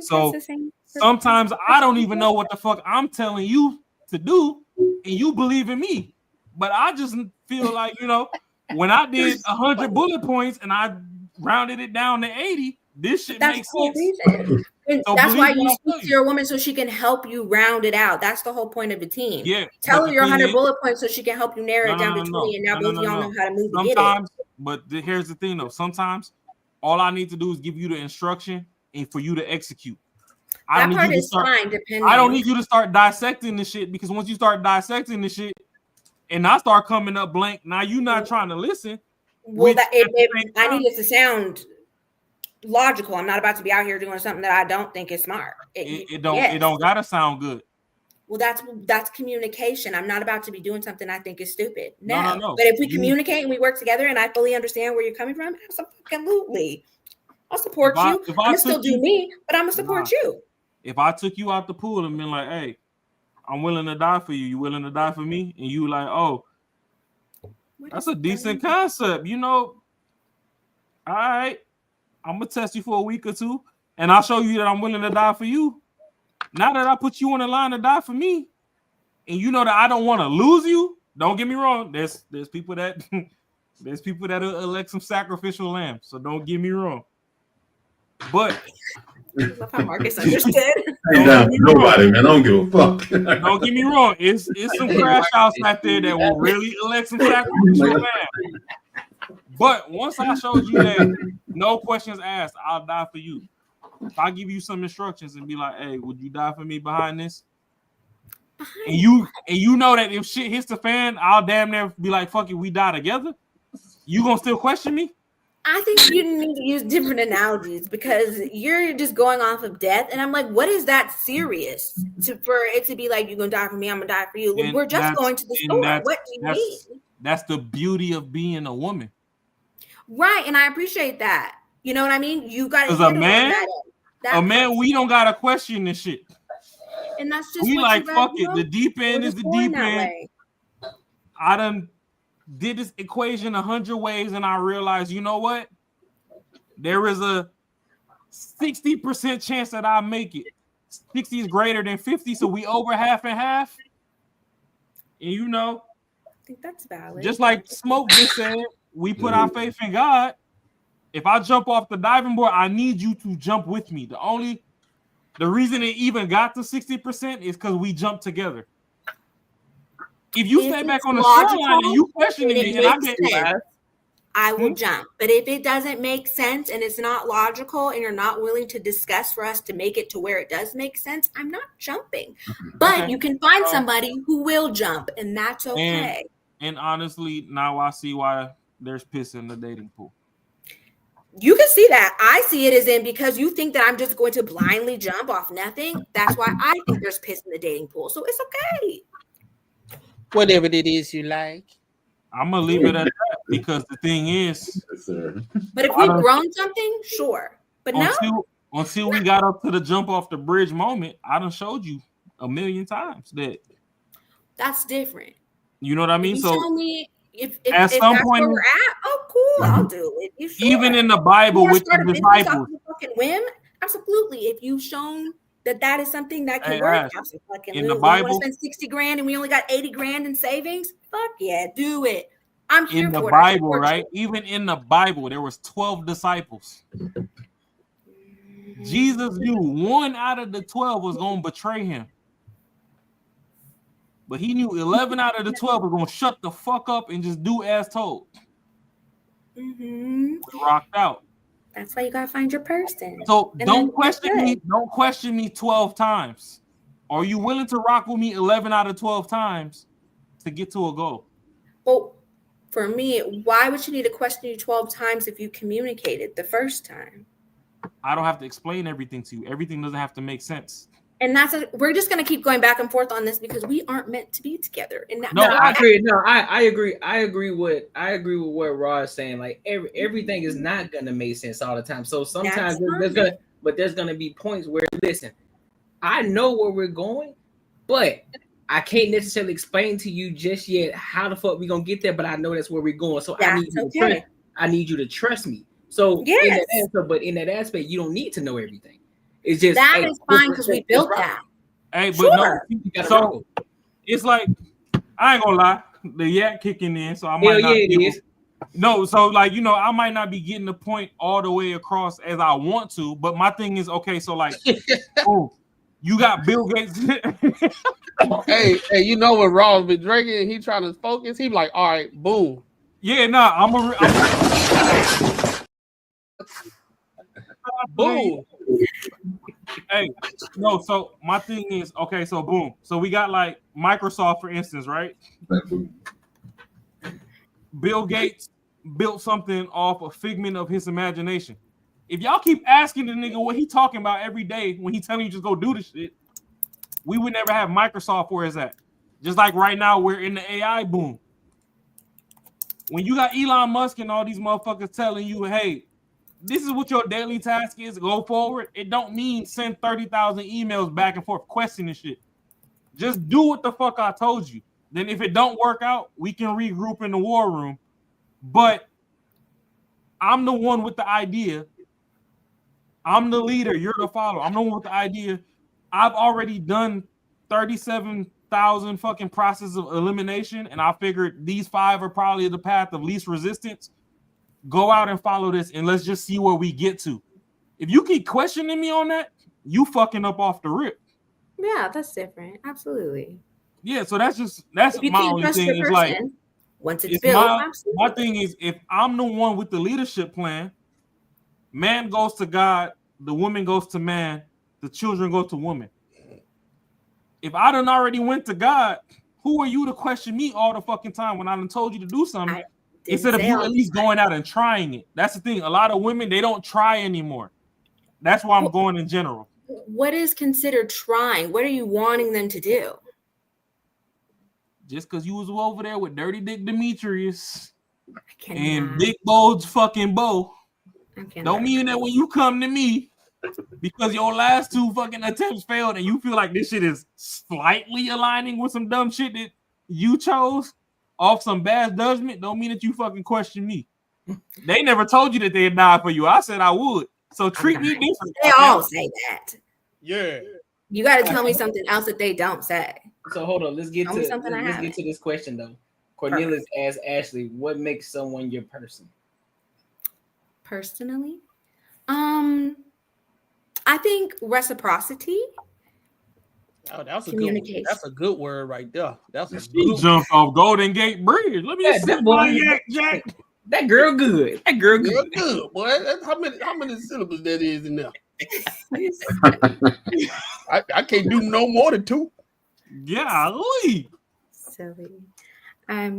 So sometimes I don't even know what the fuck I'm telling you to do, and you believe in me. But I just feel like, when I did 100 bullet points and I rounded it down to 80, this shit makes sense. So that's why you speak to your woman so she can help you round it out. That's the whole point of a team. Yeah. Tell her your 100 bullet points so she can help you narrow it down to 20, and now both of y'all know how to move to get it. But here's the thing, though. Sometimes all I need to do is give you the instruction and for you to execute. I That don't part need you to is start. fine, depending. I don't need you to start dissecting the shit, because once you start dissecting the shit, and I start coming up blank, now you're not trying to listen. Well, I need it to sound logical. I'm not about to be out here doing something that I don't think is smart. It don't gotta sound good. Well, that's communication. I'm not about to be doing something I think is stupid. No. No. But if we communicate and we work together, and I fully understand where you're coming from, absolutely, I'll support you. I'm gonna still do me, but I'm gonna support you. If I took you out the pool and been like, "Hey, I'm willing to die for you. You willing to die for me?" And you like, "Oh, that's a decent concept, you know." All right, I'm gonna test you for a week or two, and I'll show you that I'm willing to die for you. Now that I put you on the line to die for me, and you know that I don't want to lose you. Don't get me wrong. There's people that there's people that elect some sacrificial lambs. So don't get me wrong. But love how Marcus understood. Nobody, man. I don't give a fuck. Don't get me wrong. It's some crash outs out there that will really elect some sacrificial lambs. But once I showed you that no questions asked, I'll die for you. If I give you some instructions and be like, "Hey, would you die for me behind this?" And you know that if shit hits the fan, I'll damn near be like, "Fuck it, we die together." You gonna still question me? I think you need to use different analogies, because you're just going off of death, and I'm like, what is that serious for it to be like, you're gonna die for me, I'm gonna die for you? And we're just going to the store. What do you mean? That's the beauty of being a woman, right? And I appreciate that. You know what I mean? You got because a man, we don't gotta question this shit. And that's just we like fuck it. The deep end is the deep end. I done did this equation 100 ways, and I realized, you know what? There is a 60% chance that I make it. 60 is greater than 50, so we over half and half. And you know, I think that's valid. Just like Smoke just said, we put our faith in God. If I jump off the diving board, I need you to jump with me. The reason it even got to 60% is because we jumped together. If you stay back on the shoreline and you questioning me, and I will jump. But if it doesn't make sense and it's not logical, and you're not willing to discuss for us to make it to where it does make sense, I'm not jumping. But you can find somebody who will jump, and that's okay. And honestly, now I see why there's piss in the dating pool. You can see that. I see it as in, because you think that I'm just going to blindly jump off nothing. That's why I think there's piss in the dating pool. So it's okay. Whatever it is you like. I'm gonna leave it at that, because the thing is, but if we've grown something, sure. But until we got up to the jump off the bridge moment, I done showed you 1,000,000 times that that's different. You know what I mean? You so tell me if at some that's point where we're at, oh cool, I'll do it. Even in the Bible with the disciples, fucking whim, absolutely. If you've shown that is something that can work, in the Bible, we want to spend 60 grand and we only got 80 grand in savings. Fuck yeah, do it. I'm here in the for Bible, right? Even in the Bible, there was 12 disciples. Jesus knew 1 out of the 12 was going to betray him. But he knew 11 out of the 12 were going to shut the fuck up and just do as told. Rocked out. That's why you got to find your person. So don't question me. Don't question me 12 times. Are you willing to rock with me 11 out of 12 times to get to a goal? Well, for me, why would you need to question you 12 times if you communicated the first time? I don't have to explain everything to you. Everything doesn't have to make sense. And we're just going to keep going back and forth on this, because we aren't meant to be together. And I agree. No, I agree. I agree with what Raw is saying. Like everything is not going to make sense all the time. So sometimes there's going to be points where, listen, I know where we're going, but I can't necessarily explain to you just yet how the fuck we going to get there. But I know that's where we're going. So I need you to trust me. So in that aspect, you don't need to know everything. It's just that is fine, because we built that. Hey, but no, so it's like, I ain't gonna lie, the yak kicking in, so I might not be no, so like, you know, I might not be getting the point all the way across as I want to, but my thing is, okay, so like, you got Bill Gates. hey, you know when Raw's been drinking and he trying to focus, he be like, all right, boom. Yeah, nah, I'm boom. Hey, no. So my thing is okay. So boom. So we got like Microsoft, for instance, right? Bill Gates built something off a figment of his imagination. If y'all keep asking the nigga what he talking about every day when he telling you just go do the shit, we would never have Microsoft where it's at. Just like right now, we're in the AI boom. When you got Elon Musk and all these motherfuckers telling you, hey, this is what your daily task is, go forward, it don't mean send 30,000 emails back and forth questioning shit. Just do what the fuck I told you. Then if it don't work out, we can regroup in the war room. But I'm the one with the idea. I'm the leader. You're the follower. I'm the one with the idea. I've already done 37,000 fucking processes of elimination, and I figured these 5 are probably the path of least resistance. Go out and follow this, and let's just see where we get to. If you keep questioning me on that, you fucking up off the rip. Yeah, that's different. Absolutely. Yeah, so that's If you my can't only trust thing your is person, like once it's built, my thing is if I'm the one with the leadership plan, man goes to God, the woman goes to man, the children go to woman. If I done already went to God, who are you to question me all the fucking time when I done told you to do something instead of you at least going out and trying it? That's the thing. A lot of women, they don't try anymore. That's why I'm going in general. What is considered trying? What are you wanting them to do? Just because you was over there with Dirty Dick Demetrius and Big Bo's fucking Bo, don't mean that when you come to me, because your last 2 fucking attempts failed and you feel like this shit is slightly aligning with some dumb shit that you chose off some bad judgment, don't mean that you fucking question me. They never told you that they'd die for you. I said I would. So treat me different. They all say that. Yeah. You got to tell me something else that they don't say. So hold on, let's get Tell me something I to this question though. Cornelius asked Ashley, "What makes someone your person?" Personally, I think reciprocity. Oh, that's a communication. That's a good word right there. That's a She good jumped off Golden Gate Bridge. Let me see my Jack. That girl good. That girl good. Good, boy. How many syllables that is in there? I can't do no more than 2. Golly. Silly.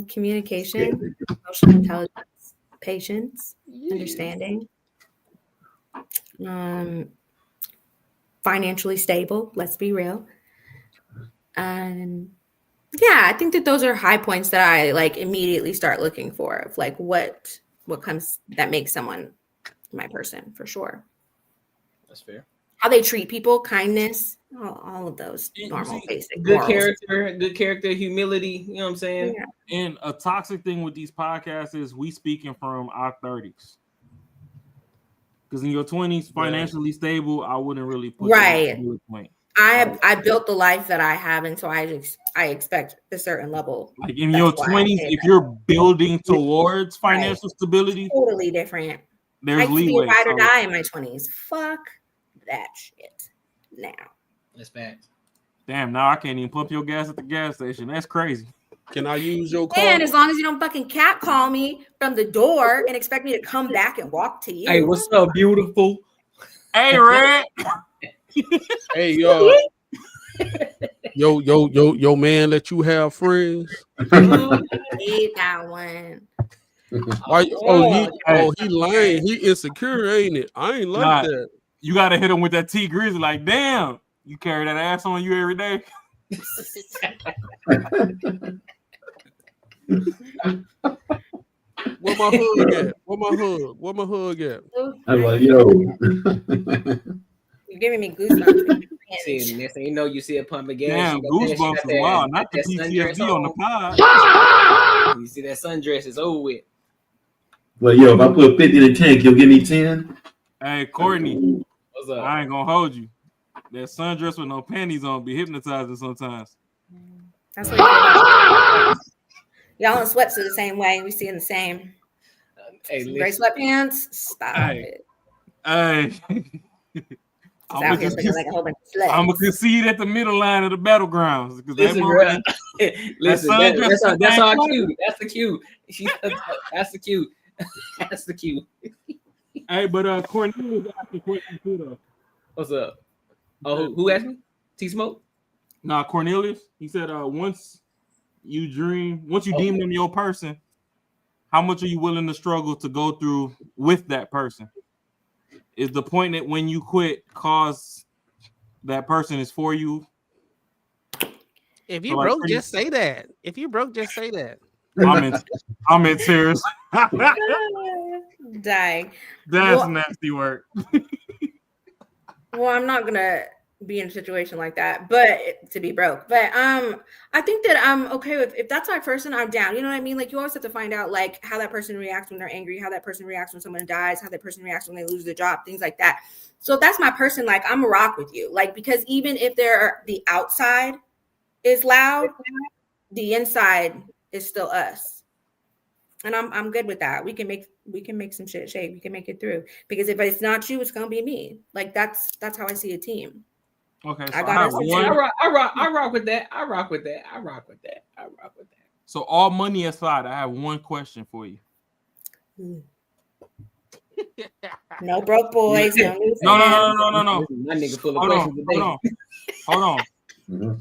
Communication, emotional intelligence, patience, understanding. Financially stable. Let's be real. And yeah, I think that those are high points that I like immediately start looking for of like what comes that makes someone my person for sure. That's fair. How they treat people, kindness, all of those normal basic good morals. character, humility. You know what I'm saying? Yeah. And a toxic thing with these podcasts is we speaking from our 30s. Because in your 20s, financially stable, I wouldn't really put right. Point. I built the life that I have, and so I expect a certain level. Like in your 20s, if you're building towards financial stability, totally different. There's I could be a leeway. ride or die in my 20s. Fuck that shit. Now. That's bad. Damn, now I can't even pump your gas at the gas station. That's crazy. Can I use your car? And as long as you don't fucking catcall me from the door and expect me to come back and walk to you. Hey, what's up, beautiful? Hey, Red. Hey, yo, man, let you have friends. Need that one. He lying. He insecure, ain't it? I ain't like that. You gotta hit him with that T Grizzly. Like, damn, you carry that ass on you every day. Where my hug at? Where my hug at? I'm like, yo. You're giving me goosebumps. See, next thing you know, you see a pump of gas. Damn, goosebumps is wild. Not the PTSD on the pod. You see that sundress is over with. Well, yo, if I put 50 in the tank, you'll give me 10. Hey, Courtney. What's up? I ain't gonna hold you. That sundress with no panties on be hypnotizing sometimes. That's what y'all in sweats are the same way. We see in the same. Hey, gray sweatpants. Stop it. Hey. I'm gonna concede at the middle line of the battlegrounds. Listen, that that's our cue. That's the cue. That's the cue. That's the cue. Hey, but Courtney was asking questions too, though. What's up? Oh, who asked me? T Smoke? Nah, Cornelius. He said, once you deem them your person, how much are you willing to struggle to go through with that person? Is the point that when you quit cause that person is for you? If you broke, just say that. If you broke, just say that. I'm in tears. Dying. That's nasty work. Well, I'm not gonna be in a situation like that, but to be broke. But I think that I'm okay with if that's my person, I'm down. You know what I mean? Like you always have to find out like how that person reacts when they're angry, how that person reacts when someone dies, how that person reacts when they lose their job, things like that. So if that's my person, like I'm a rock with you. Like because even if the outside is loud, the inside is still us. And I'm good with that. We can make some shit shake. We can make it through. Because if it's not you, it's gonna be me. Like that's how I see a team. Okay, so I rock with that. I rock with that. So all money aside, I have one question for you. No broke boys. No. My nigga full of questions today. Hold on.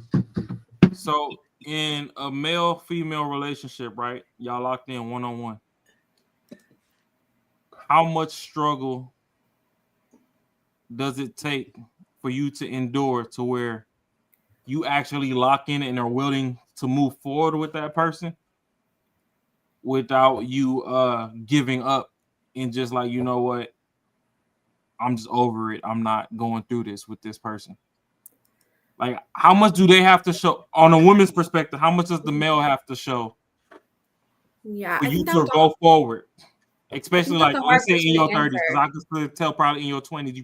So in a male-female relationship, right? Y'all locked in one-on-one. How much struggle does it take for you to endure to where you actually lock in and are willing to move forward with that person without you giving up and just like, you know what, I'm just over it. I'm not going through this with this person. Like, how much do they have to show on a woman's perspective? How much does the male have to show for you to go forward? Especially like, let's say in your 30s, because I can tell probably in your 20s,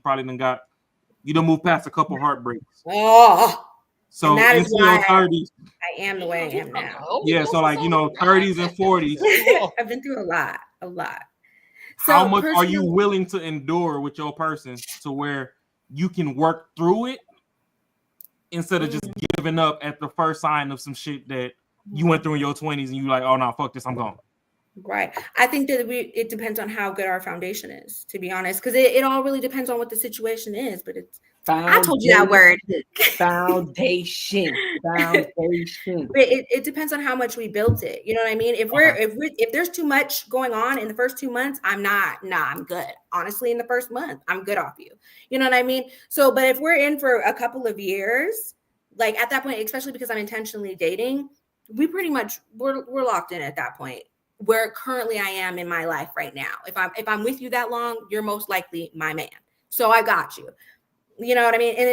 you done moved past a couple heartbreaks. Oh, so that is why your 30s, I am the way I am now. Yeah, so like 30s and 40s. I've been through a lot. How much are you willing to endure with your person to where you can work through it instead of just giving up at the first sign of some shit that you went through in your 20s and you like, oh no, fuck this, I'm gone. Right. I think that it depends on how good our foundation is, to be honest, because it all really depends on what the situation is. But I told you that word. Foundation. It depends on how much we built it. You know what I mean? If there's too much going on in the first 2 months, I'm good. Honestly, in the first month, I'm good off you. You know what I mean? So, but if we're in for a couple of years, like at that point, especially because I'm intentionally dating, we pretty much we're locked in at that point. Where currently I am in my life right now. If I'm with you that long, you're most likely my man. So I got you. You know what I mean? And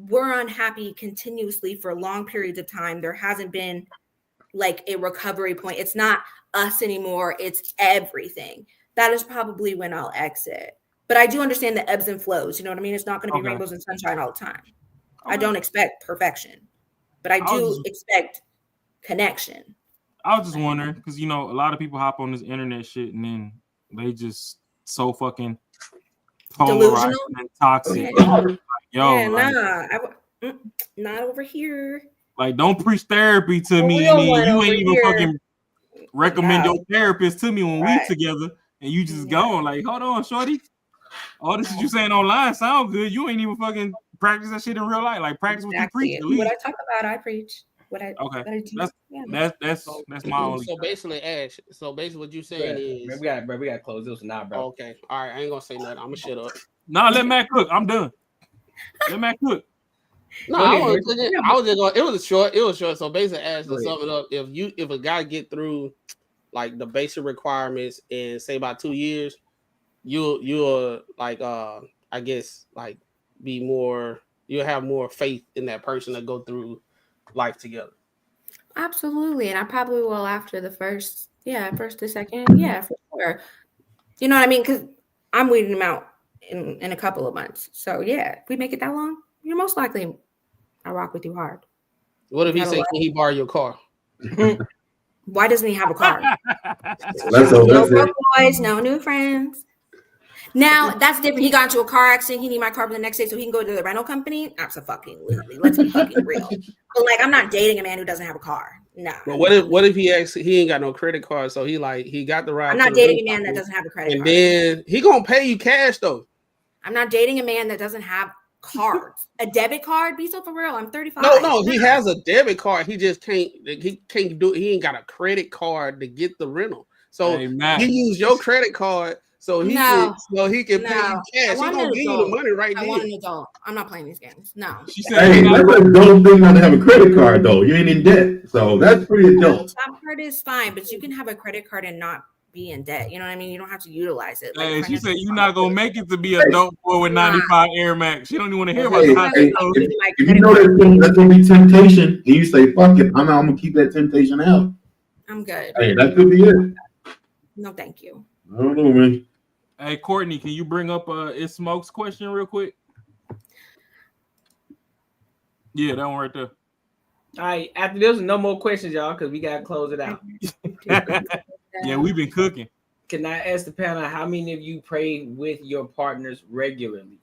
we're unhappy continuously for long periods of time. There hasn't been like a recovery point. It's not us anymore. It's everything. That is probably when I'll exit. But I do understand the ebbs and flows. You know what I mean? It's not going to be rainbows and sunshine all the time. I don't expect perfection, but I do expect connection. I was just wondering because a lot of people hop on this internet shit and then they just so fucking polarized and toxic. Not over here. Like, don't preach therapy to me. And you ain't even fucking recommend your therapist to me when we together, and you just gone. Like, hold on, shorty. All this shit you saying online sound good. You ain't even fucking practice that shit in real life. Like, practice what you preach. At least. What I talk about, I preach. That's my only. So basically, Ash. So basically, what you saying is we got to close this now, bro. Okay, all right. I ain't gonna say nothing. I'm gonna shut up. Nah, let Matt cook. I'm done. Let Matt cook. No, I was just going. It was short. So basically, Ash, to sum it up, if a guy get through like the basic requirements in say about 2 years, you'll like I guess like you'll have more faith in that person to go through life together. Absolutely. And I probably will after the first to second. Yeah, for sure. You know what I mean? Because I'm weeding them out in a couple of months. So yeah, if we make it that long, you're most likely I rock with you hard. What if he say, can he borrow your car? Why doesn't he have a car? No broke boys, no new friends. Now that's different. He got into a car accident. He need my car for the next day so he can go to the rental company. Absolutely. Let's be fucking real. But like, I'm not dating a man who doesn't have a car. No. But what if he ain't got no credit card? So he got the ride. I'm not dating a man that doesn't have a credit card. And then he gonna pay you cash though. I'm not dating a man that doesn't have cards. A debit card? Be so for real. I'm 35. No, he has a debit card. He just can't. He can't do it. He ain't got a credit card to get the rental. So Hey, Matt. he used your credit card so he can pay you I cash. He want gonna an give you the adult. money right I then. want an adult. I'm not playing these games. No. She Hey, that's a dope thing not to have a credit card though. You ain't in debt, so that's pretty adult. That part is fine, but you can have a credit card and not be in debt. You know what I mean? You don't have to utilize it. Hey, she said you're not gonna make it to be a dope boy with 95 Air Max. She don't even want to hear about Hey, the hot hey, shows. if you know that's gonna be temptation, and you say fuck it, I'm gonna keep that temptation out. I'm good. Hey, that could be it. No, thank you. I don't know, man. Hey, Courtney, can you bring up It Smokes question real quick? Yeah, that one right there. All right, after this, no more questions, y'all, because we gotta close it out. Yeah, we've been cooking. Can I ask the panel how many of you pray with your partners regularly?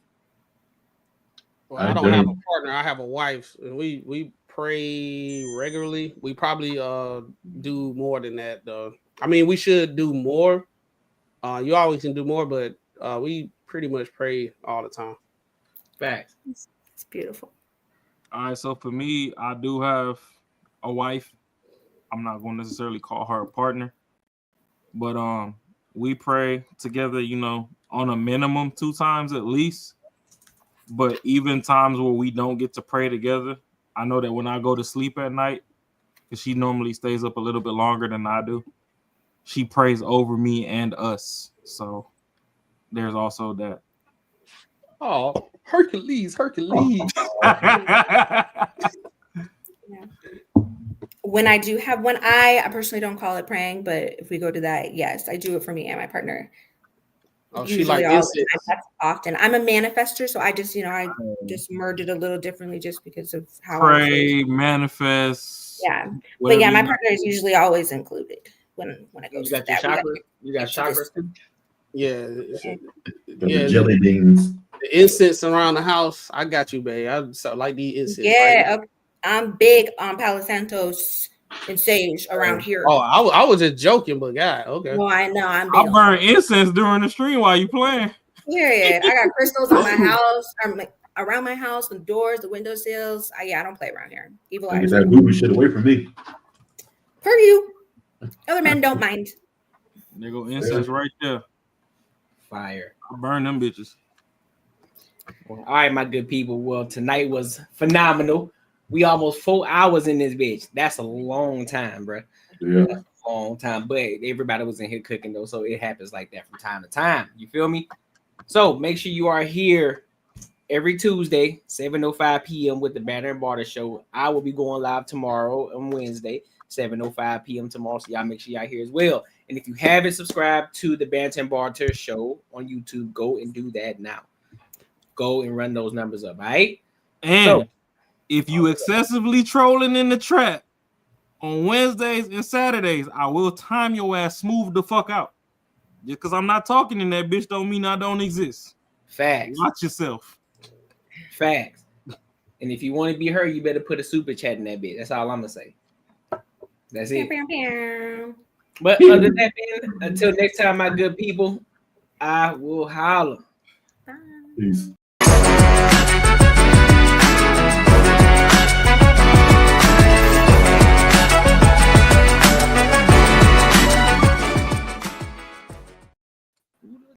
Well, I don't have a partner. I have a wife. We pray regularly. We probably do more than that though. I mean, we should do more. You always can do more, but we pretty much pray all the time. Facts. It's beautiful. All right, so for me, I do have a wife. I'm not going to necessarily call her a partner, but we pray together, you know, on a minimum 2 times at least. But even times where we don't get to pray together, I know that when I go to sleep at night, because she normally stays up a little bit longer than I do, she prays over me and us. So there's also that. Oh, Hercules. When I do have one, I personally don't call it praying, but if we go to that, yes, I do it for me and my partner. Oh, she Usually like all the incense. time. That's often. I'm a manifester, so I just, I just merge it a little differently just because of how I Pray, manifest. Yeah, but whatever yeah, my you- partner is usually always included when it goes You to got your that. chakra. You got chakras too. Yeah. The jelly beans. The incense around the house. I got you, babe. I so like the incense. Yeah, right? okay. I'm big on Palo Santos and sage around here. Oh, I was just joking, but God, okay. Well, I know I'm I big on burn incense during the stream while you playing. Period. I got crystals on my house, around my house, the doors, the windowsills. I don't play around here. Evil Get eyes. that voodoo shit away from me. Per you. Other men don't mind. There go incense right there. Fire. I burn them bitches. All right, my good people. Well, tonight was phenomenal. We almost 4 hours in this bitch. That's a long time, bro. Yeah. That's a long time. But everybody was in here cooking though, so it happens like that from time to time. You feel me? So make sure you are here every Tuesday, 7:05 p.m. with the Banner and Barter Show. I will be going live tomorrow on Wednesday, 7:05 p.m. tomorrow. So y'all make sure y'all here as well. And if you haven't subscribed to the Banter and Barter Show on YouTube, go and do that now. Go and run those numbers up, all right? And if you excessively trolling in the trap on Wednesdays and Saturdays, I will time your ass smooth the fuck out. Just because I'm not talking in that bitch don't mean I don't exist. Facts. Watch yourself. Facts. And if you want to be heard, you better put a super chat in that bit. That's all I'm gonna say. That's it. But other than that, man, until next time, my good people, I will holler. Peace.